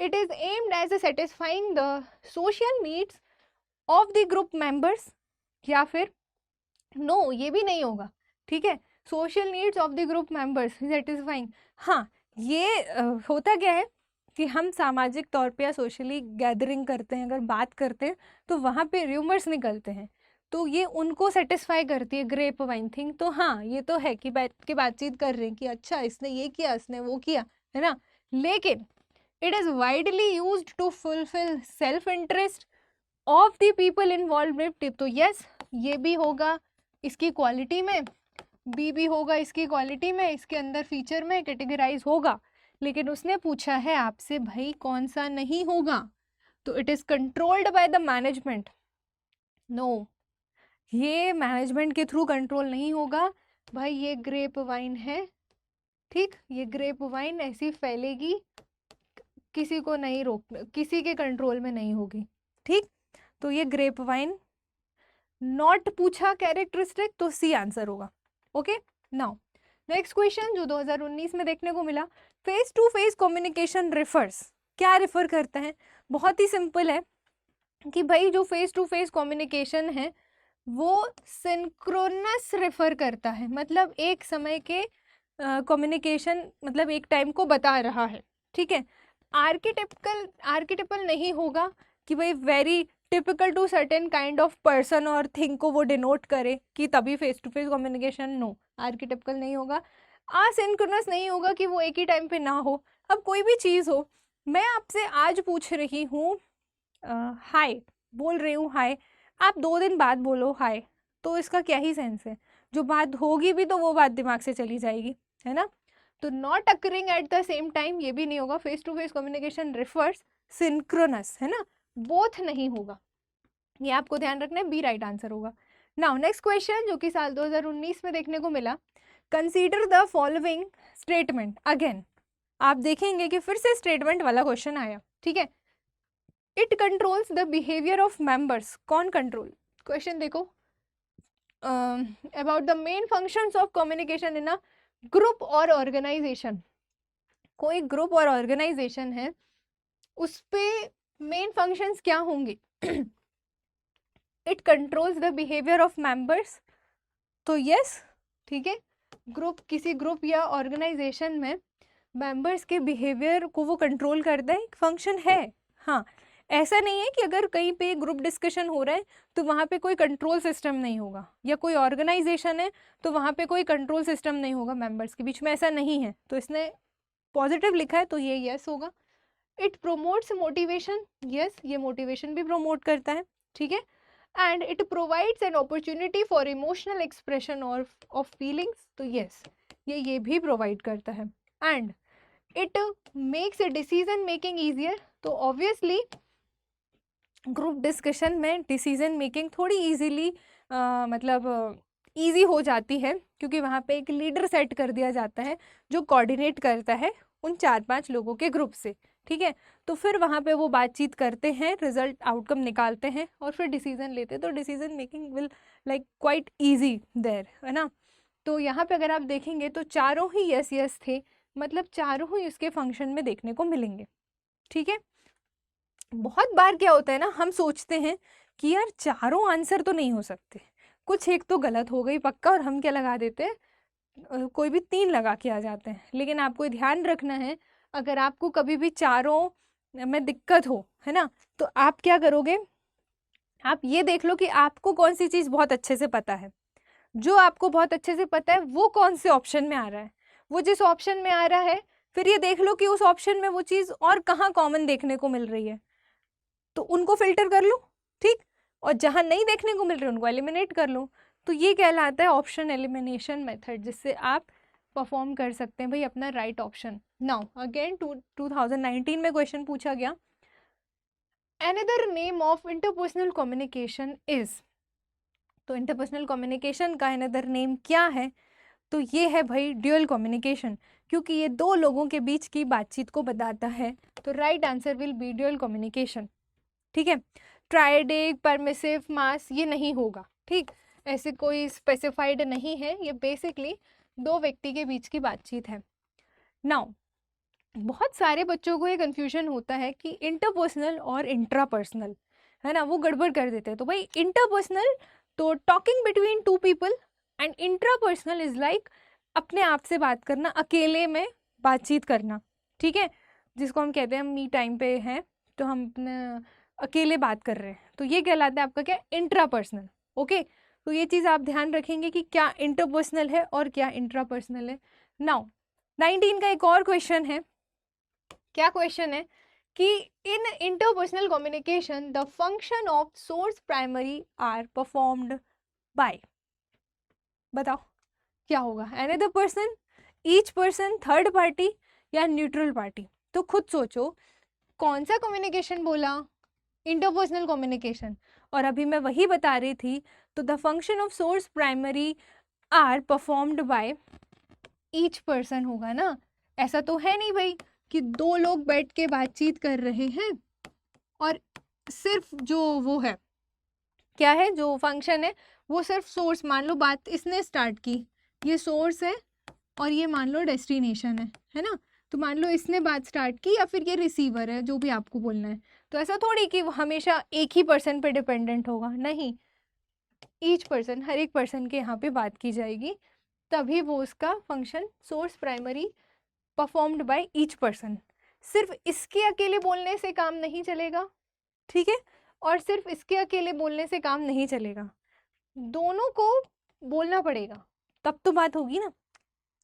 It is aimed as a satisfying the social needs of the group members, या फिर नो ये भी नहीं होगा, ठीक है। Social needs of the group members satisfying, हाँ ये होता क्या है कि हम सामाजिक तौर पे या सोशली गैदरिंग करते हैं, अगर बात करते हैं तो वहाँ पे र्यूमर्स निकलते हैं, तो ये उनको सेटिस्फाई करती है ग्रेप वाइन थिंग। तो हाँ ये तो है कि बैठ के बातचीत कर रहे हैं कि अच्छा इसने ये किया, इसने वो किया, है ना। लेकिन it is widely used to fulfil self interest of the people involve. तो यस ये भी होगा इसकी क्वालिटी में, बी भी होगा इसकी क्वालिटी में, इसके अंदर फीचर में कैटेगराइज होगा। लेकिन उसने पूछा है आपसे भाई कौन सा नहीं होगा, तो it is controlled by the management. No, ये मैनेजमेंट के थ्रू कंट्रोल नहीं होगा भाई, ये ग्रेप वाइन है, ठीक। ये ग्रेप वाइन ऐसी फैलेगी, किसी को नहीं रोक, किसी के कंट्रोल में नहीं होगी, ठीक। तो ये ग्रेप वाइन नॉट पूछा कैरेक्टरिस्टिक, तो सी आंसर होगा। ओके, नाउ नेक्स्ट क्वेश्चन जो 2019 में देखने को मिला, face to face communication refers, क्या रिफर करता है? बहुत ही सिंपल है कि भाई जो फेस टू फेस कम्युनिकेशन है वो सिंक्रोनस रेफर करता है, मतलब एक समय के कम्युनिकेशन मतलब एक टाइम को बता रहा है, ठीक है। आर्किटिपल नहीं होगा कि भाई very typical to certain kind of person और थिंग को वो डिनोट करे कि तभी face to face communication, no archetypical नहीं होगा। असिंक्रोनस नहीं होगा कि वो एक ही टाइम पे ना हो। अब कोई भी चीज़ हो, मैं आपसे आज पूछ रही हूँ हाय, बोल रही हूँ हाय, आप 2 दिन बाद बोलो हाय, तो इसका क्या ही सेंस है? जो बात होगी भी तो वो बात दिमाग से चली जाएगी, है ना। तो not occurring at the same time ये भी नहीं होगा। Face to face communication refers synchronous, है ना, बोथ नहीं होगा, ये आपको ध्यान रखना है, बी राइट आंसर होगा। नाउ नेक्स्ट क्वेश्चन जो कि साल 2019 में देखने को मिला, consider the following statement. Again आप देखेंगे कि फिर से स्टेटमेंट वाला क्वेश्चन आया, ठीक है। It controls the behaviour of members, कौन कंट्रोल? क्वेश्चन देखो, about the main functions of communication in a group और ऑर्गेनाइजेशन। कोई ग्रुप और ऑर्गेनाइजेशन है, उस पे मेन फंक्शंस क्या होंगे? It controls the behaviour of members, तो यस, ठीक है। ग्रुप, किसी ग्रुप या ऑर्गेनाइजेशन में मेंबर्स के बिहेवियर को वो कंट्रोल करता है, एक फंक्शन है। हाँ, ऐसा नहीं है कि अगर कहीं पे ग्रुप डिस्कशन हो रहा है तो वहाँ पे कोई कंट्रोल सिस्टम नहीं होगा, या कोई ऑर्गेनाइजेशन है तो वहाँ पे कोई कंट्रोल सिस्टम नहीं होगा मेंबर्स के बीच में, ऐसा नहीं है। तो इसने पॉजिटिव लिखा है तो ये यस होगा। इट प्रोमोट्स मोटिवेशन, यस ये मोटिवेशन भी प्रोमोट करता है, ठीक है। And it provides an opportunity for emotional expression और ऑफ फीलिंग्स। तो यस, ये भी प्रोवाइड करता है। And it makes decision making easier. तो ऑब्वियसली ग्रुप डिस्कशन में डिसीजन मेकिंग थोड़ी इजीली मतलब ईजी हो जाती है, क्योंकि वहाँ पे एक लीडर सेट कर दिया जाता है जो कोऑर्डिनेट करता है उन 4-5 लोगों के ग्रुप से। ठीक है, तो फिर वहाँ पे वो बातचीत करते हैं, रिजल्ट आउटकम निकालते हैं और फिर डिसीजन लेते हैं। तो decision making will like quite easy there, है ना। तो यहाँ पे अगर आप देखेंगे तो चारों ही यस यस थे, मतलब चारों ही उसके फंक्शन में देखने को मिलेंगे। ठीक है, बहुत बार क्या होता है ना, हम सोचते हैं कि यार चारों आंसर तो नहीं हो सकते, कुछ एक तो गलत हो गई पक्का, और हम क्या लगा देते हैं, कोई भी 3 लगा के आ जाते हैं। लेकिन आपको ध्यान रखना है, अगर आपको कभी भी चारों में दिक्कत हो, है ना, तो आप क्या करोगे, आप ये देख लो कि आपको कौन सी चीज़ बहुत अच्छे से पता है। जो आपको बहुत अच्छे से पता है वो कौन से ऑप्शन में आ रहा है, वो जिस ऑप्शन में आ रहा है, फिर ये देख लो कि उस ऑप्शन में वो चीज़ और कहाँ कॉमन देखने को मिल रही है, तो उनको फिल्टर कर लो। ठीक, और जहाँ नहीं देखने को मिल रहे उनको एलिमिनेट कर लो। तो ये कहलाता है ऑप्शन एलिमिनेशन मेथड, जिससे आप परफॉर्म कर सकते हैं भाई अपना राइट ऑप्शन। नाउ अगेन 2019 में क्वेश्चन पूछा गया, another name of interpersonal communication is. तो इंटरपर्सनल कम्युनिकेशन का अनदर नेम क्या है, तो ये है भाई ड्यूअल कम्युनिकेशन, क्योंकि ये 2 लोगों के बीच की बातचीत को बताता है। तो right answer will B dual communication. ठीक है, ट्राइडिक, परमिसिव, मास ये नहीं होगा। ठीक, ऐसे कोई स्पेसिफाइड नहीं है, ये बेसिकली 2 व्यक्ति के बीच की बातचीत है। नाउ बहुत सारे बच्चों को ये कन्फ्यूजन होता है कि इंटरपर्सनल और इंट्रापर्सनल, है ना, वो गड़बड़ कर देते हैं। तो भाई इंटरपर्सनल तो talking between 2 people, and intrapersonal is like अपने आप से बात करना, अकेले में बातचीत करना। ठीक है, जिसको हम कहते हैं हम मी टाइम पे हैं, तो हम अपने अकेले बात कर रहे हैं, तो ये कहलाता है आपका क्या, इंट्रापर्सनल। ओके, तो ये चीज़ आप ध्यान रखेंगे कि क्या इंटरपर्सनल है और क्या इंट्रापर्सनल है। नाउ 19 का एक और क्वेश्चन है, क्या क्वेश्चन है कि in interpersonal communication the function of source primary are performed by. बताओ क्या होगा, another person, each person, third party या न्यूट्रल पार्टी। तो खुद सोचो कौन सा कम्युनिकेशन बोला, इंटरपर्सनल कम्युनिकेशन, और अभी मैं वही बता रही थी। तो the function of source primary are performed by each person होगा ना। ऐसा तो है नहीं भाई कि 2 लोग बैठ के बातचीत कर रहे हैं और सिर्फ जो वो है, क्या है जो फंक्शन है, वो सिर्फ सोर्स, मान लो बात इसने स्टार्ट की, ये सोर्स है और ये मान लो डेस्टिनेशन है ना। तो मान लो इसने बात स्टार्ट की या फिर ये रिसीवर है, जो भी आपको बोलना है। तो ऐसा थोड़ी कि वो हमेशा एक ही पर्सन पे डिपेंडेंट होगा, नहीं, ईच पर्सन, हर एक पर्सन के यहाँ पे बात की जाएगी, तभी वो उसका function source primary performed by each person. सिर्फ इसके अकेले बोलने से काम नहीं चलेगा, ठीक है, और सिर्फ इसके अकेले बोलने से काम नहीं चलेगा, दोनों को बोलना पड़ेगा, तब तो बात होगी ना।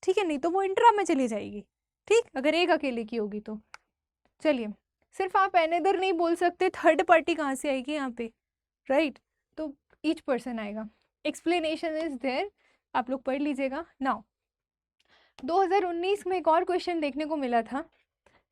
ठीक है, नहीं तो वो इंट्रा में चली जाएगी। ठीक, अगर एक अकेले की होगी तो। चलिए, सिर्फ आप अनदर नहीं बोल सकते, थर्ड पार्टी कहाँ से आएगी यहाँ पे, राइट। तो ईच पर्सन आएगा, एक्सप्लेनेशन इज देयर, आप लोग पढ़ लीजिएगा। नाउ 2019 में एक और क्वेश्चन देखने को मिला था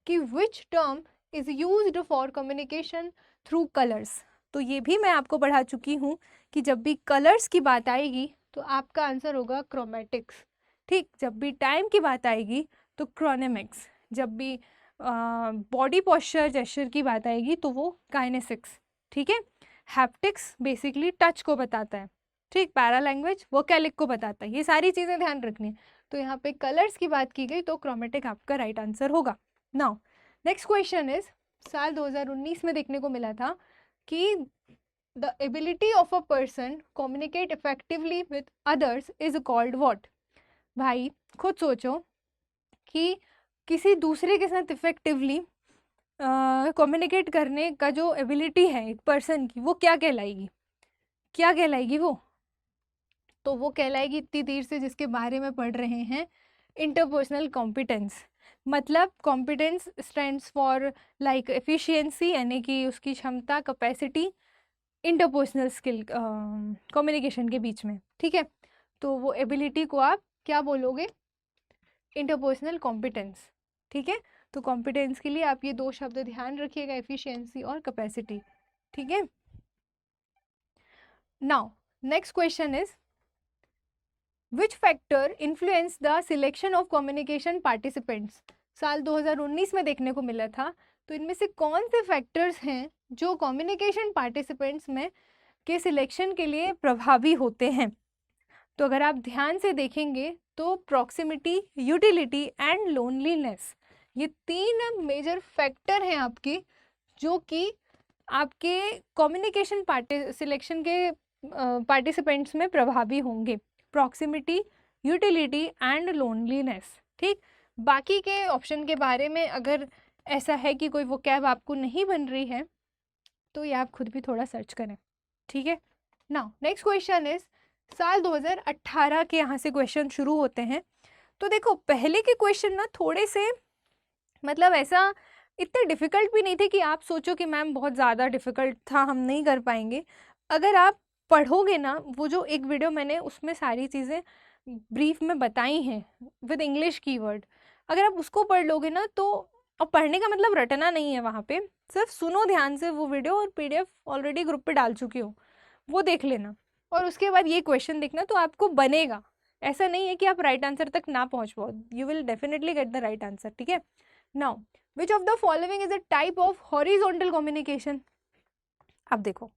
कि which term is used for communication through colours. तो ये भी मैं आपको पढ़ा चुकी हूँ कि जब भी कलर्स की बात आएगी तो आपका आंसर होगा क्रोमेटिक्स। ठीक, जब भी टाइम की बात आएगी तो क्रोनेमिक्स, जब भी बॉडी पोस्चर जेस्चर की बात आएगी तो वो काइनेसिक्स। ठीक है, हैप्टिक्स बेसिकली टच को बताता है। ठीक, पैरा लैंग्वेज वोकैलिक को बताता है। ये सारी चीज़ें ध्यान रखनी है। तो यहाँ पे कलर्स की बात की गई तो क्रोमेटिक आपका राइट आंसर होगा। नाउ नेक्स्ट क्वेश्चन इज, साल 2019 में देखने को मिला था कि the ability of a person communicate effectively with others is called what. भाई खुद सोचो कि किसी दूसरे के साथ इफेक्टिवली कम्युनिकेट करने का जो एबिलिटी है एक पर्सन की, वो क्या कहलाएगी, क्या कहलाएगी वो। तो वो कहलाएगी इतनी देर से जिसके बारे में पढ़ रहे हैं, इंटरपर्सनल कॉम्पिटेंस। मतलब competence stands for like efficiency, यानी कि उसकी क्षमता, कैपेसिटी, इंटरपर्सनल स्किल कम्युनिकेशन के बीच में, ठीक है। तो वो एबिलिटी को आप क्या बोलोगे? इंटरपर्सनल कॉम्पिटेंस, ठीक है। तो कॉम्पिटेंस के लिए आप ये दो शब्द ध्यान रखिएगा, एफिशिएंसी और कैपेसिटी, ठीक है। Now next question is which factor influence the selection of communication participants? साल 2019 में देखने को मिला था। तो इनमें से कौन से फैक्टर्स हैं जो कम्युनिकेशन पार्टिसिपेंट्स में के सिलेक्शन के लिए प्रभावी होते हैं? तो अगर आप ध्यान से देखेंगे तो प्रॉक्सिमिटी, यूटिलिटी एंड लोनलीनेस, ये तीन मेजर फैक्टर हैं आपके, जो कि आपके कम्युनिकेशन सिलेक्शन के पार्टिसिपेंट्स में प्रभावी होंगे। प्रॉक्सिमिटी, यूटिलिटी एंड लोनलीनेस, ठीक। बाकी के ऑप्शन के बारे में अगर ऐसा है कि कोई वोकैब आपको नहीं बन रही है तो ये आप खुद भी थोड़ा सर्च करें, ठीक है। नाउ नेक्स्ट क्वेश्चन इज साल 2018 के यहाँ से क्वेश्चन शुरू होते हैं। तो देखो पहले के क्वेश्चन ना थोड़े से मतलब ऐसा इतने डिफ़िकल्ट भी नहीं थे कि आप सोचो कि मैम बहुत ज़्यादा डिफ़िकल्ट था, हम नहीं कर पाएंगे। अगर आप पढ़ोगे ना, वो जो एक वीडियो मैंने उसमें सारी चीज़ें ब्रीफ में बताई हैं विद इंग्लिश कीवर्ड, अगर आप उसको पढ़ लोगे ना तो, और पढ़ने का मतलब रटना नहीं है वहाँ पे, सिर्फ सुनो ध्यान से वो वीडियो, और PDF ऑलरेडी ग्रुप पे डाल चुकी हूँ, वो देख लेना और उसके बाद ये क्वेश्चन देखना, तो आपको बनेगा। ऐसा नहीं है कि आप राइट आंसर तक ना पहुँच पाओ, you will definitely get the right answer, ठीक है। Now which of the following is a type of horizontal communication? अब देखो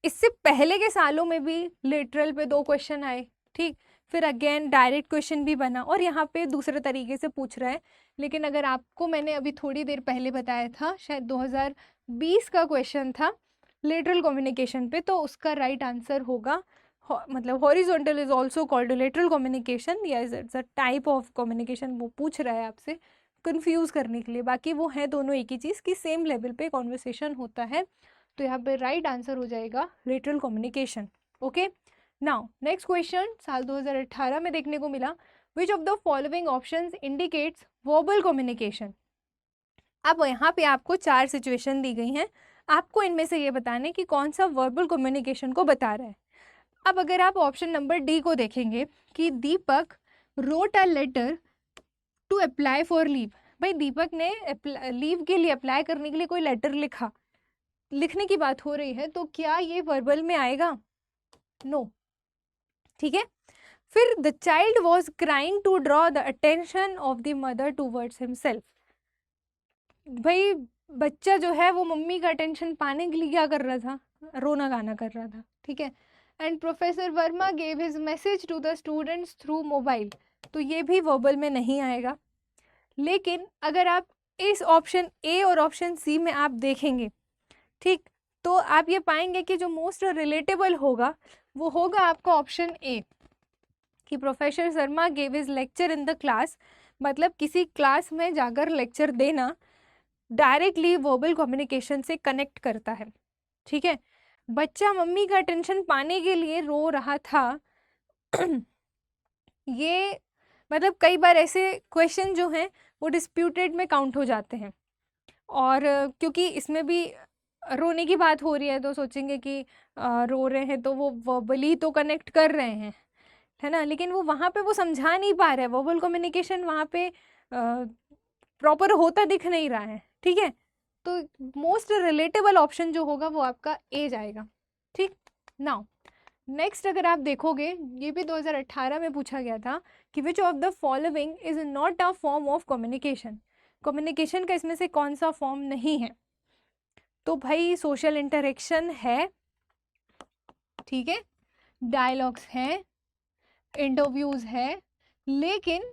इससे पहले के सालों में भी लिटरल पे 2 क्वेश्चन आए, ठीक। फिर अगेन डायरेक्ट क्वेश्चन भी बना, और यहाँ पे दूसरे तरीके से पूछ रहा है। लेकिन अगर आपको मैंने अभी थोड़ी देर पहले बताया था, शायद 2020 का क्वेश्चन था लेटरल कम्युनिकेशन पे, तो उसका राइट आंसर होगा मतलब horizontal is also called lateral communication, या it's a type of communication, वो पूछ रहा है आपसे कंफ्यूज करने के लिए। बाकी वो है दोनों एक ही चीज़ कि सेम लेवल पे कॉन्वर्सेशन होता है। तो यहाँ पे राइट आंसर हो जाएगा lateral communication, okay. Now next question साल 2018 में देखने को मिला, which of the following options indicates verbal communication? अब यहाँ पे आपको 4 सिचुएशन दी गई हैं, आपको इनमें से ये बताने कि कौन सा वर्बल कम्युनिकेशन को बता रहा है। अब अगर आप ऑप्शन नंबर डी को देखेंगे कि Deepak wrote a letter to apply for leave, भाई दीपक ने लीव के लिए अप्लाई करने के लिए कोई लेटर लिखा, लिखने की बात हो रही है, तो क्या ये वर्बल में आएगा? नो, ठीक है। फिर the child was crying to draw the attention of the mother towards himself, भाई बच्चा जो है वो मम्मी का अटेंशन पाने के लिए क्या कर रहा था? रोना गाना कर रहा था, ठीक है। And professor Verma gave his message to the students through mobile, तो ये भी वर्बल में नहीं आएगा। लेकिन अगर आप इस ऑप्शन ए और ऑप्शन सी में आप देखेंगे, ठीक, तो आप ये पाएंगे कि जो मोस्ट रिलेटेबल होगा वो होगा आपका ऑप्शन ए, कि professor Sharma gave his lecture in the class, मतलब किसी क्लास में जाकर लेक्चर देना डायरेक्टली वर्बल कम्युनिकेशन से कनेक्ट करता है, ठीक है। बच्चा मम्मी का अटेंशन पाने के लिए रो रहा था ये मतलब कई बार ऐसे क्वेश्चन जो हैं वो डिस्प्यूटेड में काउंट हो जाते हैं, और क्योंकि इसमें भी रोने की बात हो रही है तो सोचेंगे कि रो रहे हैं तो वो वर्बली तो कनेक्ट कर रहे हैं, है ना, लेकिन वो वहाँ पे वो समझा नहीं पा रहे हैं, वर्बल कम्युनिकेशन वहाँ पे प्रॉपर होता दिख नहीं रहा है, ठीक है। तो मोस्ट रिलेटेबल ऑप्शन जो होगा वो आपका ए जाएगा, ठीक। नाउ नेक्स्ट अगर आप देखोगे, ये भी 2018 में पूछा गया था कि which of the following is not a form of communication, communication का इसमें से कौन सा फॉर्म नहीं है? तो भाई सोशल इंटरेक्शन है, ठीक है, डायलॉग्स हैं, इंटरव्यूज है, लेकिन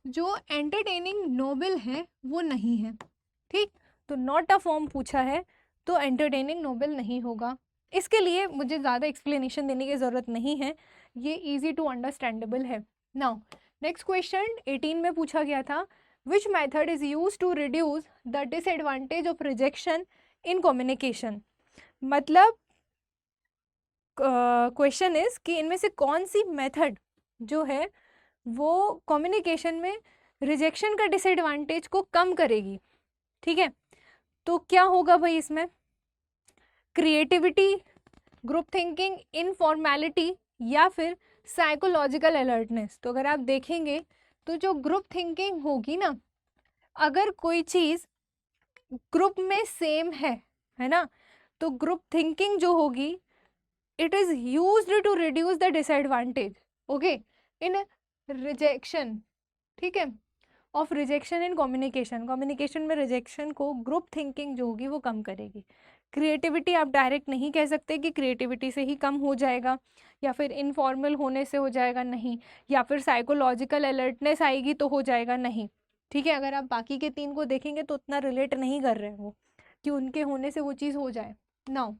जो एंटरटेनिंग नोबल है वो नहीं है, ठीक। तो नॉट अ फॉर्म पूछा है तो एंटरटेनिंग नोबल नहीं होगा। इसके लिए मुझे ज़्यादा एक्सप्लेनेशन देने की ज़रूरत नहीं है, ये इजी टू अंडरस्टैंडेबल है। नाउ नेक्स्ट क्वेश्चन 18 में पूछा गया था, which method is use to reduce the disadvantage of rejection in communication? मतलब क्वेश्चन इज कि इनमें से कौन सी मेथड जो है वो कम्युनिकेशन में रिजेक्शन का डिसएडवांटेज को कम करेगी, ठीक है। तो क्या होगा भाई इसमें? क्रिएटिविटी, ग्रुप थिंकिंग, इनफॉर्मेलिटी या फिर साइकोलॉजिकल अलर्टनेस। तो अगर आप देखेंगे तो जो ग्रुप थिंकिंग होगी ना, अगर कोई चीज़ ग्रुप में सेम है ना, तो ग्रुप थिंकिंग जो होगी it is used to reduce the disadvantage, okay, in rejection, ठीक है, of rejection in communication. Communication में रिजेक्शन को ग्रुप थिंकिंग जो होगी वो कम करेगी। क्रिएटिविटी आप डायरेक्ट नहीं कह सकते कि क्रिएटिविटी से ही कम हो जाएगा या फिर इनफॉर्मल होने से हो जाएगा, नहीं, या फिर साइकोलॉजिकल अलर्टनेस आएगी तो हो जाएगा, नहीं, ठीक है। अगर आप बाकी के 3 को देखेंगे तो उतना रिलेट नहीं कर रहे हैं वो कि उनके होने से वो चीज़ हो जाए। नाउ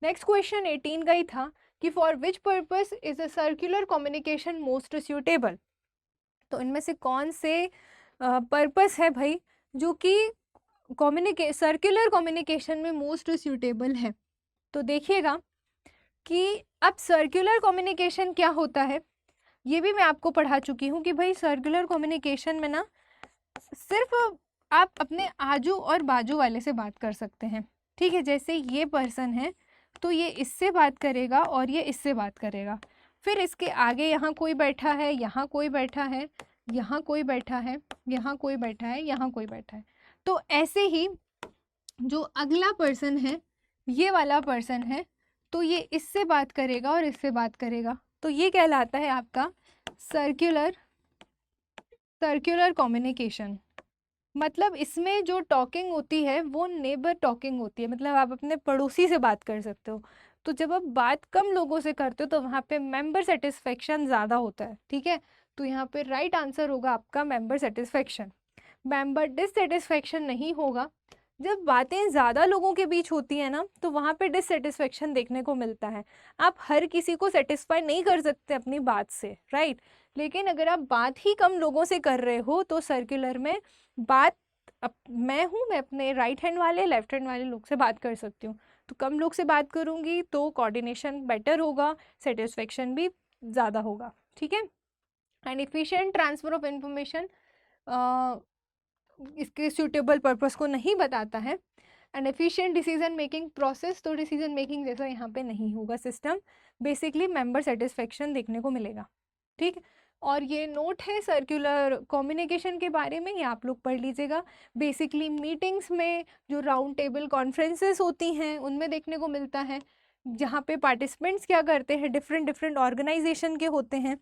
नेक्स्ट क्वेश्चन 18 का ही था कि for which purpose is a circular communication most suitable. तो इनमें से कौन से पर्पस है भाई जो कि सर्कुलर कम्युनिकेशन में मोस्ट सूटेबल है। तो देखिएगा कि अब सर्कुलर कम्युनिकेशन क्या होता है, ये भी मैं आपको पढ़ा चुकी हूँ कि भाई सर्कुलर कम्युनिकेशन में ना सिर्फ आप अपने आजू और बाजू वाले से बात कर सकते हैं, ठीक है। जैसे ये पर्सन है तो ये इससे बात करेगा और ये इससे बात करेगा, फिर इसके आगे यहाँ कोई बैठा है, यहाँ कोई बैठा है, यहाँ कोई बैठा है, यहाँ कोई बैठा है, यहाँ कोई बैठा है। तो ऐसे ही जो अगला पर्सन है, ये वाला पर्सन है, तो ये इससे बात करेगा और इससे बात करेगा। तो ये कहलाता है आपका सर्कुलर कम्युनिकेशन। मतलब इसमें जो टॉकिंग होती है वो नेबर टॉकिंग होती है, मतलब आप अपने पड़ोसी से बात कर सकते हो। तो जब आप बात कम लोगों से करते हो तो वहाँ पे मेंबर सेटिस्फेक्शन ज़्यादा होता है, ठीक है। तो यहाँ पे राइट आंसर होगा आपका मेंबर सेटिस्फेक्शन। मेंबर डिससेटिस्फेक्शन नहीं होगा। जब बातें ज़्यादा लोगों के बीच होती हैं ना तो वहाँ पे डिससेटिस्फेक्शन देखने को मिलता है। आप हर किसी को सेटिस्फाई नहीं कर सकते अपनी बात से, राइट। लेकिन अगर आप बात ही कम लोगों से कर रहे हो तो सर्कुलर में बात मैं अपने राइट हैंड वाले लेफ्ट हैंड वाले लोग से बात कर सकती हूँ। तो कम लोग से बात करूँगी तो कोऑर्डिनेशन बेटर होगा, सेटिस्फेक्शन भी ज़्यादा होगा, ठीक है। And efficient transfer of information इसके सूटेबल पर्पस को नहीं बताता है। And efficient decision making process, तो डिसीजन मेकिंग जैसा यहाँ पे नहीं होगा सिस्टम, बेसिकली मेंबर सेटिस्फेक्शन देखने को मिलेगा, ठीक। और ये नोट है सर्कुलर कम्युनिकेशन के बारे में, ये आप लोग पढ़ लीजिएगा। बेसिकली मीटिंग्स में जो राउंड टेबल कॉन्फ्रेंसेस होती हैं उनमें देखने को मिलता है, जहाँ पे पार्टिसिपेंट्स क्या करते हैं, डिफरेंट ऑर्गेनाइजेशन के होते हैं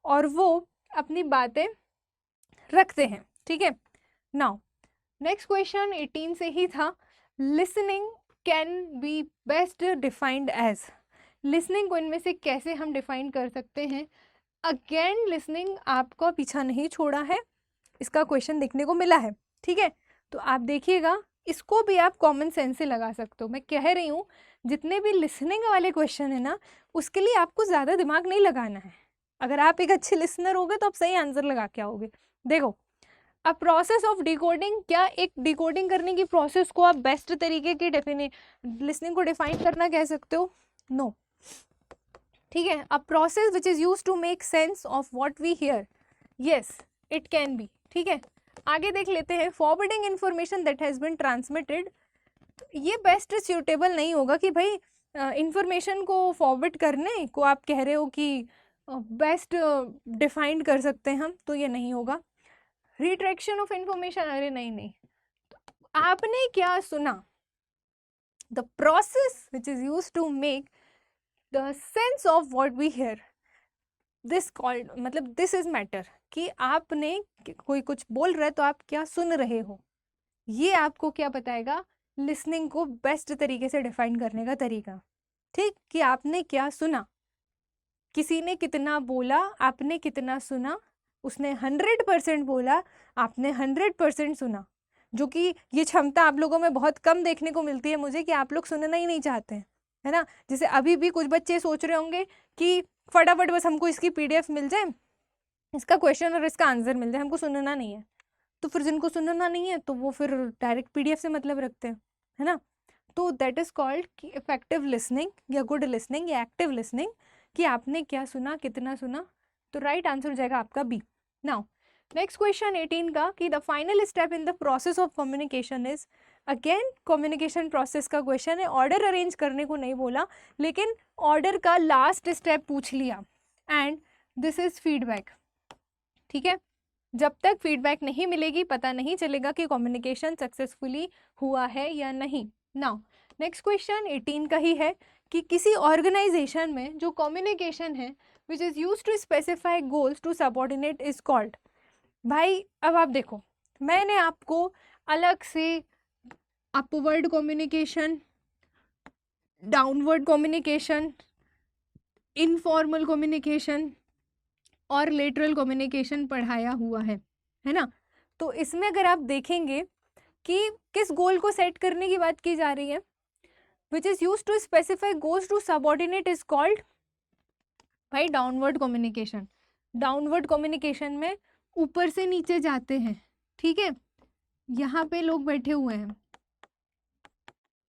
और वो अपनी बातें रखते हैं, ठीक है। नाउ नेक्स्ट क्वेश्चन 18 से ही था, listening can be best defined as. Listening को इनमें से कैसे हम डिफाइन कर सकते हैं। अगेन लिसनिंग आपको पीछा नहीं छोड़ा है, इसका क्वेश्चन देखने को मिला है, ठीक है। तो आप देखिएगा इसको भी आप कॉमन सेंस से लगा सकते हो। मैं कह रही हूँ जितने भी लिसनिंग वाले क्वेश्चन है ना उसके लिए आपको ज़्यादा दिमाग नहीं लगाना है। अगर आप एक अच्छे लिसनर होगे तो आप सही आंसर लगा के आओगे। देखो, अ प्रोसेस ऑफ डिकोडिंग, क्या एक डिकोडिंग करने की प्रोसेस को आप बेस्ट तरीके की लिसनिंग को डिफाइन करना कह सकते हो? नो, ठीक है। A process which is use to make sense of what we hear, yes it can be, ठीक है। आगे देख लेते हैं, forwarding information that has been transmitted. ये बेस्ट सूटेबल नहीं होगा कि भाई इंफॉर्मेशन को फॉरवर्ड करने को आप कह रहे हो कि बेस्ट डिफाइंड कर सकते हैं हम, तो ये नहीं होगा। रिट्रैक्शन ऑफ इंफॉर्मेशन, अरे नहीं, आपने क्या सुना, the process which is use to make the sense of what we hear, this called, मतलब दिस इज मैटर, कि आपने कोई कुछ बोल रहा है तो आप क्या सुन रहे हो, ये आपको क्या बताएगा, लिसनिंग को बेस्ट तरीके से डिफाइन करने का तरीका, ठीक। कि आपने क्या सुना, किसी ने कितना बोला, आपने कितना सुना, उसने 100% बोला, आपने 100% सुना। जो कि ये क्षमता आप लोगों में बहुत कम देखने को मिलती है मुझे, कि आप लोग सुनना ही नहीं चाहते हैं, है ना। जैसे अभी भी कुछ बच्चे सोच रहे होंगे कि फटाफट बस हमको इसकी PDF मिल जाए, इसका क्वेश्चन और इसका आंसर मिल जाए, हमको सुनना नहीं है। तो फिर जिनको सुनना नहीं है तो वो फिर डायरेक्ट PDF से मतलब रखते हैं, है ना। तो दैट इज कॉल्ड कि इफेक्टिव लिसनिंग या गुड लिसनिंग या एक्टिव लिसनिंग, कि आपने क्या सुना, कितना सुना। तो राइट आंसर हो जाएगा आपका बी। नाउ नेक्स्ट क्वेश्चन 18 का, कि the final step in the process of communication is, again communication process का क्वेश्चन है, ऑर्डर अरेंज करने को नहीं बोला, लेकिन ऑर्डर का लास्ट स्टेप पूछ लिया, एंड दिस इज फीडबैक। ठीक है, जब तक फीडबैक नहीं मिलेगी पता नहीं चलेगा कि कम्युनिकेशन सक्सेसफुली हुआ है या नहीं। नाउ नेक्स्ट क्वेश्चन 18 का ही है कि किसी ऑर्गेनाइजेशन में जो कम्युनिकेशन है which is use to specify goals to subordinate is called. भाई अब आप देखो, मैंने आपको अलग से upward communication, downward communication, informal communication और लेटरल कम्युनिकेशन पढ़ाया हुआ है ना। तो इसमें अगर आप देखेंगे कि किस गोल को सेट करने की बात की जा रही है, which is use to specify goals to subordinate is called भाई डाउनवर्ड कम्युनिकेशन। डाउनवर्ड कम्युनिकेशन में ऊपर से नीचे जाते हैं, ठीक है, यहाँ पे लोग बैठे हुए हैं,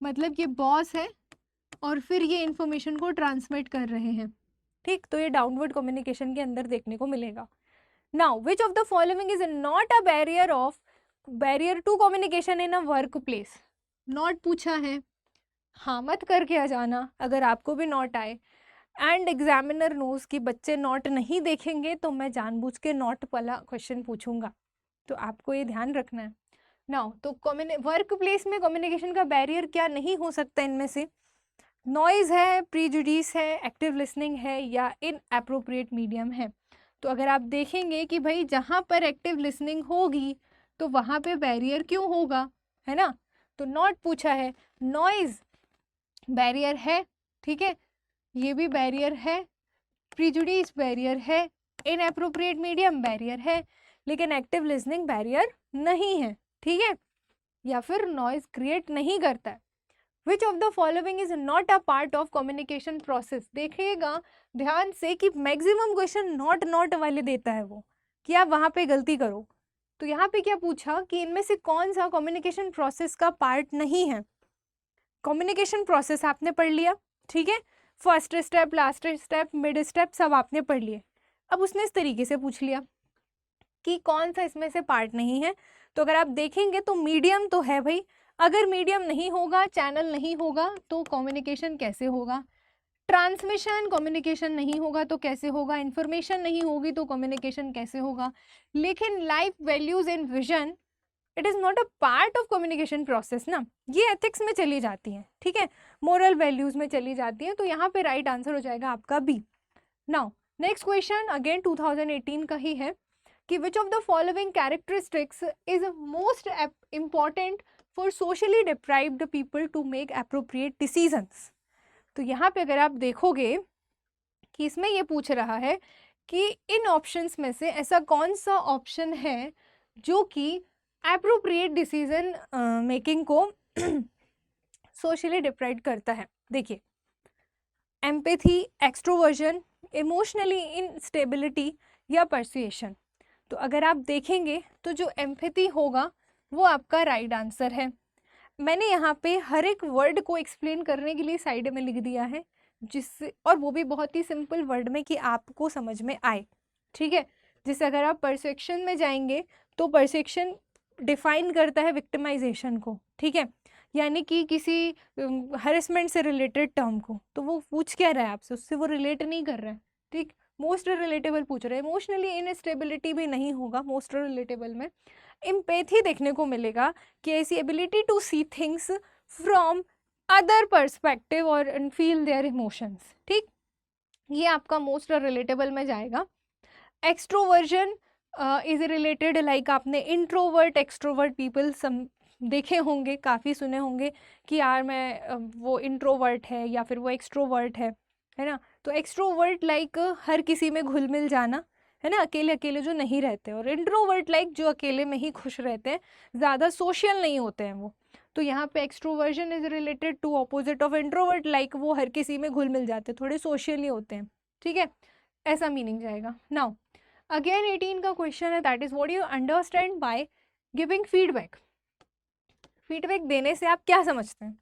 मतलब ये बॉस है और फिर ये इंफॉर्मेशन को ट्रांसमिट कर रहे हैं, ठीक, तो ये डाउनवर्ड कम्युनिकेशन के अंदर देखने को मिलेगा। Now which of the following is not a barrier to communication in a workplace. Not पूछा है, हाँ मत करके आ जाना अगर आपको भी नॉट आए, एंड एग्जामिनर नोज कि बच्चे नॉट नहीं देखेंगे तो मैं जानबूझ के नॉट वाला क्वेश्चन पूछूंगा, तो आपको ये ध्यान रखना है। नाउ तो वर्क प्लेस में कम्युनिकेशन का बैरियर क्या नहीं हो सकता, इनमें से नॉइज़ है, प्रीजुडिस है, एक्टिव लिसनिंग है या इनएप्रोप्रिएट मीडियम है। तो अगर आप देखेंगे कि भाई जहाँ पर एक्टिव लिसनिंग होगी तो वहाँ पे बैरियर क्यों होगा, है ना, तो नॉट पूछा है, नॉइज़ बैरियर है, ठीक है, ये भी बैरियर है, प्रीजुडिस बैरियर है, इनएप्रोप्रिएट मीडियम बैरियर है, लेकिन एक्टिव लिसनिंग बैरियर नहीं है, ठीक है, या फिर नॉइज क्रिएट नहीं करता है। विच of the following is not a part of communication process. देखिएगा ध्यान से कि मैक्सिमम क्वेश्चन नॉट वाले देता है वो, कि आप वहाँ पे गलती करो। तो यहाँ पे क्या पूछा कि इनमें से कौन सा कम्युनिकेशन प्रोसेस का पार्ट नहीं है। कम्युनिकेशन प्रोसेस आपने पढ़ लिया, ठीक है, first step, last step, mid step सब आपने पढ़ लिए। अब उसने इस तरीके से पूछ लिया कि कौन सा इसमें से पार्ट नहीं है। तो अगर आप देखेंगे तो मीडियम तो है भाई, अगर मीडियम नहीं होगा, चैनल नहीं होगा तो कम्युनिकेशन कैसे होगा, ट्रांसमिशन कम्युनिकेशन नहीं होगा तो कैसे होगा, इंफॉर्मेशन नहीं होगी तो कम्युनिकेशन कैसे होगा। लेकिन life values in vision it is not a part of communication process ना, ये एथिक्स में चली जाती हैं, ठीक है, मोरल वैल्यूज में चली जाती हैं, तो यहाँ पे राइट आंसर हो जाएगा आपका B. Now next question again 2018 का ही है कि which of the following characteristics is most important for socially deprived people to make appropriate decisions. तो यहाँ पे अगर आप देखोगे कि इसमें ये पूछ रहा है कि इन ऑप्शंस में से ऐसा कौन सा ऑप्शन है जो कि एप्रोप्रिएट डिसीजन मेकिंग को सोशली डिप्राइव करता है। देखिए, एम्पैथी, एक्सट्रोवर्जन, इमोशनली इनस्टेबिलिटी या परसुएशन। तो अगर आप देखेंगे तो जो एम्पैथी होगा वो आपका राइट आंसर है। मैंने यहाँ पे हर एक वर्ड को एक्सप्लेन करने के लिए साइड में लिख दिया है, जिससे, और वो भी बहुत ही सिंपल वर्ड में कि आपको समझ में आए, ठीक है। जिससे अगर आप परसेप्शन में जाएंगे तो परसेप्शन डिफाइन करता है विक्टिमाइजेशन को, ठीक है, यानी कि किसी हरेसमेंट से रिलेटेड टर्म को, तो वो पूछ क्या रहा है आपसे, उससे वो रिलेट नहीं कर रहा है, ठीक, मोस्ट रिलेटेबल पूछ रहा है। इमोशनली इनस्टेबिलिटी भी नहीं होगा मोस्ट रिलेटेबल में। एम्पैथी देखने को मिलेगा कि ऐसी ability to see things from other perspective और फील देयर इमोशंस, ठीक, ये आपका मोस्ट रिलेटेबल में जाएगा। एक्सट्रोवर्जन इज रिलेटेड, लाइक आपने इंट्रोवर्ट एक्सट्रोवर्ट पीपल देखे होंगे, काफ़ी सुने होंगे कि यार मैं वो इंट्रोवर्ट है या फिर वो एक्सट्रोवर्ट है ना। तो एक्सट्रोवर्ट लाइक हर किसी में घुल मिल जाना, है ना, अकेले अकेले जो नहीं रहते, और इंट्रोवर्ट लाइक जो अकेले में ही खुश रहते हैं, ज़्यादा सोशल नहीं होते हैं वो। तो यहाँ पे extroversion is related to opposite of introvert, like वो हर किसी में घुल मिल जाते हैं, थोड़े सोशली होते हैं, ठीक है, ऐसा मीनिंग जाएगा। नाउ अगेन 18 का क्वेश्चन है, that is what you understand by giving feedback. Feedback देने से आप क्या समझते हैं।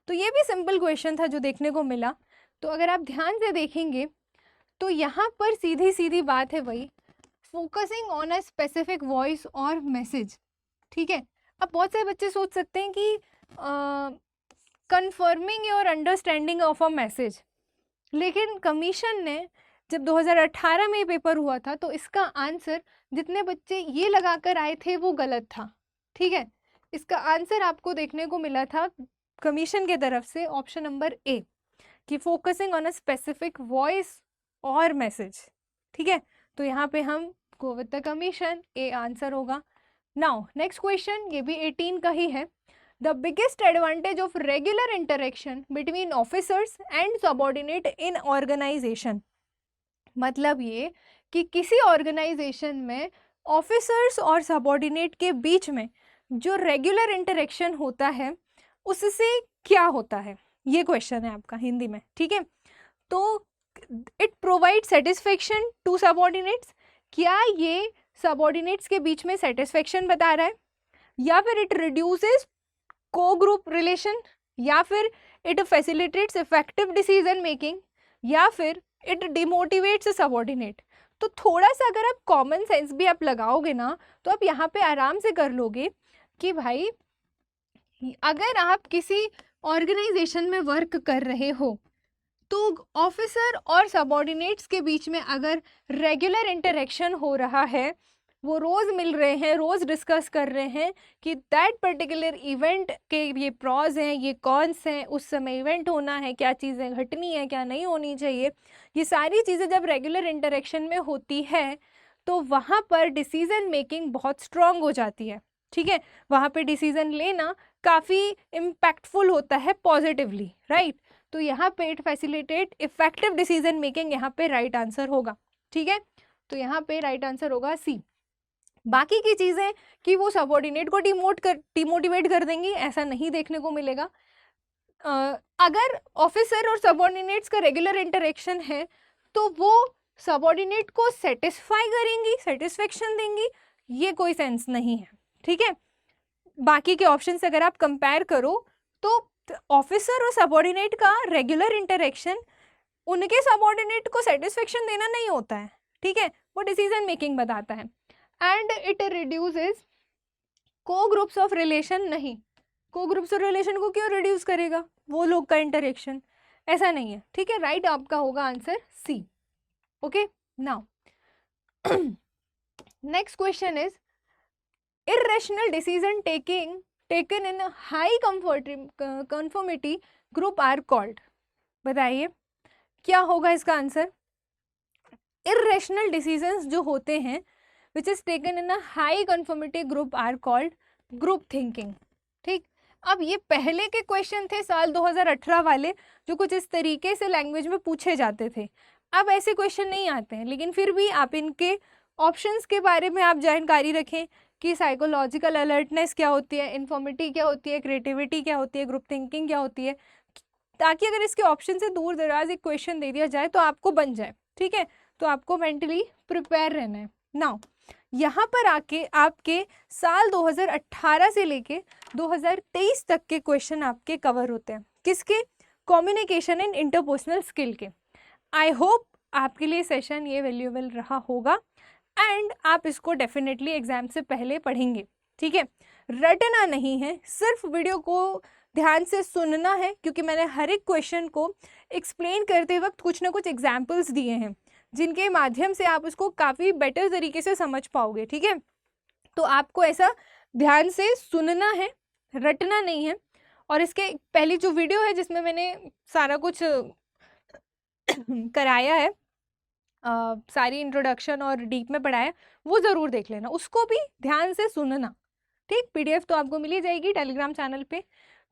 तो ये भी सिंपल क्वेश्चन था जो देखने को मिला। तो अगर आप ध्यान से देखेंगे तो यहाँ पर सीधी सीधी बात है वही, focusing on a specific voice और मैसेज, ठीक है। अब बहुत सारे बच्चे सोच सकते हैं कि confirming your understanding of a message. लेकिन कमीशन ने जब 2018 में ये पेपर हुआ था तो इसका आंसर जितने बच्चे ये लगाकर आए थे वो गलत था। ठीक है, इसका आंसर आपको देखने को मिला था कमीशन के तरफ से ऑप्शन नंबर ए, कि focusing on a specific voice और मैसेज। ठीक है, तो यहाँ पे हम go with the commission, A answer होगा। नाउ नेक्स्ट क्वेश्चन, ये भी 18 का ही है। The biggest advantage of regular interaction between officers and subordinate in organization. मतलब ये कि किसी ऑर्गेनाइजेशन में ऑफिसर्स और सबॉर्डिनेट के बीच में जो रेगुलर इंटरेक्शन होता है उससे क्या होता है, ये क्वेश्चन है आपका हिंदी में। ठीक है, तो it provide satisfaction to subordinates, क्या ये सबॉर्डिनेट्स के बीच में सेटिस्फेक्शन बता रहा है, या फिर इट रिड्यूसेस को ग्रुप रिलेशन, या फिर it facilitates effective decision making, या फिर इट डिमोटिवेट्स सबॉर्डिनेट। तो थोड़ा सा अगर आप कॉमन सेंस भी आप लगाओगे ना तो आप यहाँ पे आराम से कर लोगे कि भाई अगर आप किसी ऑर्गेनाइजेशन में वर्क कर रहे हो तो ऑफिसर और सबॉर्डिनेट्स के बीच में अगर रेगुलर इंटरेक्शन हो रहा है, वो रोज़ मिल रहे हैं, रोज़ डिस्कस कर रहे हैं कि दैट पर्टिकुलर इवेंट के ये प्रॉज हैं, ये कॉन्स हैं, उस समय इवेंट होना है, क्या चीज़ें घटनी है, क्या नहीं होनी चाहिए, ये सारी चीज़ें जब रेगुलर इंटरेक्शन में होती है तो वहाँ पर डिसीज़न मेकिंग बहुत स्ट्रॉन्ग हो जाती है। ठीक है, वहाँ पे डिसीज़न लेना काफ़ी इम्पैक्टफुल होता है पॉजिटिवली, राइट। तो यहाँ पे it facilitate effective decision making, यहाँ पे राइट आंसर होगा। ठीक है, तो यहाँ पे राइट आंसर होगा सी। बाकी की चीज़ें कि वो सबॉर्डिनेट को डिमोटिवेट कर देंगी, ऐसा नहीं देखने को मिलेगा। अगर ऑफिसर और सबॉर्डिनेट्स का रेगुलर इंटरेक्शन है तो वो सबॉर्डिनेट को सेटिस्फाई करेंगी, सेटिस्फेक्शन देंगी, ये कोई सेंस नहीं है। ठीक है, बाकी के ऑप्शन से अगर आप कंपेयर करो तो ऑफिसर और सबॉर्डिनेट का रेगुलर इंटरेक्शन उनके सबॉर्डिनेट को सेटिस्फेक्शन देना नहीं होता है। ठीक है, वो डिसीजन मेकिंग बताता है। एंड इट रिड्यूसेस को ग्रुप्स ऑफ रिलेशन, नहीं, को ग्रुप्स ऑफ रिलेशन को क्यों रिड्यूस करेगा, वो लोग का इंटरेक्शन, ऐसा नहीं है। ठीक है, राइट आपका होगा answer C. Okay, now next question is irrational decision taken in a high conformity group are called। बताइए क्या होगा इसका आंसर। irrational decisions जो होते हैं which is taken in a high conformity group are called group thinking। ठीक, अब ये पहले के क्वेश्चन थे साल 2018 वाले जो कुछ इस तरीके से लैंग्वेज में पूछे जाते थे। अब ऐसे क्वेश्चन नहीं आते हैं, लेकिन फिर भी आप इनके ऑप्शंस के बारे में आप जानकारी रखें कि साइकोलॉजिकल अलर्टनेस क्या होती है, इन्फॉर्मिटी क्या होती है, क्रिएटिविटी क्या होती है, ग्रुप थिंकिंग क्या होती है, ताकि अगर इसके ऑप्शन से दूर दराज एक क्वेश्चन दे दिया जाए तो आपको बन जाए। ठीक है, तो आपको मेंटली प्रिपेयर रहना है। नाउ यहाँ पर आके आपके साल 2018 से लेके 2023 तक के क्वेश्चन आपके कवर होते हैं, किसके, कम्युनिकेशन एंड इंटरपर्सनल स्किल के। आई होप आपके लिए सेशन ये वैल्यूएबल रहा होगा एंड आप इसको डेफिनेटली एग्जाम से पहले पढ़ेंगे। ठीक है, रटना नहीं है, सिर्फ वीडियो को ध्यान से सुनना है, क्योंकि मैंने हर एक क्वेश्चन को एक्सप्लेन करते वक्त कुछ ना कुछ एग्जाम्पल्स दिए हैं जिनके माध्यम से आप उसको काफ़ी बेटर तरीके से समझ पाओगे। ठीक है, तो आपको ऐसा ध्यान से सुनना है, रटना नहीं है। और इसके पहली जो वीडियो है जिसमें मैंने सारा कुछ कराया है, सारी इंट्रोडक्शन और डीप में पढ़ाया, वो ज़रूर देख लेना, उसको भी ध्यान से सुनना। ठीक, पीडीएफ तो आपको मिल ही जाएगी टेलीग्राम चैनल पे।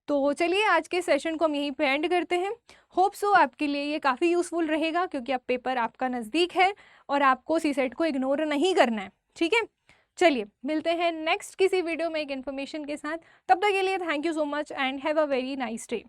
तो चलिए आज के सेशन को हम यहीं पे एंड करते हैं। होप सो आपके लिए ये काफ़ी यूज़फुल रहेगा, क्योंकि अब पेपर आपका नज़दीक है और आपको सीसेट को इग्नोर नहीं करना है। ठीक है, चलिए मिलते हैं नेक्स्ट किसी वीडियो में एक इन्फॉर्मेशन के साथ। तब तक के लिए thank you so much and have a very nice day.